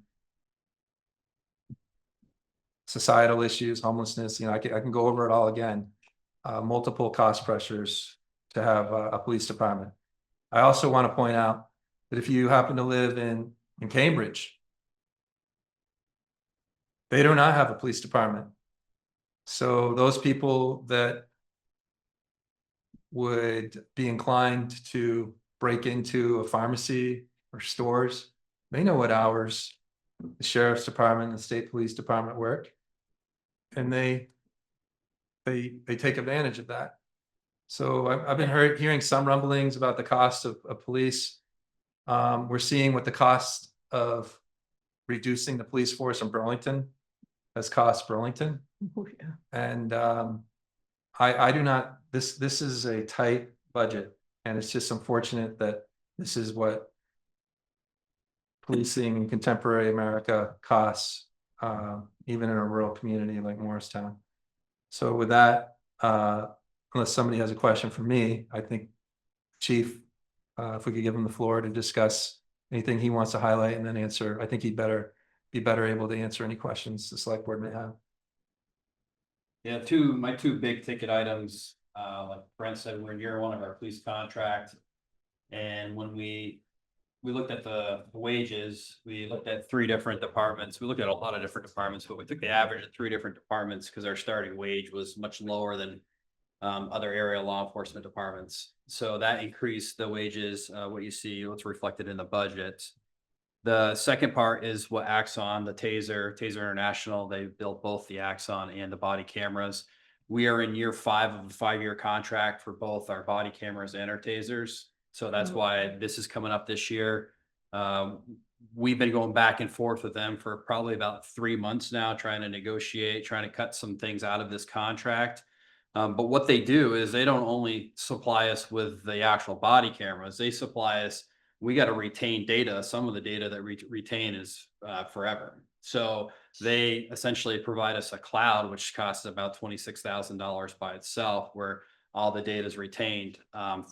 societal issues, homelessness. I can go over it all again. Multiple cost pressures to have a police department. I also want to point out that if you happen to live in Cambridge, they do not have a police department. So those people that would be inclined to break into a pharmacy or stores, they know what hours the sheriff's department and the state police department work, and they take advantage of that. So I've been hearing some rumblings about the cost of police. We're seeing what the cost of reducing the police force in Burlington has cost Burlington.
Oh, yeah.
And I do not, this is a tight budget, and it's just unfortunate that this is what policing in contemporary America costs, even in a rural community like Morristown. So with that, unless somebody has a question for me, I think Chief, if we could give him the floor to discuss anything he wants to highlight and then answer, I think he'd be better able to answer any questions the select board may have.
Yeah, my two big ticket items, like Brent said, we're in year one of our police contract. And when we looked at the wages, we looked at 3 different departments. We looked at a lot of different departments, but we took the average of 3 different departments because our starting wage was much lower than other area law enforcement departments. So that increased the wages, what you see, what's reflected in the budget. The second part is what Axon, the Taser International, they built both the Axon and the body cameras. We are in year 5 of a 5-year contract for both our body cameras and our tasers. So that's why this is coming up this year. We've been going back and forth with them for probably about 3 months now, trying to negotiate, trying to cut some things out of this contract. But what they do is they don't only supply us with the actual body cameras, they supply us, we got to retain data. Some of the data that we retain is forever. So they essentially provide us a cloud, which costs about $26,000 by itself, where all the data is retained.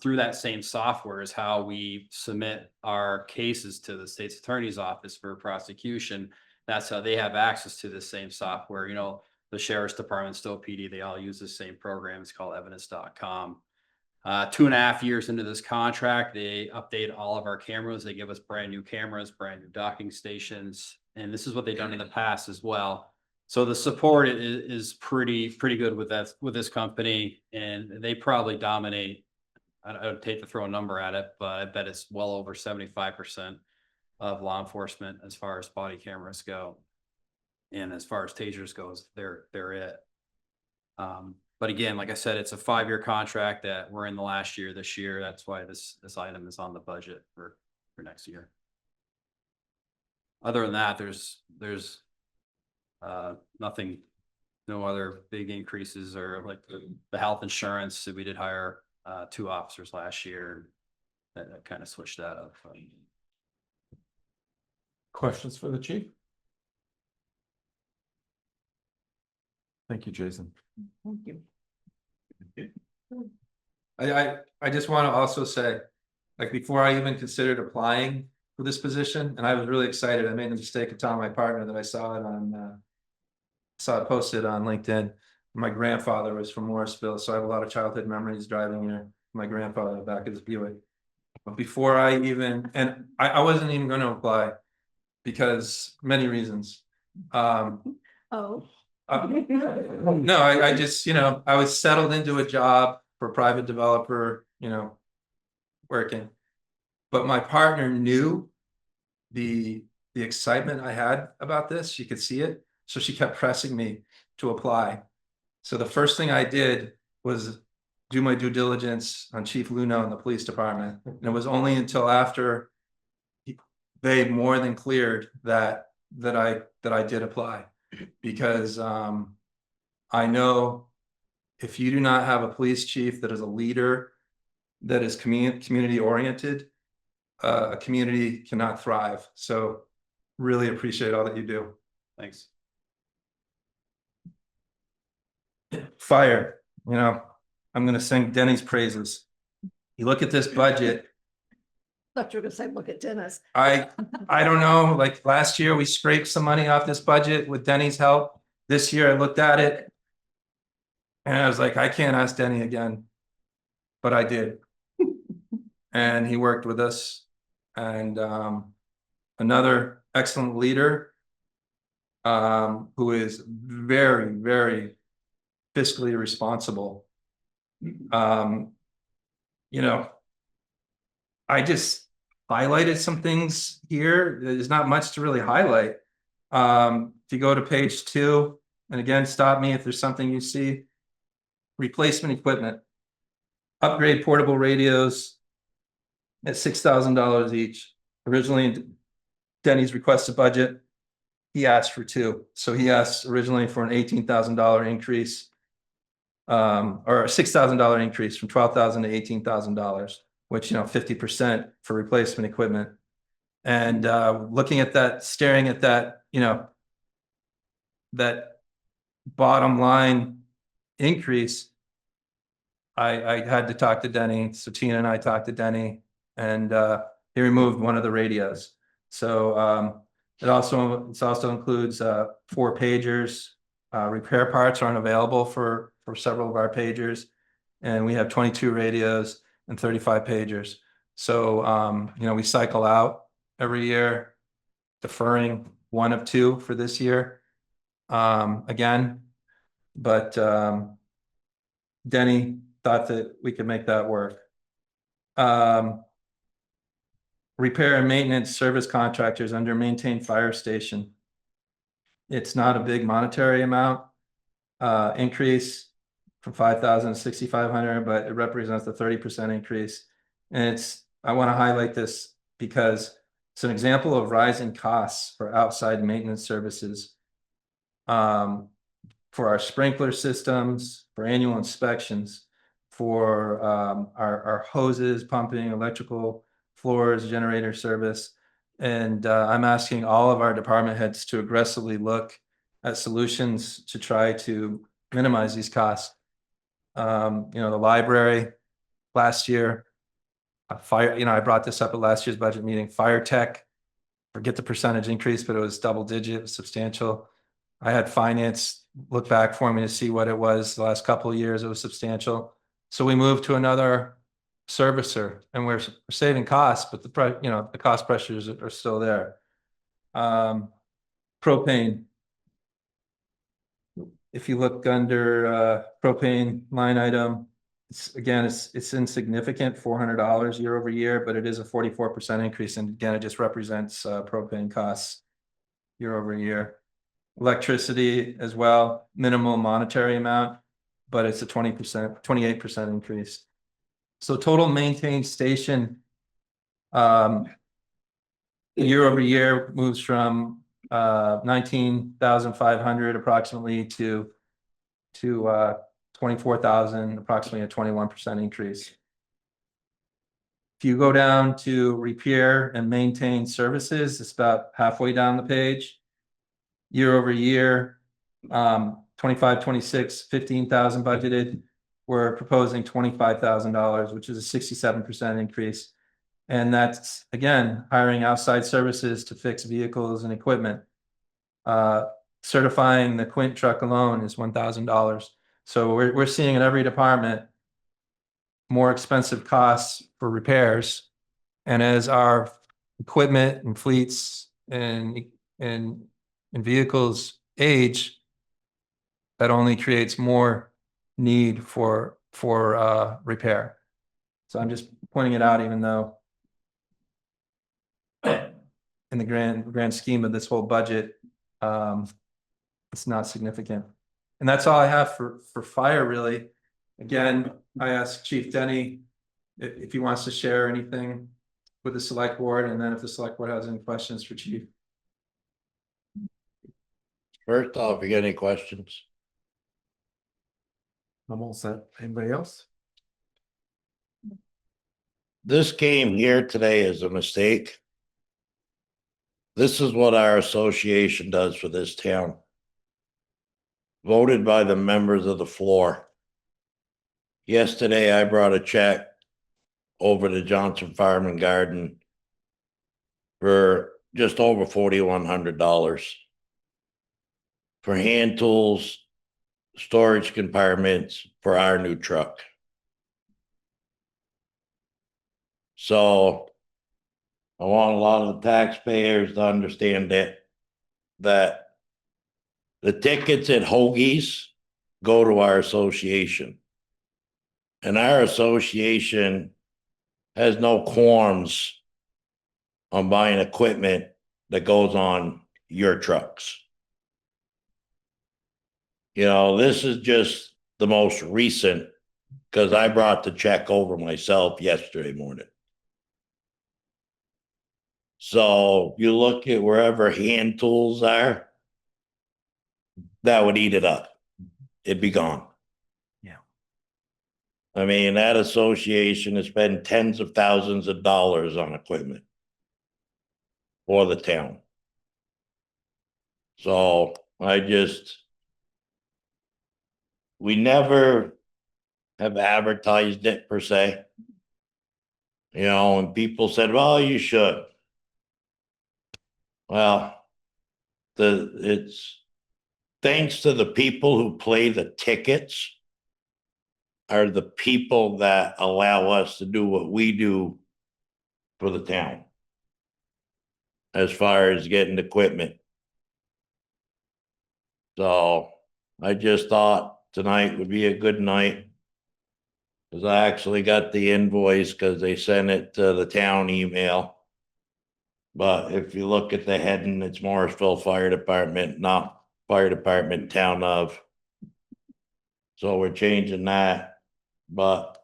Through that same software is how we submit our cases to the state's attorney's office for prosecution. That's how they have access to the same software. You know, the sheriff's department, Stowe PD, they all use the same program. It's called evidence.com. 2.5 years into this contract, they update all of our cameras. They give us brand new cameras, brand new docking stations. And this is what they've done in the past as well. So the support is pretty good with this company, and they probably dominate. I would hate to throw a number at it, but I bet it's well over 75% of law enforcement as far as body cameras go. And as far as tasers goes, they're it. But again, like I said, it's a 5-year contract that we're in the last year this year. That's why this item is on the budget for next year. Other than that, there's nothing, no other big increases, or like the health insurance. We did hire 2 officers last year. That kind of switched that up.
Questions for the chief? Thank you, Jason.
Thank you.
I just want to also say, like, before I even considered applying for this position, and I was really excited, I made the mistake of telling my partner that I saw it posted on LinkedIn. My grandfather was from Morrisville, so I have a lot of childhood memories driving here. My grandfather in the back of his Buick. But before I even, and I wasn't even going to apply because many reasons.
Oh.
No, I just, I was settled into a job for a private developer, working. But my partner knew the excitement I had about this. She could see it. So she kept pressing me to apply. So the first thing I did was do my due diligence on Chief Luno in the police department. And it was only until after they more than cleared that I did apply. Because I know if you do not have a police chief that is a leader, that is community oriented, a community cannot thrive. So really appreciate all that you do.
Thanks.
Fire, I'm going to sing Denny's praises. You look at this budget.
Thought you were gonna say, look at Dennis.
I don't know, like last year we scraped some money off this budget with Denny's help. This year I looked at it and I was like, I can't ask Denny again, but I did. And he worked with us, and another excellent leader who is very, very fiscally responsible. I just highlighted some things here. There's not much to really highlight. If you go to page 2, and again, stop me if there's something you see. Replacement equipment, upgrade portable radios at $6,000 each. Originally Denny's requested budget, he asked for two. So he asked originally for an $18,000 increase. Or a $6,000 increase from $12,000 to $18,000, which, 50% for replacement equipment. And looking at that, staring at that, that bottom line increase, I had to talk to Denny. So Tina and I talked to Denny, and he removed one of the radios. So it also includes 4 pagers. Repair parts aren't available for several of our pagers, and we have 22 radios and 35 pagers. So we cycle out every year, deferring 1 of 2 for this year. Again, but Denny thought that we could make that work. Repair and maintenance service contractors under maintained fire station. It's not a big monetary amount increase from 5,000 to 6,500, but it represents a 30% increase. And I want to highlight this because it's an example of rising costs for outside maintenance services. For our sprinkler systems, for annual inspections, for our hoses, pumping, electrical, floors, generator service. And I'm asking all of our department heads to aggressively look at solutions to try to minimize these costs. The library last year, fire, I brought this up at last year's budget meeting, fire tech, forget the percentage increase, but it was double digit, it was substantial. I had finance look back for me to see what it was the last couple of years. It was substantial. So we moved to another servicer, and we're saving costs, but the cost pressures are still there. Propane. If you look under propane line item, it's insignificant, $400 year over year, but it is a 44% increase. And again, it just represents propane costs year over year. Electricity as well, minimal monetary amount, but it's a 28% increase. So total maintained station year over year moves from 19,500 approximately to 24,000, approximately a 21% increase. If you go down to repair and maintain services, it's about halfway down the page. Year over year, 25, 26, 15,000 budgeted. We're proposing $25,000, which is a 67% increase. And that's, again, hiring outside services to fix vehicles and equipment. Certifying the Quint truck alone is $1,000. So we're seeing in every department more expensive costs for repairs. And as our equipment and fleets and vehicles age, that only creates more need for repair. So I'm just pointing it out, even though in the grand scheme of this whole budget, it's not significant. And that's all I have for fire, really. Again, I asked Chief Denny if he wants to share anything with the select board, and then if the select board has any questions for Chief.
First off, you got any questions?
I'm all set. Anybody else?
This came here today as a mistake. This is what our association does for this town. Voted by the members of the floor. Yesterday, I brought a check over to Johnson Farm and Garden for just over $4,100 for hand tools, storage compartments for our new truck. So I want a lot of the taxpayers to understand that the tickets at Hoagie's go to our association. And our association has no qualms on buying equipment that goes on your trucks. This is just the most recent, because I brought the check over myself yesterday morning. So you look at wherever hand tools are, that would eat it up. It'd be gone.
Yeah.
I mean, that association has spent tens of thousands of dollars on equipment for the town. So we never have advertised it per se. You know, and people said, well, you should. Well, it's thanks to the people who play the tickets are the people that allow us to do what we do for the town. As far as getting equipment. So I just thought tonight would be a good night. Cause I actually got the invoice because they sent it to the town email. But if you look at the heading, it's Morrisville Fire Department, not Fire Department, Town of. So we're changing that, but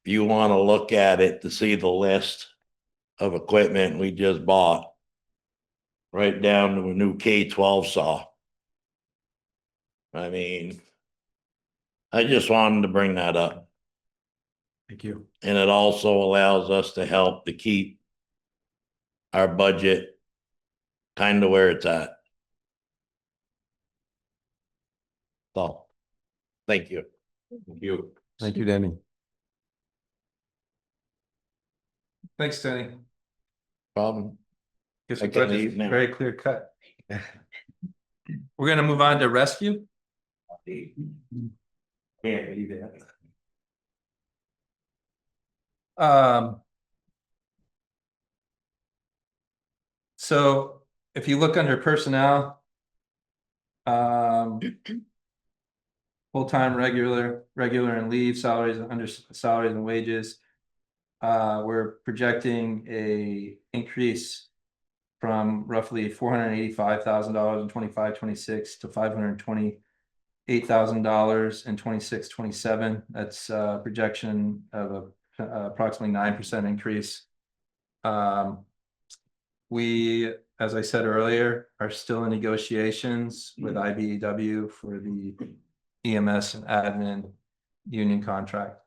if you want to look at it to see the list of equipment we just bought, right down to a new K-12 saw. I mean, I just wanted to bring that up.
Thank you.
And it also allows us to help to keep our budget kind of where it's at. So, thank you.
Thank you.
Thank you, Danny.
Thanks, Tony.
Problem.
Gives
I
the
can
budget
leave now.
very clear cut. We're gonna move on to rescue.
Can't leave it.
So if you look under personnel, full-time, regular and leave salaries, under salaries and wages. We're projecting a increase from roughly $485,000 in 25-26 to $528,000 in 26-27. That's a projection of approximately 9% increase. We, as I said earlier, are still in negotiations with IBEW for the EMS and admin union contract.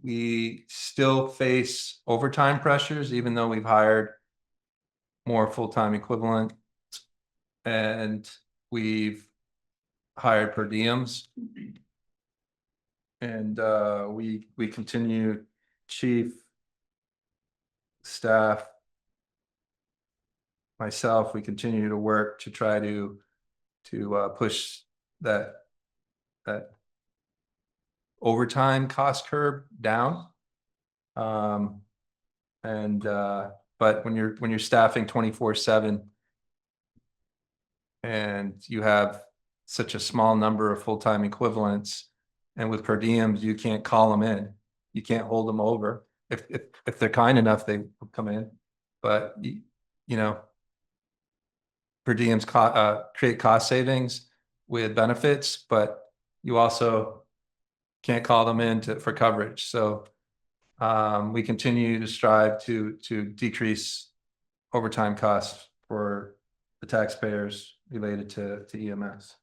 We still face overtime pressures, even though we've hired more full-time equivalent, and we've hired per diems. And we continue, chief, staff, myself, we continue to work to try to push that overtime cost curve down. But when you're staffing 24/7 and you have such a small number of full-time equivalents, and with per diems, you can't call them in, you can't hold them over. If they're kind enough, they will come in, but you know, per diems create cost savings with benefits, but you also can't call them in for coverage. So we continue to strive to decrease overtime costs for the taxpayers related to EMS.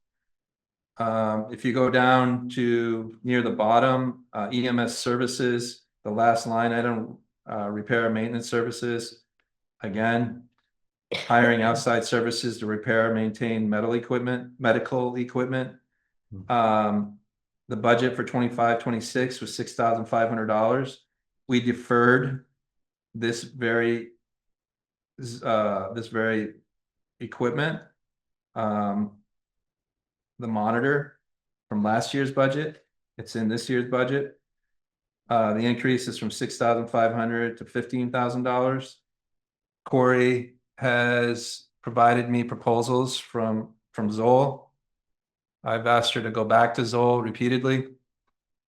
If you go down to near the bottom, EMS services, the last line item, repair and maintenance services. Again, hiring outside services to repair and maintain medical equipment. The budget for 25-26 was $6,500. We deferred this very equipment, the monitor, from last year's budget. It's in this year's budget. The increase is from $6,500 to $15,000. Corey has provided me proposals from Zoll. I've asked her to go back to Zoll repeatedly.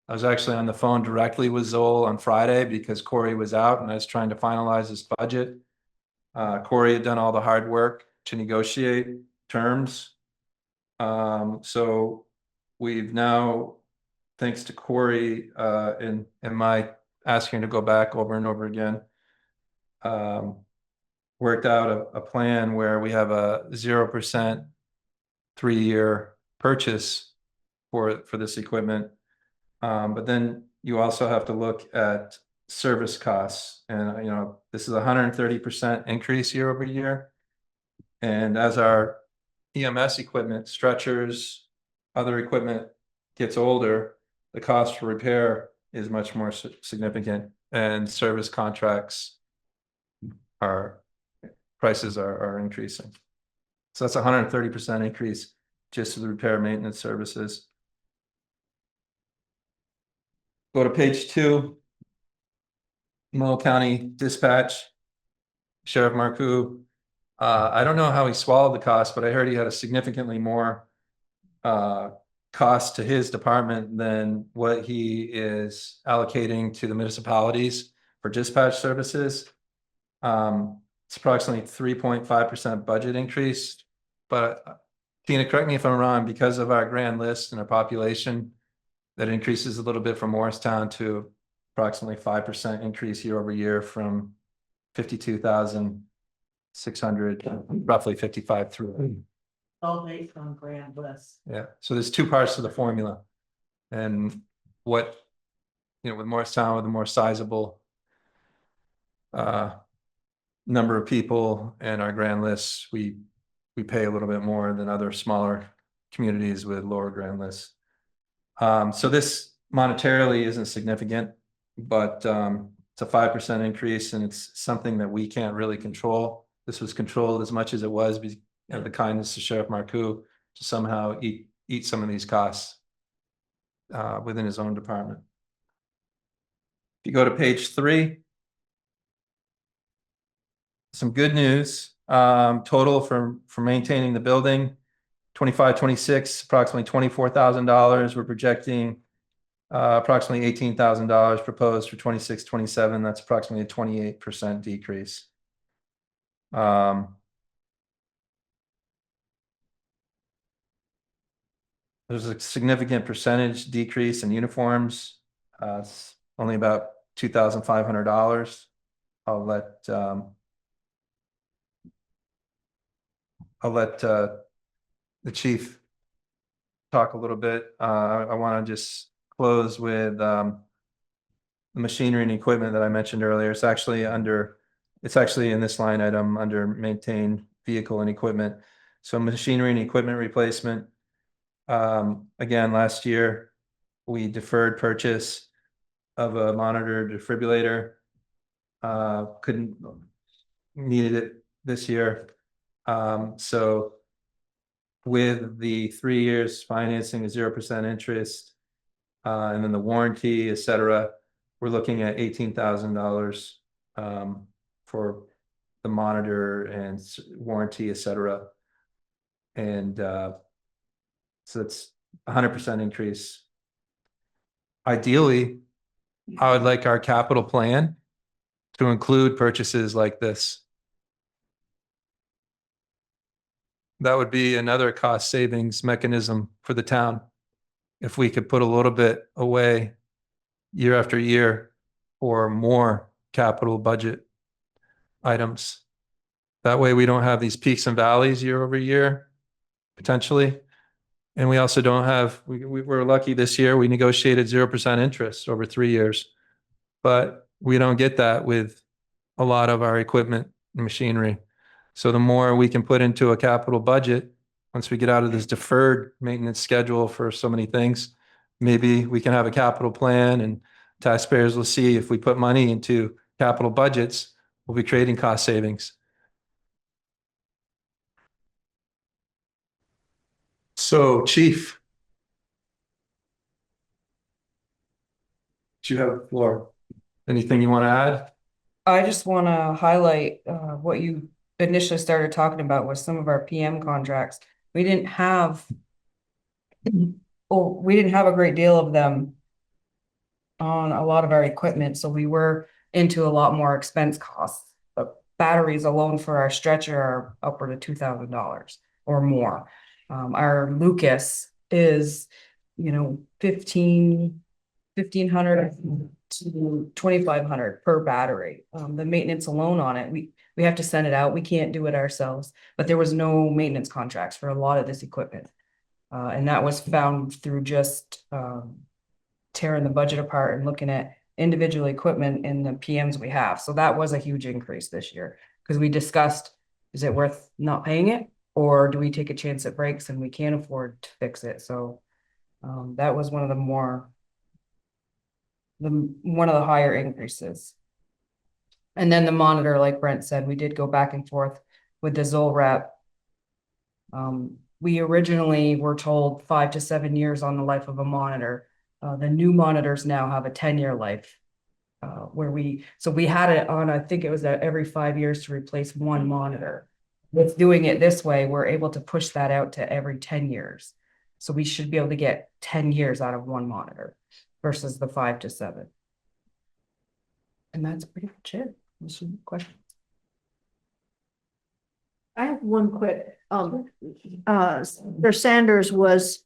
I was actually on the phone directly with Zoll on Friday because Corey was out and I was trying to finalize his budget. Corey had done all the hard work to negotiate terms. So we've now, thanks to Corey and my asking to go back over and over again. Worked out a plan where we have a 0% 3-year purchase for this equipment. But then you also have to look at service costs, and this is 130% increase year over year. And as our EMS equipment, stretchers, other equipment gets older, the cost for repair is much more significant, and service contracts prices are increasing. So that's 130% increase just to the repair maintenance services. Go to page 2. Multnomah County Dispatch, Sheriff Marcoux. I don't know how he swallowed the cost, but I heard he had a significantly more cost to his department than what he is allocating to the municipalities for dispatch services. It's approximately 3.5% budget increase, but Tina, correct me if I'm wrong, because of our grand list and our population, that increases a little bit from Morristown to approximately 5% increase year over year from 52,600, roughly 55 through.
All based on grand list.
Yeah, so there's two parts to the formula. And what, with Morristown, with a more sizable number of people and our grand lists, we pay a little bit more than other smaller communities with lower grand lists. So this monetarily isn't significant, but it's a 5% increase, and it's something that we can't really control. This was controlled as much as it was because of the kindness of Sheriff Marcoux to somehow eat some of these costs within his own department. If you go to page 3, some good news. Total for maintaining the building, 25-26, approximately $24,000. We're projecting approximately $18,000 proposed for 26-27. That's approximately a 28% decrease. There's a significant percentage decrease in uniforms. It's only about $2,500. I'll let the chief talk a little bit. I want to just close with the machinery and equipment that I mentioned earlier. It's actually in this line item under maintain vehicle and equipment. So machinery and equipment replacement. Again, last year we deferred purchase of a monitor defibrillator. Needed it this year. So with the 3 years financing at 0% interest, and then the warranty, et cetera, we're looking at $18,000 for the monitor and warranty, et cetera. And so it's 100% increase. Ideally, I would like our capital plan to include purchases like this. That would be another cost savings mechanism for the town. If we could put a little bit away year after year for more capital budget items. That way we don't have these peaks and valleys year over year, potentially. And we also don't have, we were lucky this year, we negotiated 0% interest over 3 years, but we don't get that with a lot of our equipment and machinery. So the more we can put into a capital budget, once we get out of this deferred maintenance schedule for so many things, maybe we can have a capital plan and taxpayers will see if we put money into capital budgets, we'll be creating cost savings. So, Chief, do you have the floor? Anything you want to add?
I just want to highlight what you initially started talking about with some of our PM contracts. We didn't have a great deal of them on a lot of our equipment, so we were into a lot more expense costs. But batteries alone for our stretcher are upward of $2,000 or more. Our Lucas is, $1,500 to 2,500 per battery. The maintenance alone on it, we have to send it out. We can't do it ourselves, but there was no maintenance contracts for a lot of this equipment. And that was found through just, tearing the budget apart and looking at individual equipment in the PMs we have. So that was a huge increase this year, because we discussed, is it worth not paying it? Or do we take a chance it breaks and we can't afford to fix it? So, that was one of the one of the higher increases. And then the monitor, like Brent said, we did go back and forth with the Zoll rep. We originally were told 5 to 7 years on the life of a monitor. The new monitors now have a 10-year life. So we had it on, I think it was every 5 years to replace one monitor. With doing it this way, we're able to push that out to every 10 years. So we should be able to get 10 years out of one monitor versus the 5 to 7. And that's pretty much it. Some questions?
I have one quick, Senator Sanders was,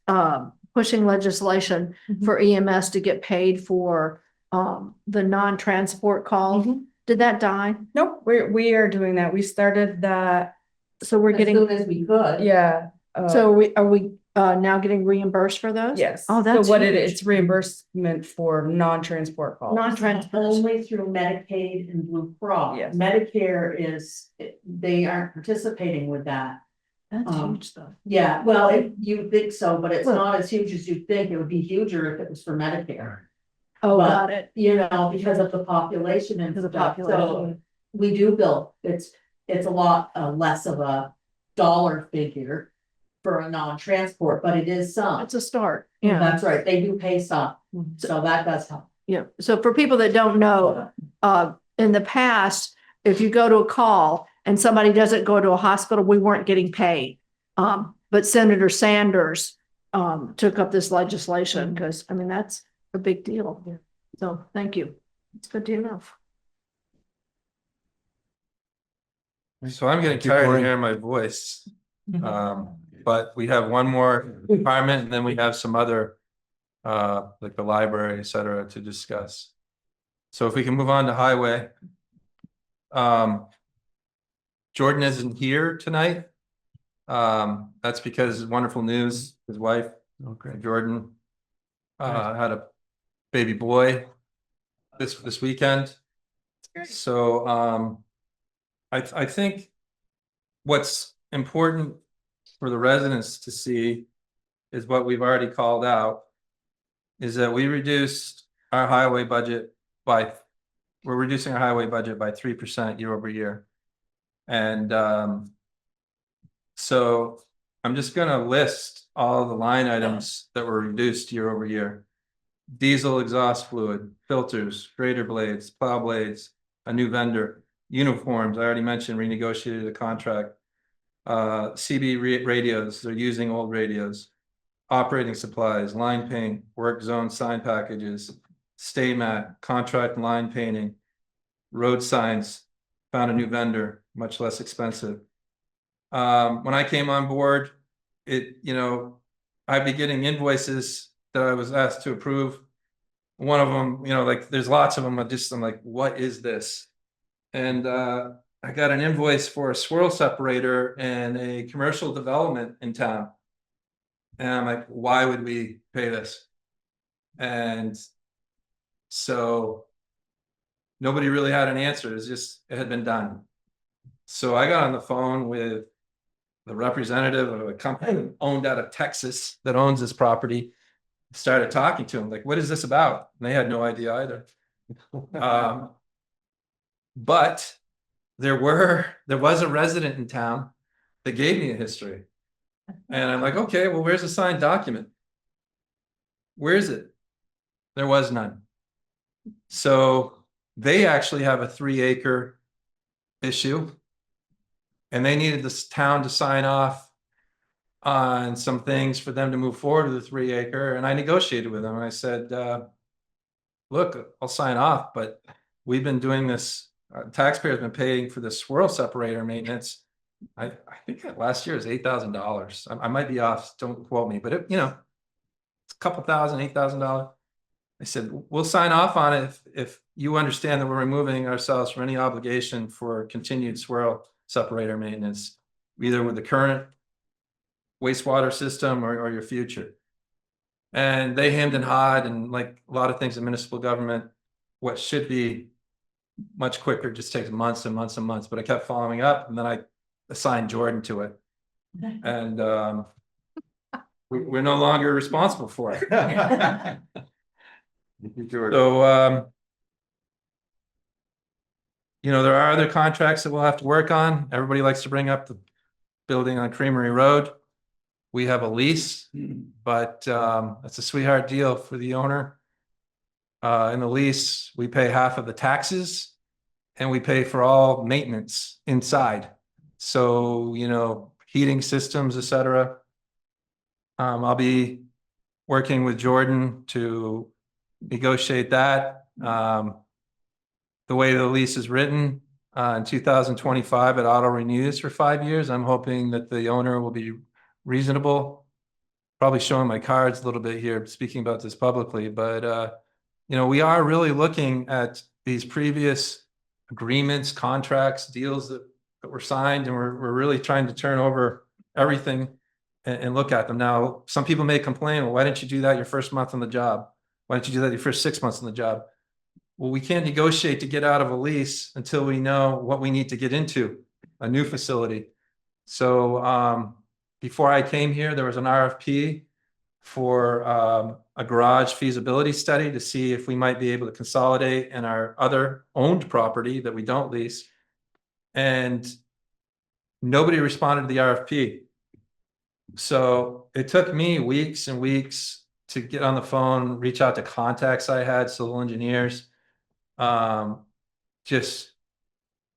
pushing legislation for EMS to get paid for, the non-transport calls. Did that die?
Nope, we are doing that. We started that,
So we're
As
getting,
soon as we could.
yeah.
so are we now getting reimbursed for those?
Yes.
Oh, that's
So what
huge.
it's reimbursement for non-transport calls.
Non-transport.
Only through Medicaid and Blue Cross.
Yes.
Medicare is, they aren't participating with that.
That's
Um,
huge stuff.
Yeah, well, you think so, but it's
Well-
not as huge as you think. It would be huger if it was for Medicare.
Oh,
but-
got it.
You know, because of the population and
Because of
stuff. So
population.
we do bill. It's a lot less of a dollar figure for a non-transport, but it is some.
It's a start. Yeah.
That's right. They do pay some.
Mhm.
So that does help.
Yeah. So for people that don't know, in the past, if you go to a call and somebody doesn't go to a hospital, we weren't getting paid. But Senator Sanders, took up this legislation because, I mean, that's a big deal. So thank you. It's good to know.
So I'm getting
Thank you,
tired of
Cory.
hearing my voice. But we have one more department and then we have some other, like the library, et cetera, to discuss. So if we can move on to highway. Jordan isn't here tonight. That's because wonderful news, his wife, Jordan, had a baby boy this weekend. So, I think what's important for the residents to see is what we've already called out. Is that we reduced our highway budget we're reducing our highway budget by 3% year over year. And so I'm just gonna list all the line items that were reduced year over year. Diesel exhaust fluid, filters, grader blades, plow blades, a new vendor, uniforms, I already mentioned renegotiated a contract. CB radios, they're using old radios. Operating supplies, line paint, work zone sign packages, stay mat, contract line painting, road signs, found a new vendor, much less expensive. When I came on board, I'd be getting invoices that I was asked to approve. One of them, like there's lots of them, I'm like, what is this? And I got an invoice for a swirl separator and a commercial development in town. And I'm like, why would we pay this? And so nobody really had an answer. It had been done. So I got on the phone with the representative of a company owned out of Texas that owns this property. Started talking to him, like, what is this about? And they had no idea either. But there was a resident in town that gave me a history. And I'm like, okay, well, where's the signed document? Where is it? There was none. So they actually have a 3-acre issue. And they needed this town to sign off on some things for them to move forward with the 3-acre. And I negotiated with them. And I said, look, I'll sign off, but we've been doing this. Taxpayers been paying for the swirl separator maintenance. I think last year was $8,000. I might be off, don't quote me, but it's a couple thousand, $8,000. I said, we'll sign off on it if you understand that we're removing ourselves from any obligation for continued swirl separator maintenance, either with the current wastewater system or your future. And they hemmed and hawed, and like a lot of things in municipal government, what should be much quicker just takes months and months and months. But I kept following up, and then I assigned Jordan to it. And we're no longer responsible for it. So you know, there are other contracts that we'll have to work on. Everybody likes to bring up the building on Creamery Road. We have a lease, but it's a sweetheart deal for the owner. In the lease, we pay half of the taxes and we pay for all maintenance inside. So, you know, heating systems, etc. I'll be working with Jordan to negotiate that. The way the lease is written, in 2025, it auto renews for 5 years. I'm hoping that the owner will be reasonable. Probably showing my cards a little bit here, speaking about this publicly, but you know, we are really looking at these previous agreements, contracts, deals that were signed, and we're really trying to turn over everything and look at them. Now, some people may complain, well, why didn't you do that your first month on the job? Why didn't you do that your first 6 months on the job? Well, we can't negotiate to get out of a lease until we know what we need to get into a new facility. So before I came here, there was an RFP for a garage feasibility study to see if we might be able to consolidate in our other owned property that we don't lease. And nobody responded to the RFP. So it took me weeks and weeks to get on the phone, reach out to contacts I had, civil engineers, just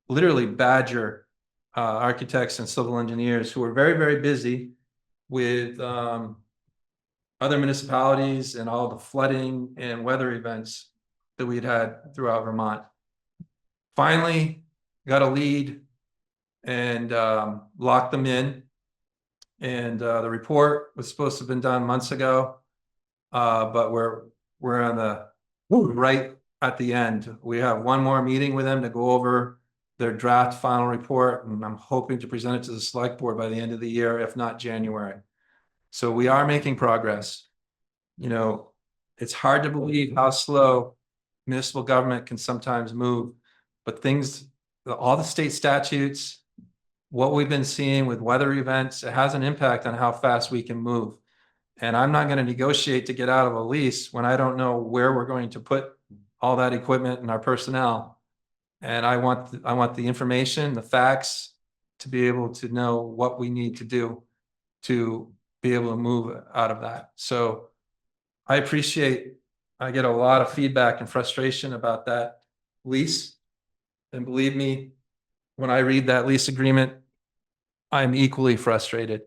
literally badger architects and civil engineers who were very, very busy with other municipalities and all the flooding and weather events that we'd had throughout Vermont. Finally, got a lead and locked them in. And the report was supposed to have been done months ago, but we're on the right at the end. We have one more meeting with them to go over their draft final report, and I'm hoping to present it to the select board by the end of the year, if not January. So we are making progress. You know, it's hard to believe how slow municipal government can sometimes move, but things, all the state statutes, what we've been seeing with weather events, it has an impact on how fast we can move. And I'm not going to negotiate to get out of a lease when I don't know where we're going to put all that equipment and our personnel. And I want the information, the facts, to be able to know what we need to do to be able to move out of that. So I get a lot of feedback and frustration about that lease. And believe me, when I read that lease agreement, I'm equally frustrated,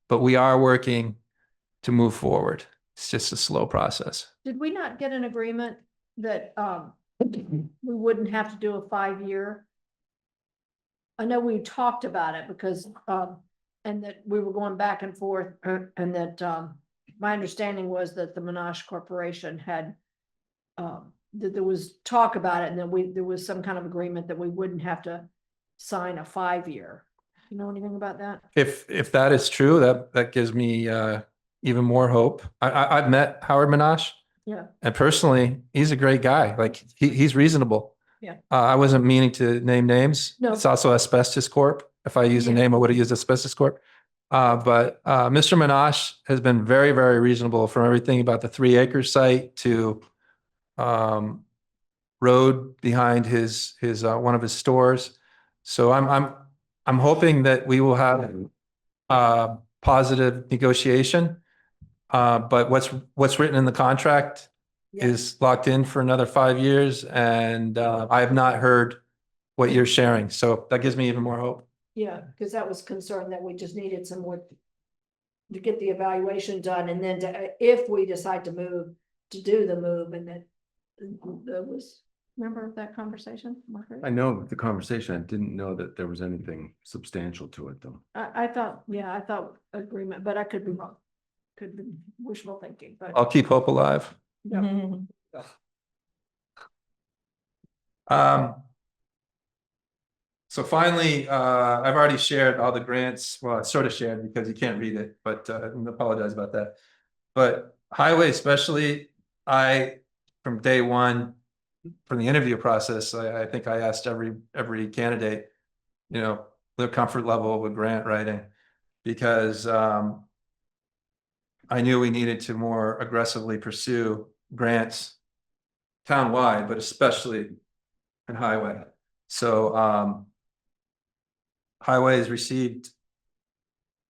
but we are working to move forward. It's just a slow process.
Did we not get an agreement that we wouldn't have to do a 5-year? I know we talked about it because and that we were going back and forth, and that my understanding was that the Monash Corporation had that there was talk about it, and then there was some kind of agreement that we wouldn't have to sign a 5-year. You know anything about that?
If that is true, that gives me even more hope. I've met Howard Monash.
Yeah.
And personally, he's a great guy. Like he's reasonable.
Yeah.
I wasn't meaning to name names.
No.
It's also Asbestos Corp. If I used a name, I would have used Asbestos Corp. But Mr. Monash has been very, very reasonable, from everything about the 3-acre site to road behind his one of his stores. So I'm hoping that we will have positive negotiation. But what's written in the contract is locked in for another 5 years, and I have not heard what you're sharing. So that gives me even more hope.
Yeah, because that was concerned that we just needed some more to get the evaluation done, and then if we decide to move, to do the move, and that was, remember that conversation?
I know the conversation. I didn't know that there was anything substantial to it, though.
I thought agreement, but I could be wrong. Could be wishful thinking, but
I'll keep hope alive.
yeah.
So finally, I've already shared all the grants. Well, I sort of shared because you can't read it, but I apologize about that. But highway especially, from day one, from the interview process, I think I asked every candidate, you know, their comfort level with grant writing. Because I knew we needed to more aggressively pursue grants townwide, but especially in highway. So highways received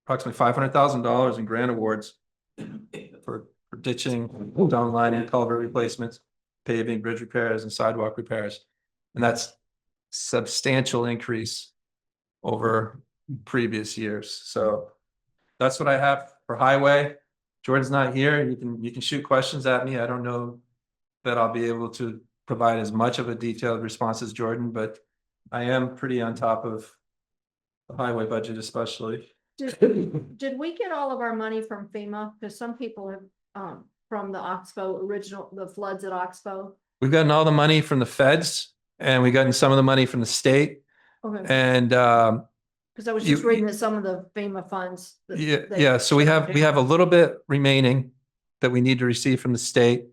approximately $500,000 in grant awards for ditching, downlining, culvert replacements, paving, bridge repairs, and sidewalk repairs. And that's substantial increase over previous years. So that's what I have for highway. Jordan's not here. You can shoot questions at me. I don't know that I'll be able to provide as much of a detailed response as Jordan, but I am pretty on top of the highway budget, especially.
Did we get all of our money from FEMA? Because some people have, from the Oxbow the floods at Oxbow.
We've gotten all the money from the feds, and we've gotten some of the money from the state.
Okay,
And
because I was just
you-
reading that some of the FEMA funds.
yeah. So we have a little bit remaining that we need to receive from the state,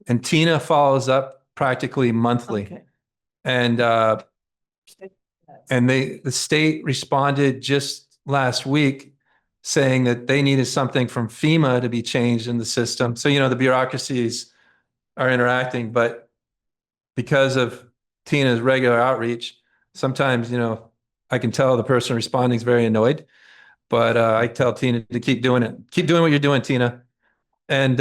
and Tina follows up practically monthly.
Okay.
And the state responded just last week saying that they needed something from FEMA to be changed in the system. So, you know, the bureaucracies are interacting, but because of Tina's regular outreach, sometimes, you know, I can tell the person responding is very annoyed, but I tell Tina to keep doing it. Keep doing what you're doing, Tina. And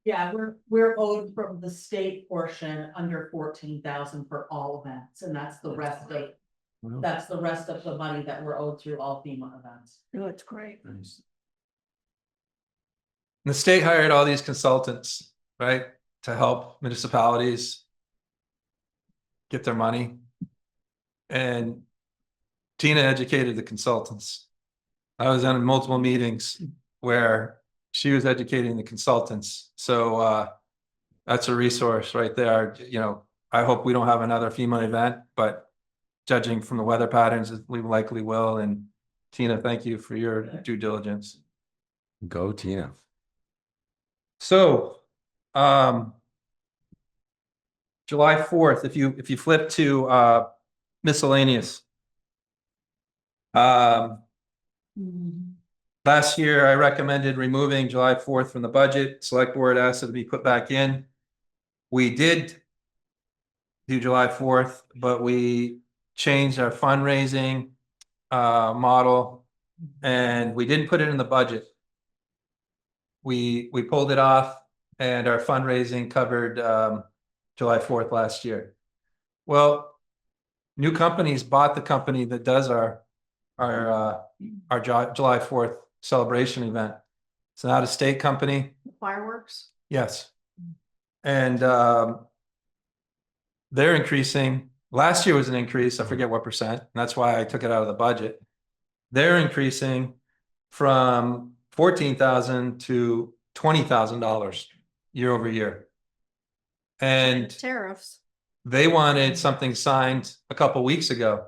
Yeah, we're owed from the state portion under 14,000 for all events, and that's the rest of the money that we're owed through all FEMA events.
Oh, it's great.
the state hired all these consultants, right, to help municipalities get their money. And Tina educated the consultants. I was on multiple meetings where she was educating the consultants. So that's a resource right there. You know, I hope we don't have another FEMA event, but judging from the weather patterns, we likely will. And Tina, thank you for your due diligence.
Go Tina.
So July 4th, if you flip to miscellaneous. Last year, I recommended removing July 4th from the budget. Select board asked it to be put back in. We did do July 4th, but we changed our fundraising model, and we didn't put it in the budget. We pulled it off, and our fundraising covered July 4th last year. Well, new companies bought the company that does our July 4th celebration event. It's an out-of-state company.
Fireworks?
Yes. And they're increasing. Last year was an increase, I forget what percent, and that's why I took it out of the budget. They're increasing from $14,000 to $20,000 year over year. And
Tariffs.
they wanted something signed a couple weeks ago.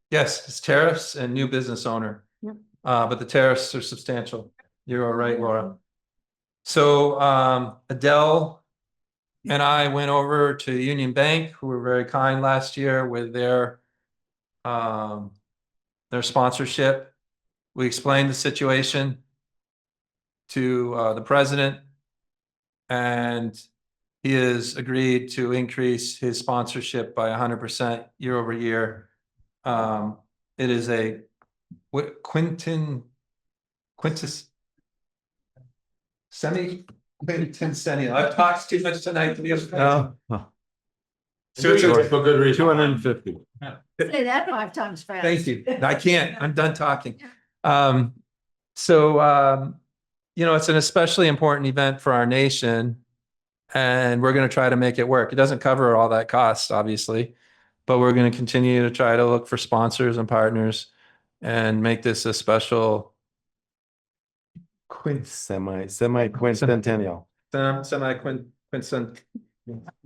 Yes, it's tariffs and new business owner.
Yep.
But the tariffs are substantial. You're all right, Laura. So Adele and I went over to Union Bank, who were very kind last year with their sponsorship. We explained the situation to the president, and he has agreed to increase his sponsorship by 100% year over year. It is a quintennial. I've talked too much tonight to be able to.
For good reason.
250.
Say that 5 times fast.
Thank you. I can't. I'm done talking. You know, it's an especially important event for our nation, and we're going to try to make it work. It doesn't cover all that cost, obviously, but we're going to continue to try to look for sponsors and partners and make this a special
Semi quincentennial.
semi-quincentennial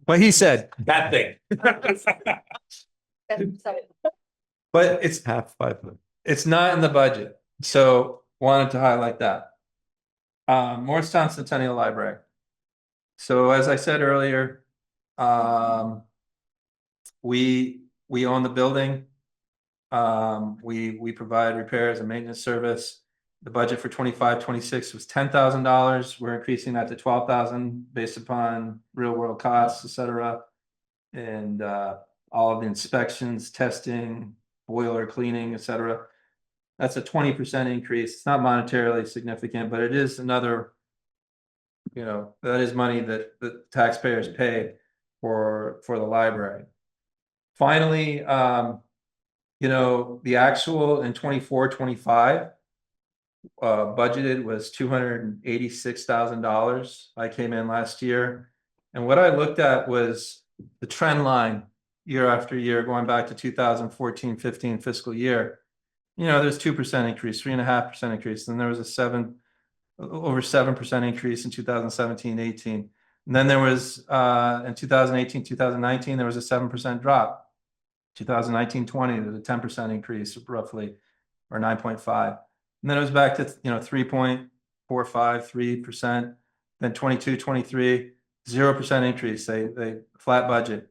What he said,
Bad thing.
but it's,
Half 5.
it's not in the budget, so wanted to highlight that. Morristown Centennial Library. So as I said earlier, we own the building. We provide repairs and maintenance service. The budget for 25-26 was $10,000. We're increasing that to 12,000 based upon real world costs, et cetera. And all of the inspections, testing, boiler cleaning, et cetera. That's a 20% increase. It's not monetarily significant, but it is another, that is money that the taxpayers pay for the library. Finally, the actual in 24-25 budgeted was $286,000. I came in last year. And what I looked at was the trend line year after year, going back to 2014-15 fiscal year. There's 2% increase, 3.5% increase. Then there was over 7% increase in 2017-18. And then there was in 2018-2019, there was a 7% drop. 2019-20, there's a 10% increase roughly, or 9.5. And then it was back to 3.45, 3%. Then 22-23, 0% increase. They flat budget.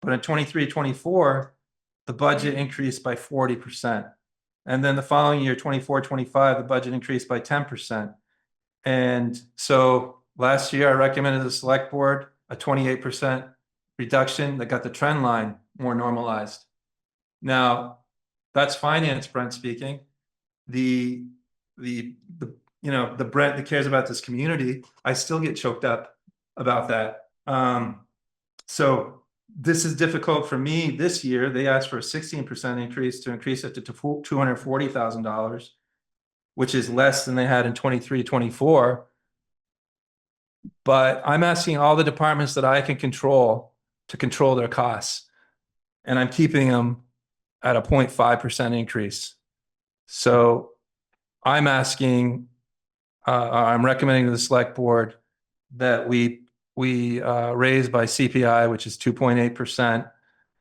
But in 23-24, the budget increased by 40%. And then the following year, 24-25, the budget increased by 10%. And so last year, I recommended the select board a 28% reduction that got the trend line more normalized. Now, that's finance, Brent speaking. The Brent that cares about this community, I still get choked up about that. So this is difficult for me this year. They asked for a 16% increase to increase it to $240,000, which is less than they had in 23-24. But I'm asking all the departments that I can control to control their costs. And I'm keeping them at a 0.5% increase. So I'm asking, I'm recommending to the select board that we raise by CPI, which is 2.8%,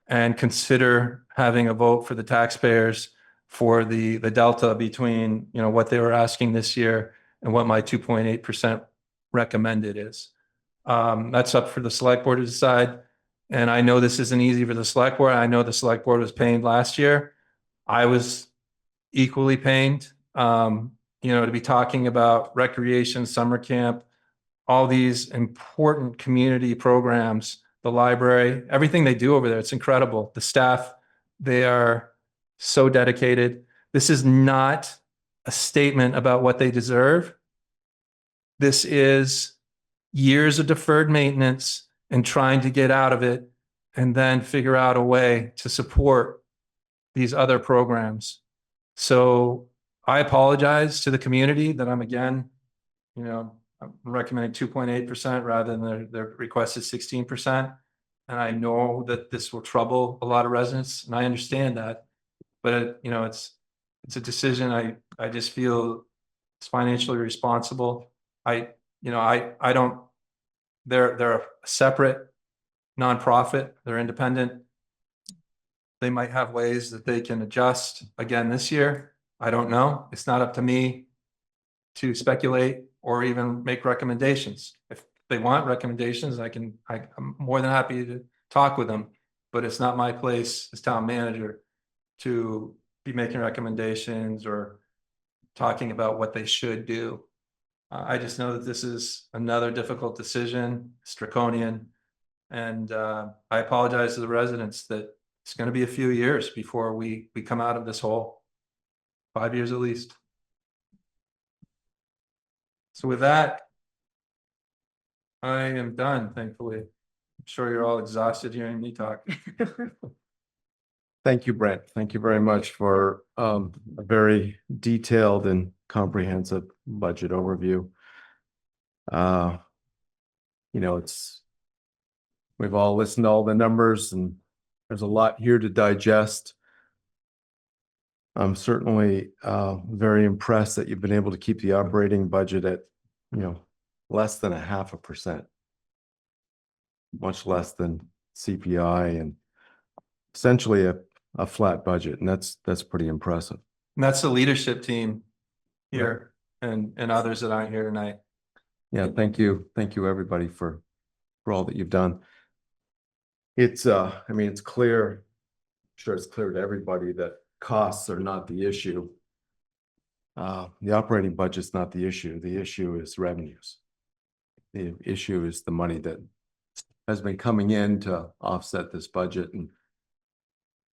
and consider having a vote for the taxpayers for the delta between what they were asking this year and what my 2.8% recommended is. That's up for the select board to decide. And I know this isn't easy for the select board. I know the select board was pained last year. I was equally pained. To be talking about recreation, summer camp, all these important community programs, the library, everything they do over there, it's incredible. The staff, they are so dedicated. This is not a statement about what they deserve. This is years of deferred maintenance and trying to get out of it and then figure out a way to support these other programs. So I apologize to the community that I'm again, I'm recommending 2.8% rather than their requested 16%. And I know that this will trouble a lot of residents, and I understand that. But it's a decision I just feel it's financially responsible. I don't. They're a separate nonprofit. They're independent. They might have ways that they can adjust again this year. I don't know. It's not up to me to speculate or even make recommendations. If they want recommendations, I'm more than happy to talk with them, but it's not my place as town manager to be making recommendations or talking about what they should do. I just know that this is another difficult decision. It's draconian. And I apologize to the residents that it's going to be a few years before we come out of this hole. 5 years at least. So with that, I am done, thankfully. I'm sure you're all exhausted hearing me talk.
Thank you, Brent. Thank you very much for a very detailed and comprehensive budget overview. We've all listened to all the numbers and there's a lot here to digest. I'm certainly very impressed that you've been able to keep the operating budget at, less than 0.5%. much less than CPI, and essentially a flat budget, and that's pretty impressive.
And that's the leadership team here and others that aren't here tonight.
Yeah, thank you, everybody for all that you've done. It's I mean, it's clear, I'm sure it's clear to everybody that costs are not the issue. The operating budget's not the issue. The issue is revenues. The issue is the money that has been coming in to offset this budget, and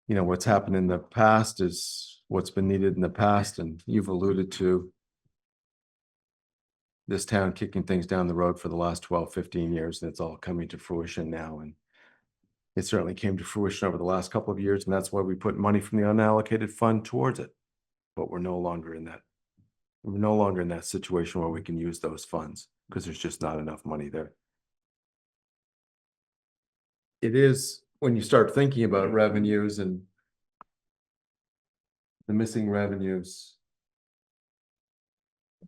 you know, what's happened in the past is what's been needed in the past, and you've alluded to this town kicking things down the road for the last 12, 15 years, and it's all coming to fruition now. And it certainly came to fruition over the last couple of years, and that's why we put money from the unallocated fund towards it. But we're no longer in that situation where we can use those funds because there's just not enough money there. It is, when you start thinking about revenues and the missing revenues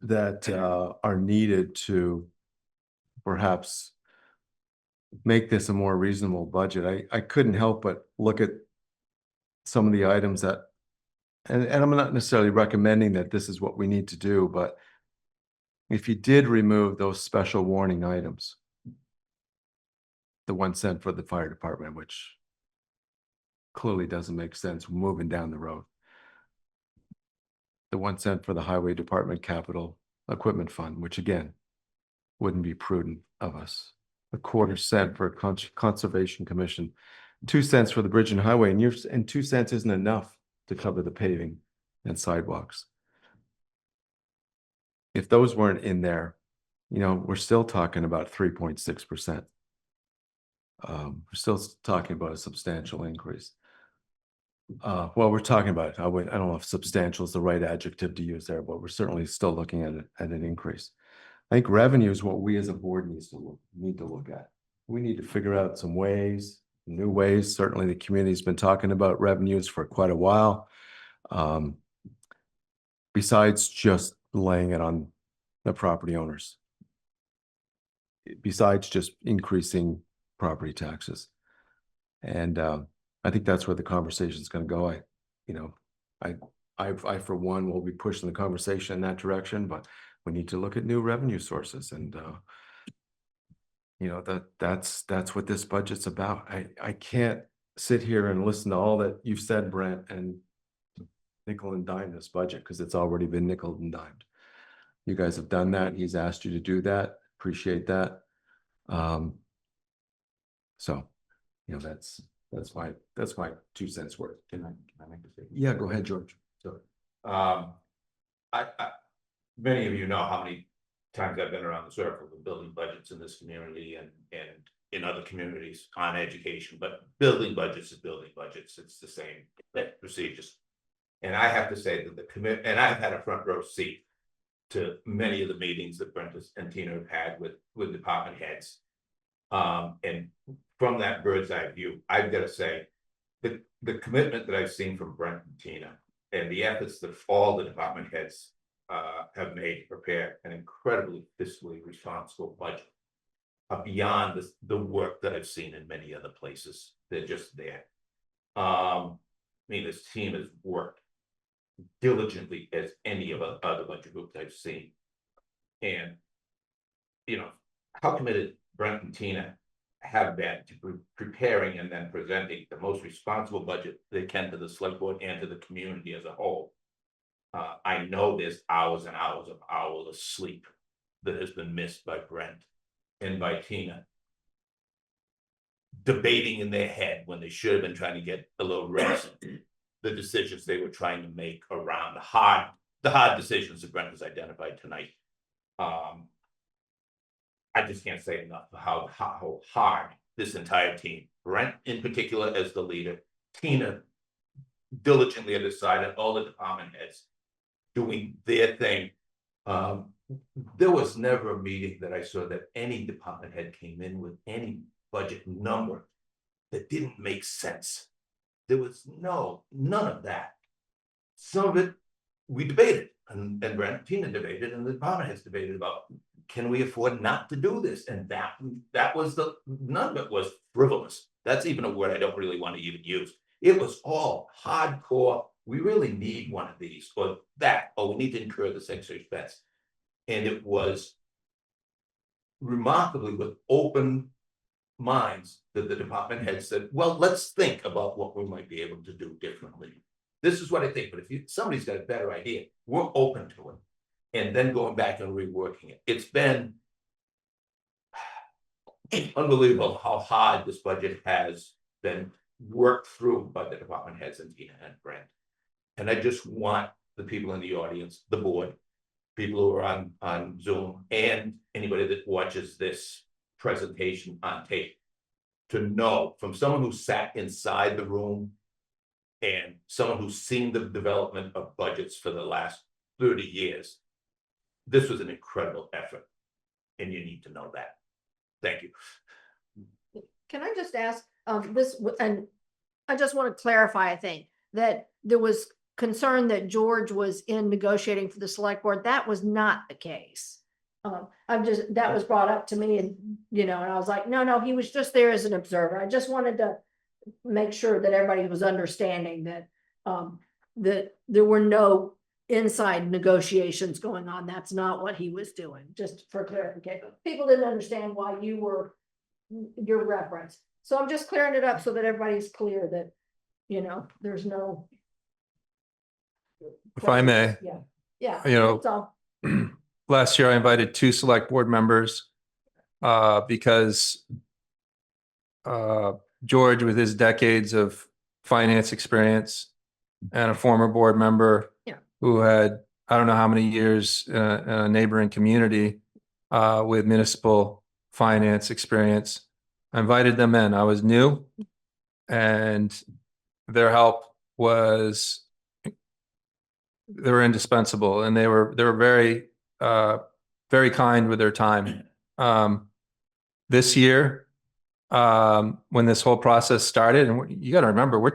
that are needed to perhaps make this a more reasonable budget. I couldn't help but look at some of the items that, and I'm not necessarily recommending that this is what we need to do, but if you did remove those special warning items, the 1 cent for the fire department, which clearly doesn't make sense moving down the road. The 1 cent for the highway department capital equipment fund, which again, wouldn't be prudent of us. A 1/4 cent for conservation commission, 2 cents for the bridge and highway, and 2 cents isn't enough to cover the paving and sidewalks. If those weren't in there, you know, we're still talking about 3.6%. We're still talking about a substantial increase. Well, we're talking about, I don't know if substantial is the right adjective to use there, but we're certainly still looking at an increase. I think revenue is what we as a board need to look at. We need to figure out some ways, new ways. Certainly the community's been talking about revenues for quite a while. Besides just laying it on the property owners. Besides just increasing property taxes. And I think that's where the conversation is going to go. I for one will be pushing the conversation in that direction, but we need to look at new revenue sources, and you know, that's what this budget's about. I can't sit here and listen to all that you've said, Brent, and nickel and dime this budget because it's already been nickel and dimed. You guys have done that. He's asked you to do that. Appreciate that. So, you know, that's my 2 cents worth. Can I make a statement? Yeah, go ahead, George.
So, many of you know how many times I've been around the circle of building budgets in this community and in other communities on education, but building budgets is building budgets. It's the same procedures. And I have to say that and I've had a front row seat to many of the meetings that Brent and Tina have had with department heads. And from that bird's eye view, I've got to say that the commitment that I've seen from Brent and Tina and the efforts that all the department heads have made to prepare an incredibly fiscally responsible budget beyond the work that I've seen in many other places. They're just there. I mean, this team has worked diligently as any of the other budget groups I've seen. And, you know, how committed Brent and Tina have been to preparing and then presenting the most responsible budget they can to the select board and to the community as a whole. I know there's hours and hours of sleep that has been missed by Brent and by Tina, debating in their head when they should have been trying to get a little rest, the decisions they were trying to make around the hard decisions that Brent has identified tonight. I just can't say enough how hard this entire team, Brent in particular as the leader, Tina diligently at his side, and all the department heads doing their thing. There was never a meeting that I saw that any department head came in with any budget number that didn't make sense. There was none of that. Some of it we debated, and Brent and Tina debated, and the department heads debated about can we afford not to do this? And that was none of it was frivolous. That's even a word I don't really want to even use. It was all hardcore. We really need one of these or that, or we need to incur this extra expense. And it was remarkably with open minds that the department head said, well, let's think about what we might be able to do differently. This is what I think, but if somebody's got a better idea, we're open to it. And then going back and reworking it. It's been unbelievable how hard this budget has been worked through by the department heads and Tina and Brent. And I just want the people in the audience, the board, people who are on Zoom, and anybody that watches this presentation on tape to know from someone who sat inside the room and someone who's seen the development of budgets for the last 30 years, this was an incredible effort, and you need to know that. Thank you.
Can I just ask, this, and I just want to clarify, I think, that there was concern that George was in negotiating for the select board. That was not the case. That was brought up to me and, and I was like, no, he was just there as an observer. I just wanted to make sure that everybody was understanding that, that there were no inside negotiations going on. That's not what he was doing, just for clarification. People didn't understand why you were your reference. So I'm just clearing it up so that everybody's clear that, there's no.
If I may.
Yeah.
That's
all.
Last year I invited 2 select board members because George, with his decades of finance experience, and a former board member who had, I don't know how many years in a neighboring community with municipal finance experience. I invited them in. I was new, and their help was, they were indispensable, and they were very, very kind with their time. This year, when this whole process started, and you got to remember, we're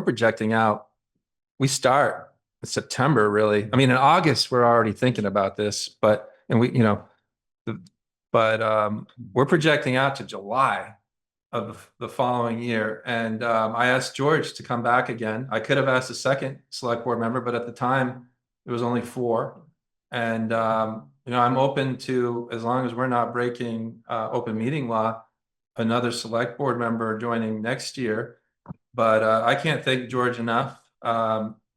projecting out. We start in September, really. I mean, in August, we're already thinking about this, but we're projecting out to July of the following year. And I asked George to come back again. I could have asked a second select board member, but at the time it was only 4. And I'm open to, as long as we're not breaking open meeting law, another select board member joining next year. But I can't thank George enough.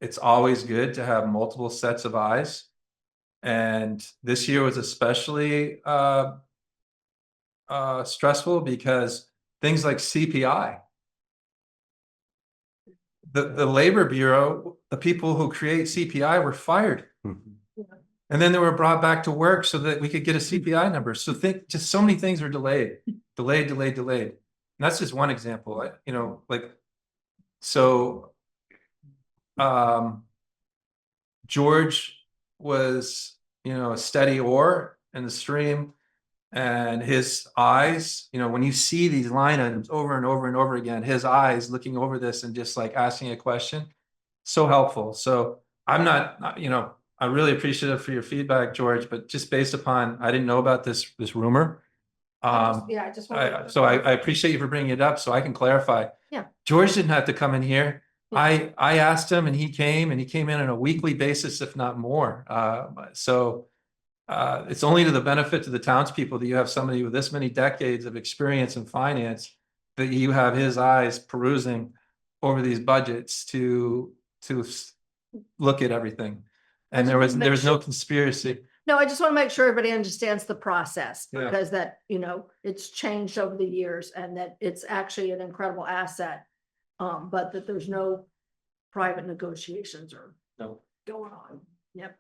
It's always good to have multiple sets of eyes. And this year was especially stressful because things like CPI, the Labor Bureau, the people who create CPI were fired. And then they were brought back to work so that we could get a CPI number. So just so many things were delayed. And that's just one example, George was, a steady oar in the stream, and his eyes, when you see these line items over and over and over again, his eyes looking over this and just like asking a question, so helpful. So I'm not, I'm really appreciative for your feedback, George, but just based upon, I didn't know about this rumor.
I just wanted
So I appreciate you for bringing it up so I can clarify.
Yeah.
George didn't have to come in here. I asked him and he came in on a weekly basis, if not more. It's only to the benefit to the townspeople that you have somebody with this many decades of experience in finance, that you have his eyes perusing over these budgets to look at everything. And there was no conspiracy.
No, I just want to make sure everybody understands the process,
Yeah.
because that, it's changed over the years and that it's actually an incredible asset. But that there's no private negotiations or going on. Yep.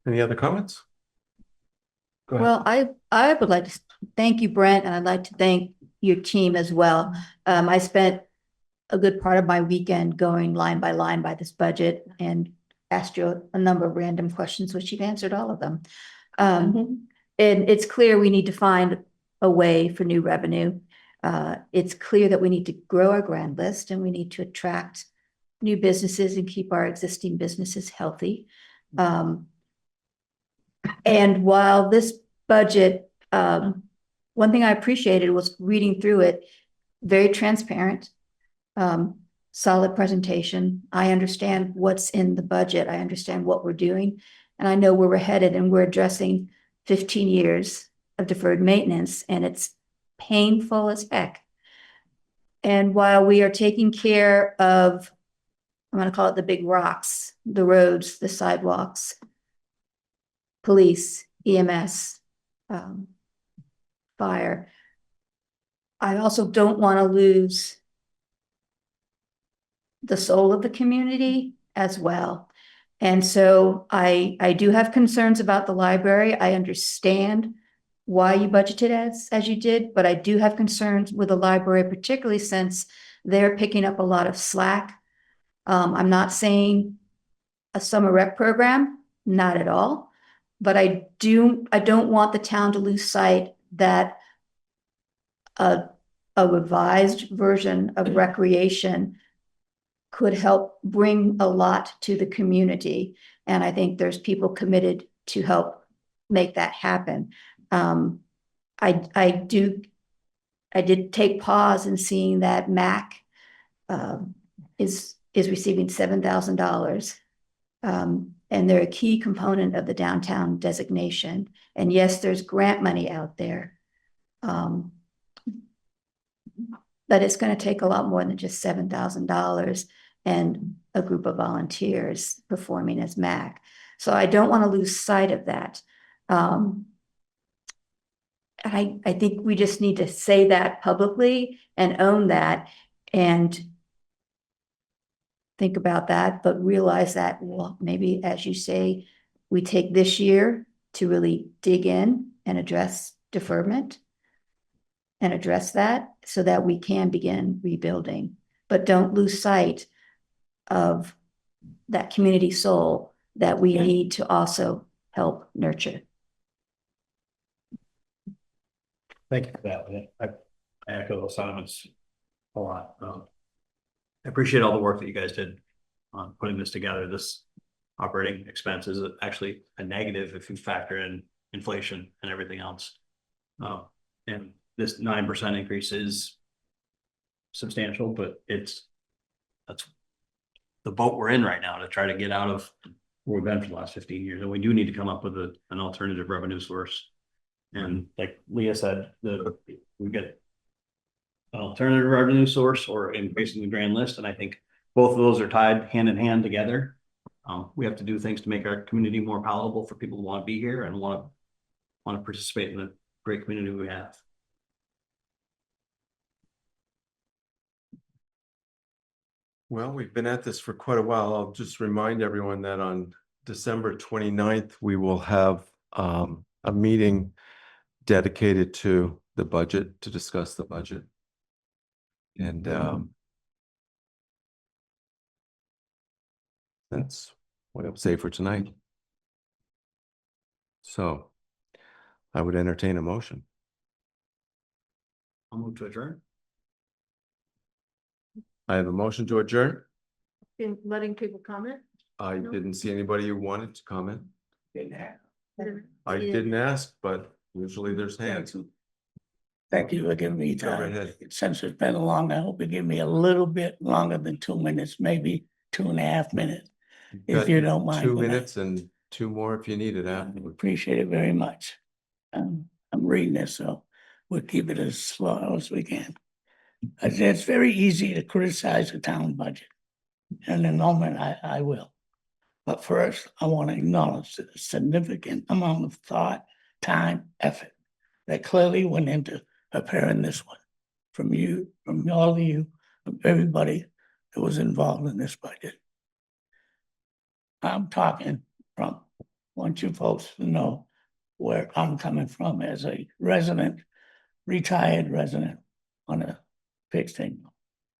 Any other comments? Go ahead.
Well, I would like to thank you, Brent, and I'd like to thank your team as well. I spent a good part of my weekend going line by this budget and asked you a number of random questions, which you've answered all of them. And it's clear we need to find a way for new revenue. It's clear that we need to grow our grand list and we need to attract new businesses and keep our existing businesses healthy. And while this budget, one thing I appreciated was reading through it, very transparent, solid presentation. I understand what's in the budget. I understand what we're doing. And I know where we're headed, and we're addressing 15 years of deferred maintenance, and it's painful as heck. And while we are taking care of, I'm going to call it the big rocks, the roads, the sidewalks, police, EMS, fire, I also don't want to lose the soul of the community as well. And so I do have concerns about the library. I understand why you budgeted as you did, but I do have concerns with the library, particularly since they're picking up a lot of slack. I'm not saying a summer rec program, not at all, but I don't want the town to lose sight that a revised version of recreation could help bring a lot to the community. And I think there's people committed to help make that happen. I did take pause in seeing that MAC is receiving $7,000. And they're a key component of the downtown designation. And yes, there's grant money out there. But it's going to take a lot more than just $7,000 and a group of volunteers performing as MAC. So I don't want to lose sight of that. I think we just need to say that publicly and own that and think about that, but realize that, well, maybe as you say, we take this year to really dig in and address deferment and address that so that we can begin rebuilding, but don't lose sight of that community soul that we need to also help nurture.
Thank you for that. I echo those sentiments a lot. I appreciate all the work that you guys did on putting this together. This operating expense is actually a negative if you factor in inflation and everything else. And this 9% increase is substantial, but that's the boat we're in right now to try to get out of where we've been for the last 15 years. And we do need to come up with an alternative revenue source. And like Leah said, we get an alternative revenue source or increasing the grand list. And I think both of those are tied hand in hand together. We have to do things to make our community more palatable for people who want to be here and want to participate in the great community we have.
Well, we've been at this for quite a while. I'll just remind everyone that on December 29th, we will have a meeting dedicated to the budget, to discuss the budget. And that's what I'll say for tonight. So I would entertain a motion.
I'll move to adjourn.
I have a motion to adjourn.
In letting people comment?
I didn't see anybody who wanted to comment. I
Yeah.
didn't ask, but usually there's hands.
Thank you for giving me
Go right
time.
ahead.
Since it's been long, I hope you give me a little bit longer than 2 minutes, maybe 2.5 minutes. If
Got
you don't mind.
2
when I-
minutes and 2 more if you need it
I
afterwards.
appreciate it very much. I'm reading this, so we'll keep it as slow as we can. It's very easy to criticize the town budget. And in a moment, I will. But first, I want to acknowledge the significant amount of thought, time, effort that clearly went into preparing this one. From you, from all of you, from everybody that was involved in this budget. I'm talking from, want you folks to know where I'm coming from as a resident, retired resident on a fixed income.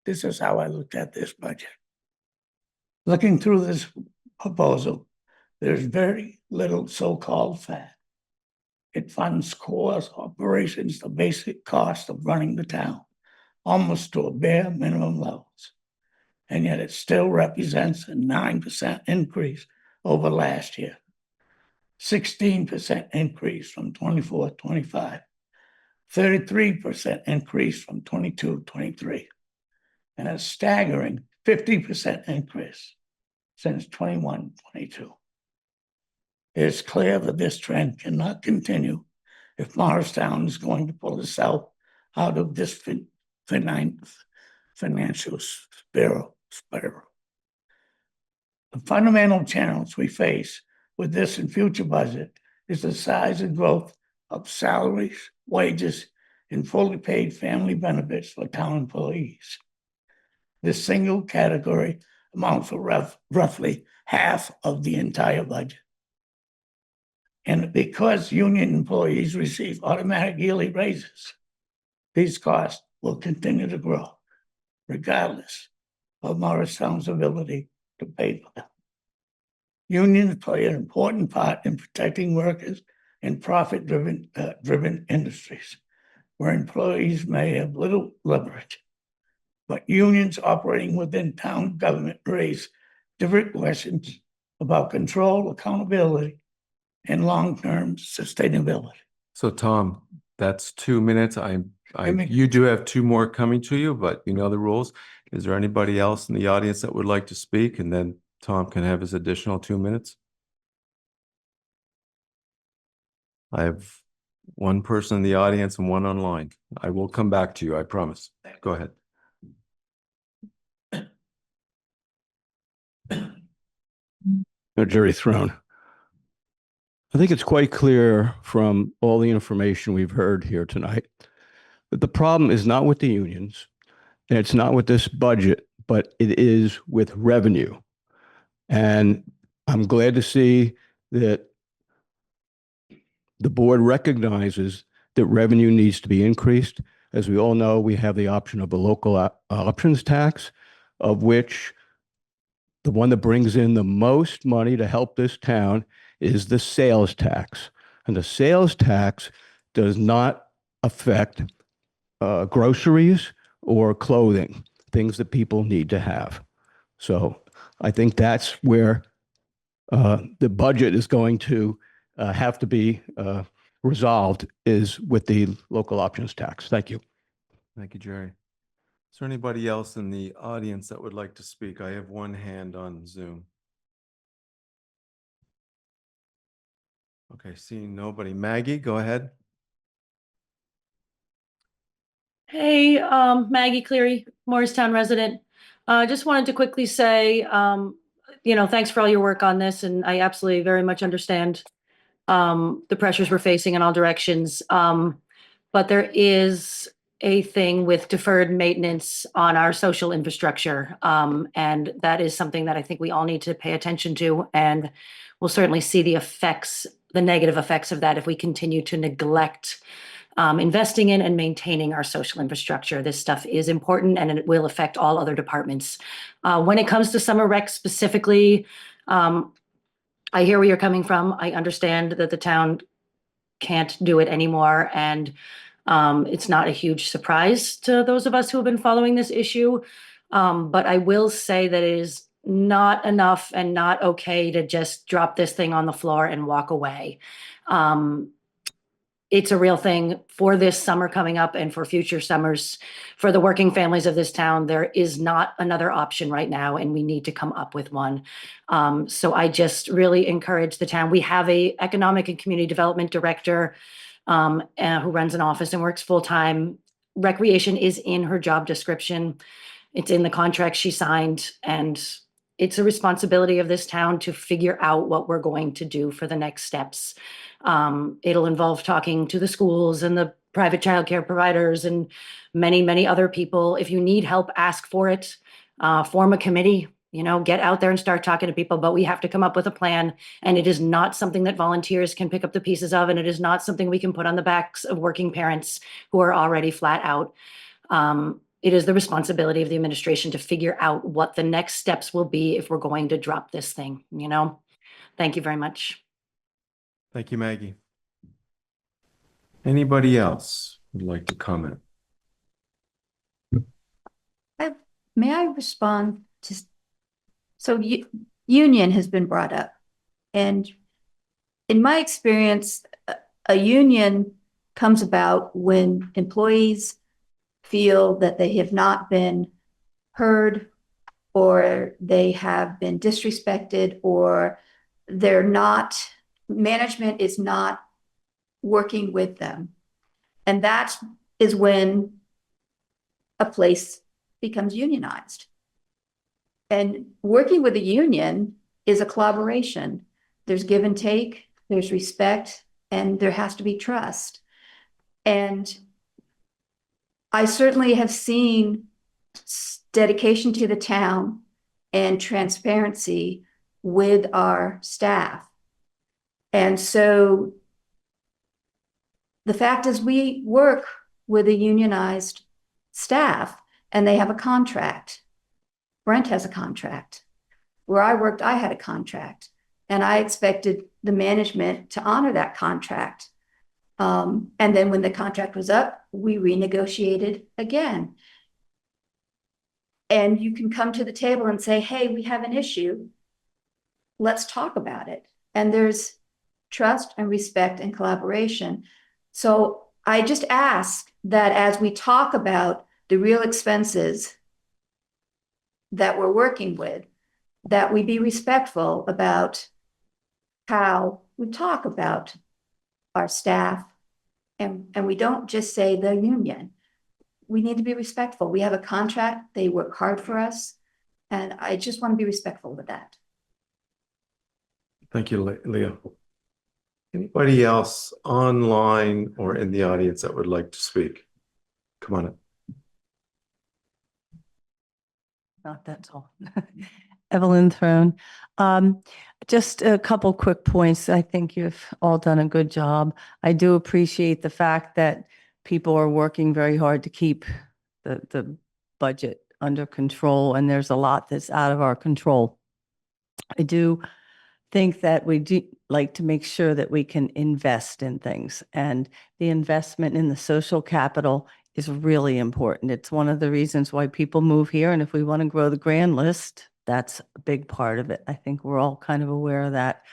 This is how I looked at this budget. Looking through this proposal, there's very little so-called fat. It funds core operations, the basic cost of running the town, almost to a bare minimum levels. And yet it still represents a 9% increase over last year. 16% increase from 24-25. 33% increase from 22-23. And a staggering 50% increase since 21-22. It's clear that this trend cannot continue if Morristown is going to pull itself out of this financial spiral. The fundamental challenge we face with this and future budget is the size and growth of salaries, wages, and fully paid family benefits for town employees. This single category amounts to roughly half of the entire budget. And because union employees receive automatic yearly raises, these costs will continue to grow, regardless of Morristown's ability to pay for them. Unions play an important part in protecting workers in profit-driven industries, where employees may have little leverage. But unions operating within town government raise different questions about control, accountability, and long-term sustainability.
So Tom, that's 2 minutes. You do have 2 more coming to you, but you know the rules. Is there anybody else in the audience that would like to speak? And then Tom can have his additional 2 minutes. I have 1 person in the audience and 1 online. I will come back to you, I promise. Go ahead.
Jerry Throne. I think it's quite clear from all the information we've heard here tonight that the problem is not with the unions and it's not with this budget, but it is with revenue. And I'm glad to see that the board recognizes that revenue needs to be increased. As we all know, we have the option of a local options tax, of which the one that brings in the most money to help this town is the sales tax. And the sales tax does not affect groceries or clothing, things that people need to have. So I think that's where the budget is going to have to be resolved, is with the local options tax. Thank you.
Thank you, Jerry. Is there anybody else in the audience that would like to speak? I have 1 hand on Zoom. Okay, seeing nobody. Maggie, go ahead.
Hey, Maggie Cleary, Morristown resident. Just wanted to quickly say, thanks for all your work on this, and I absolutely very much understand the pressures we're facing in all directions. But there is a thing with deferred maintenance on our social infrastructure. And that is something that I think we all need to pay attention to. And we'll certainly see the negative effects of that if we continue to neglect investing in and maintaining our social infrastructure. This stuff is important and it will affect all other departments. When it comes to summer rec specifically, I hear where you're coming from. I understand that the town can't do it anymore. And it's not a huge surprise to those of us who have been following this issue. But I will say that it is not enough and not okay to just drop this thing on the floor and walk away. It's a real thing for this summer coming up and for future summers. For the working families of this town, there is not another option right now, and we need to come up with one. So I just really encourage the town. We have a economic and community development director who runs an office and works full-time. Recreation is in her job description. It's in the contract she signed, and it's a responsibility of this town to figure out what we're going to do for the next steps. It'll involve talking to the schools and the private childcare providers and many, many other people. If you need help, ask for it. Form a committee, get out there and start talking to people, but we have to come up with a plan. And it is not something that volunteers can pick up the pieces of, and it is not something we can put on the backs of working parents who are already flat out. It is the responsibility of the administration to figure out what the next steps will be if we're going to drop this thing, Thank you very much.
Thank you, Maggie. Anybody else would like to comment?
May I respond to, union has been brought up. And in my experience, a union comes about when employees feel that they have not been heard, or they have been disrespected, or management is not working with them. And that is when a place becomes unionized. And working with a union is a collaboration. There's give and take, there's respect, and there has to be trust. And I certainly have seen dedication to the town and transparency with our staff. And so the fact is, we work with a unionized staff and they have a contract. Brent has a contract. Where I worked, I had a contract, and I expected the management to honor that contract. And then when the contract was up, we renegotiated again. And you can come to the table and say, hey, we have an issue. Let's talk about it. And there's trust and respect and collaboration. So I just ask that as we talk about the real expenses that we're working with, that we be respectful about how we talk about our staff, and we don't just say the union. We need to be respectful. We have a contract. They work hard for us. And I just want to be respectful with that.
Thank you, Leah. Anybody else online or in the audience that would like to speak? Come on up.
Not that tall. Evelyn Throne. Just a couple quick points. I think you've all done a good job. I do appreciate the fact that people are working very hard to keep the budget under control, and there's a lot that's out of our control. I do think that we do like to make sure that we can invest in things, and the investment in the social capital is really important. It's one of the reasons why people move here, and if we want to grow the grand list, that's a big part of it. I think we're all kind of aware of that.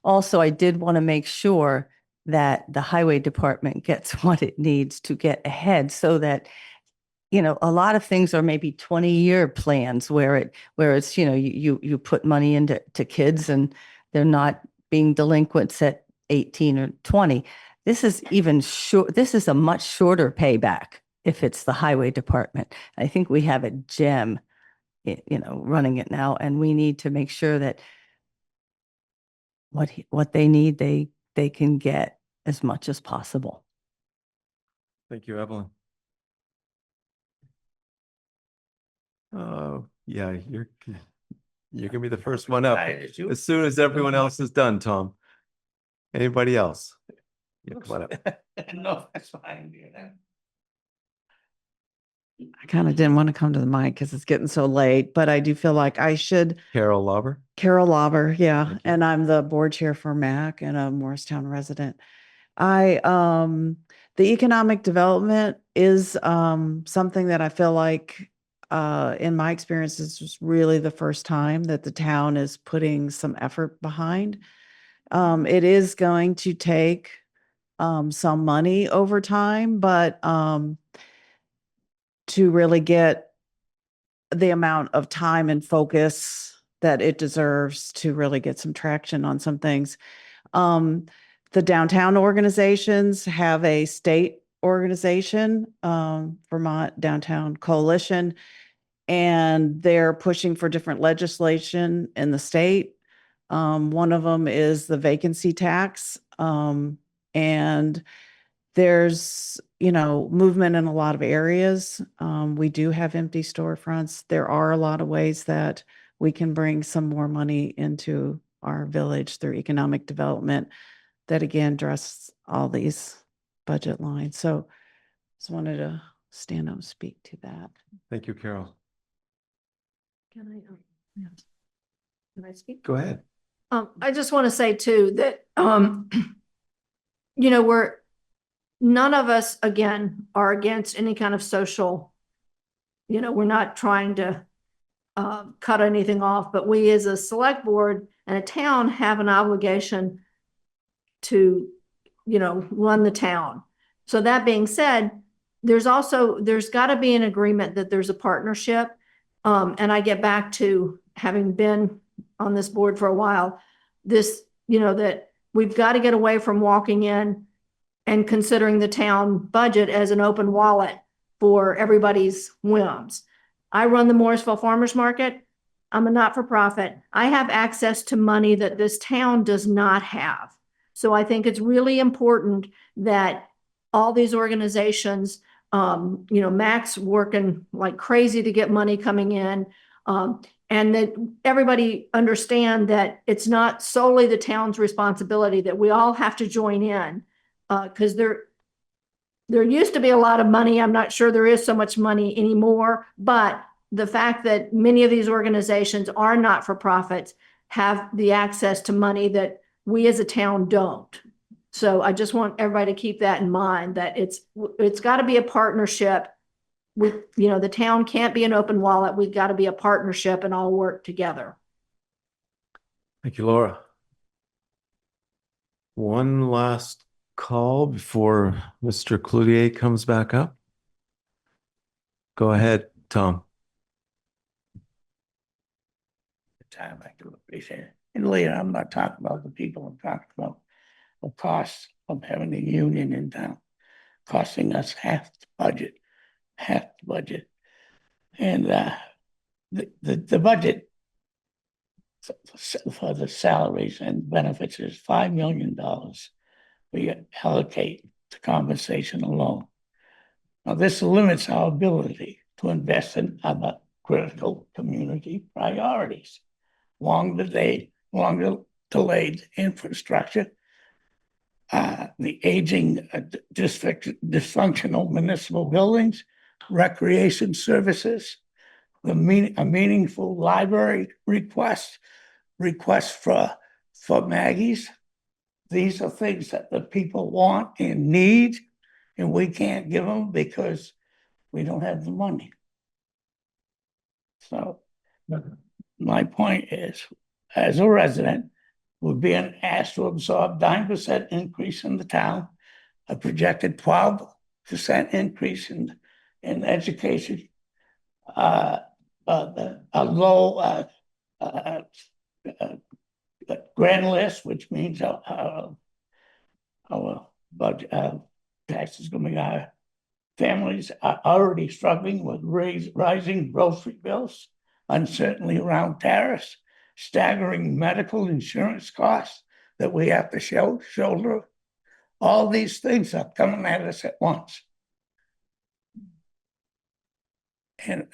Also, I did want to make sure that the highway department gets what it needs to get ahead, so that, you know, a lot of things are maybe 20-year plans where it's, you know, you put money into kids and they're not being delinquents at 18 or 20. This is even short. This is a much shorter payback if it's the highway department. I think we have a gem, you know, running it now, and we need to make sure that what they need, they can get as much as possible.
Thank you, Evelyn. Oh, yeah, you're gonna be the first one up as soon as everyone else is done, Tom. Anybody else? Yeah, come on up.
No, that's fine.
I kind of didn't want to come to the mic because it's getting so late, but I do feel like I should.
Carol Lauber.
Carol Lauber, yeah, and I'm the board chair for MAC and a Morristown resident. The economic development is something that I feel like, in my experience, this was really the first time that the town is putting some effort behind. It is going to take some money over time, but to really get the amount of time and focus that it deserves to really get some traction on some things. The downtown organizations have a state organization, Vermont Downtown Coalition, and they're pushing for different legislation in the state. One of them is the vacancy tax, and there's, you know, movement in a lot of areas. We do have empty storefronts. There are a lot of ways that we can bring some more money into our village through economic development that, again, address all these budget lines. So just wanted to stand up and speak to that.
Thank you, Carol.
Can I speak?
Go ahead.
I just want to say too that, you know, none of us, again, are against any kind of social, you know, we're not trying to cut anything off, but we as a select board and a town have an obligation to, run the town. So that being said, there's got to be an agreement that there's a partnership. And I get back to having been on this board for a while, that we've got to get away from walking in and considering the town budget as an open wallet for everybody's whims. I run the Morrisville Farmers Market. I'm a not-for-profit. I have access to money that this town does not have. So I think it's really important that all these organizations, Mac's working like crazy to get money coming in, and that everybody understand that it's not solely the town's responsibility, that we all have to join in, because there used to be a lot of money. I'm not sure there is so much money anymore, but the fact that many of these organizations are not-for-profits have the access to money that we as a town don't. So I just want everybody to keep that in mind, that it's got to be a partnership. The town can't be an open wallet. We've got to be a partnership and all work together.
Thank you, Laura. One last call before Mr. Cloutier comes back up. Go ahead, Tom.
Time I do appreciate it. And later, I'm not talking about the people, I'm talking about the cost of having a union in town, costing us half the budget. And the budget for the salaries and benefits is $5 million we allocate to compensation alone. Now, this limits our ability to invest in other critical community priorities. Long delayed infrastructure, the aging dysfunctional municipal buildings, recreation services, a meaningful library request for Maggie's. These are things that the people want and need, and we can't give them because we don't have the money. So my point is, as a resident, we're being asked to absorb 9% increase in the town, a projected 12% increase in education, a low grand list, which means our budget taxes going to be higher. Families are already struggling with rising grocery bills, uncertainty around tariffs, staggering medical insurance costs that we have to shoulder. All these things are coming at us at once. And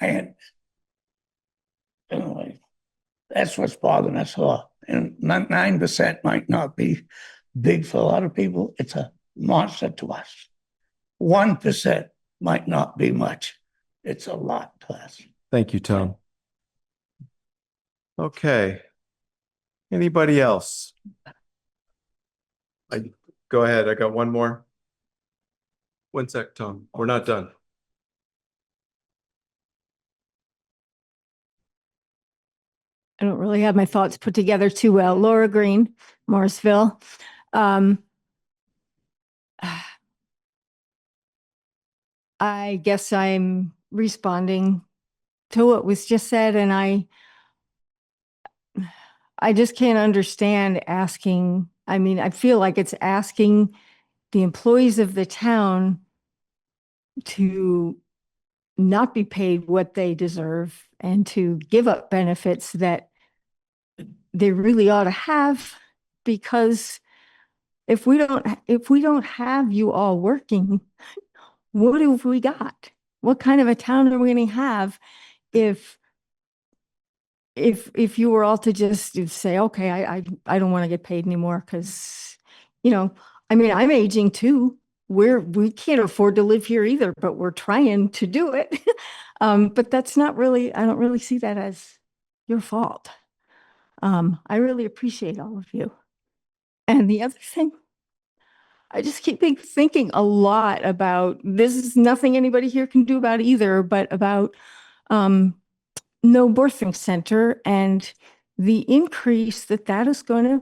anyway, that's what's bothering us all. And 9% might not be big for a lot of people. It's a monster to us. 1% might not be much. It's a lot to us.
Thank you, Tom. Okay. Anybody else? Go ahead. I got one more. One sec, Tom. We're not done.
I don't really have my thoughts put together too well. Laura Green, Morrisville. I guess I'm responding to what was just said, and I just can't understand asking. I mean, I feel like it's asking the employees of the town to not be paid what they deserve and to give up benefits that they really ought to have, because if we don't have you all working, what have we got? What kind of a town are we going to have if you were all to just say, okay, I don't want to get paid anymore because, I mean, I'm aging too. We can't afford to live here either, but we're trying to do it. But that's not really, I don't really see that as your fault. I really appreciate all of you. And the other thing, I just keep thinking a lot about, this is nothing anybody here can do about either, but about no birthing center, and the increase that is going to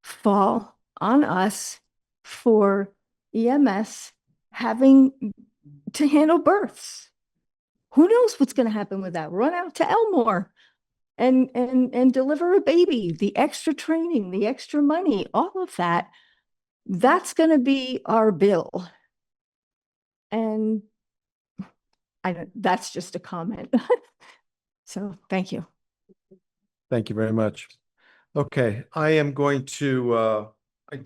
fall on us for EMS having to handle births. Who knows what's going to happen with that? Run out to Elmore and deliver a baby, the extra training, the extra money, all of that. That's going to be our bill. And that's just a comment. So thank you.
Thank you very much. Okay, I am going to, I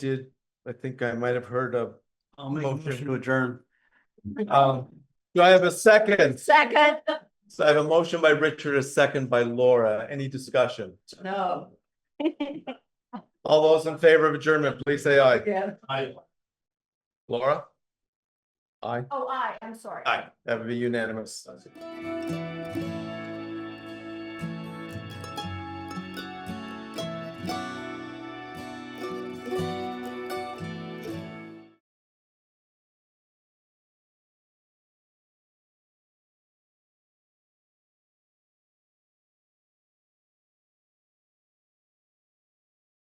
think I might have heard of.
I'll make a motion to adjourn.
Do I have a second?
Second.
So I have a motion by Richard, a second by Laura. Any discussion?
No.
All those in favor of adjournment, please say aye.
Yeah.
Aye. Laura? Aye.
Oh, I'm sorry.
Aye. That would be unanimous.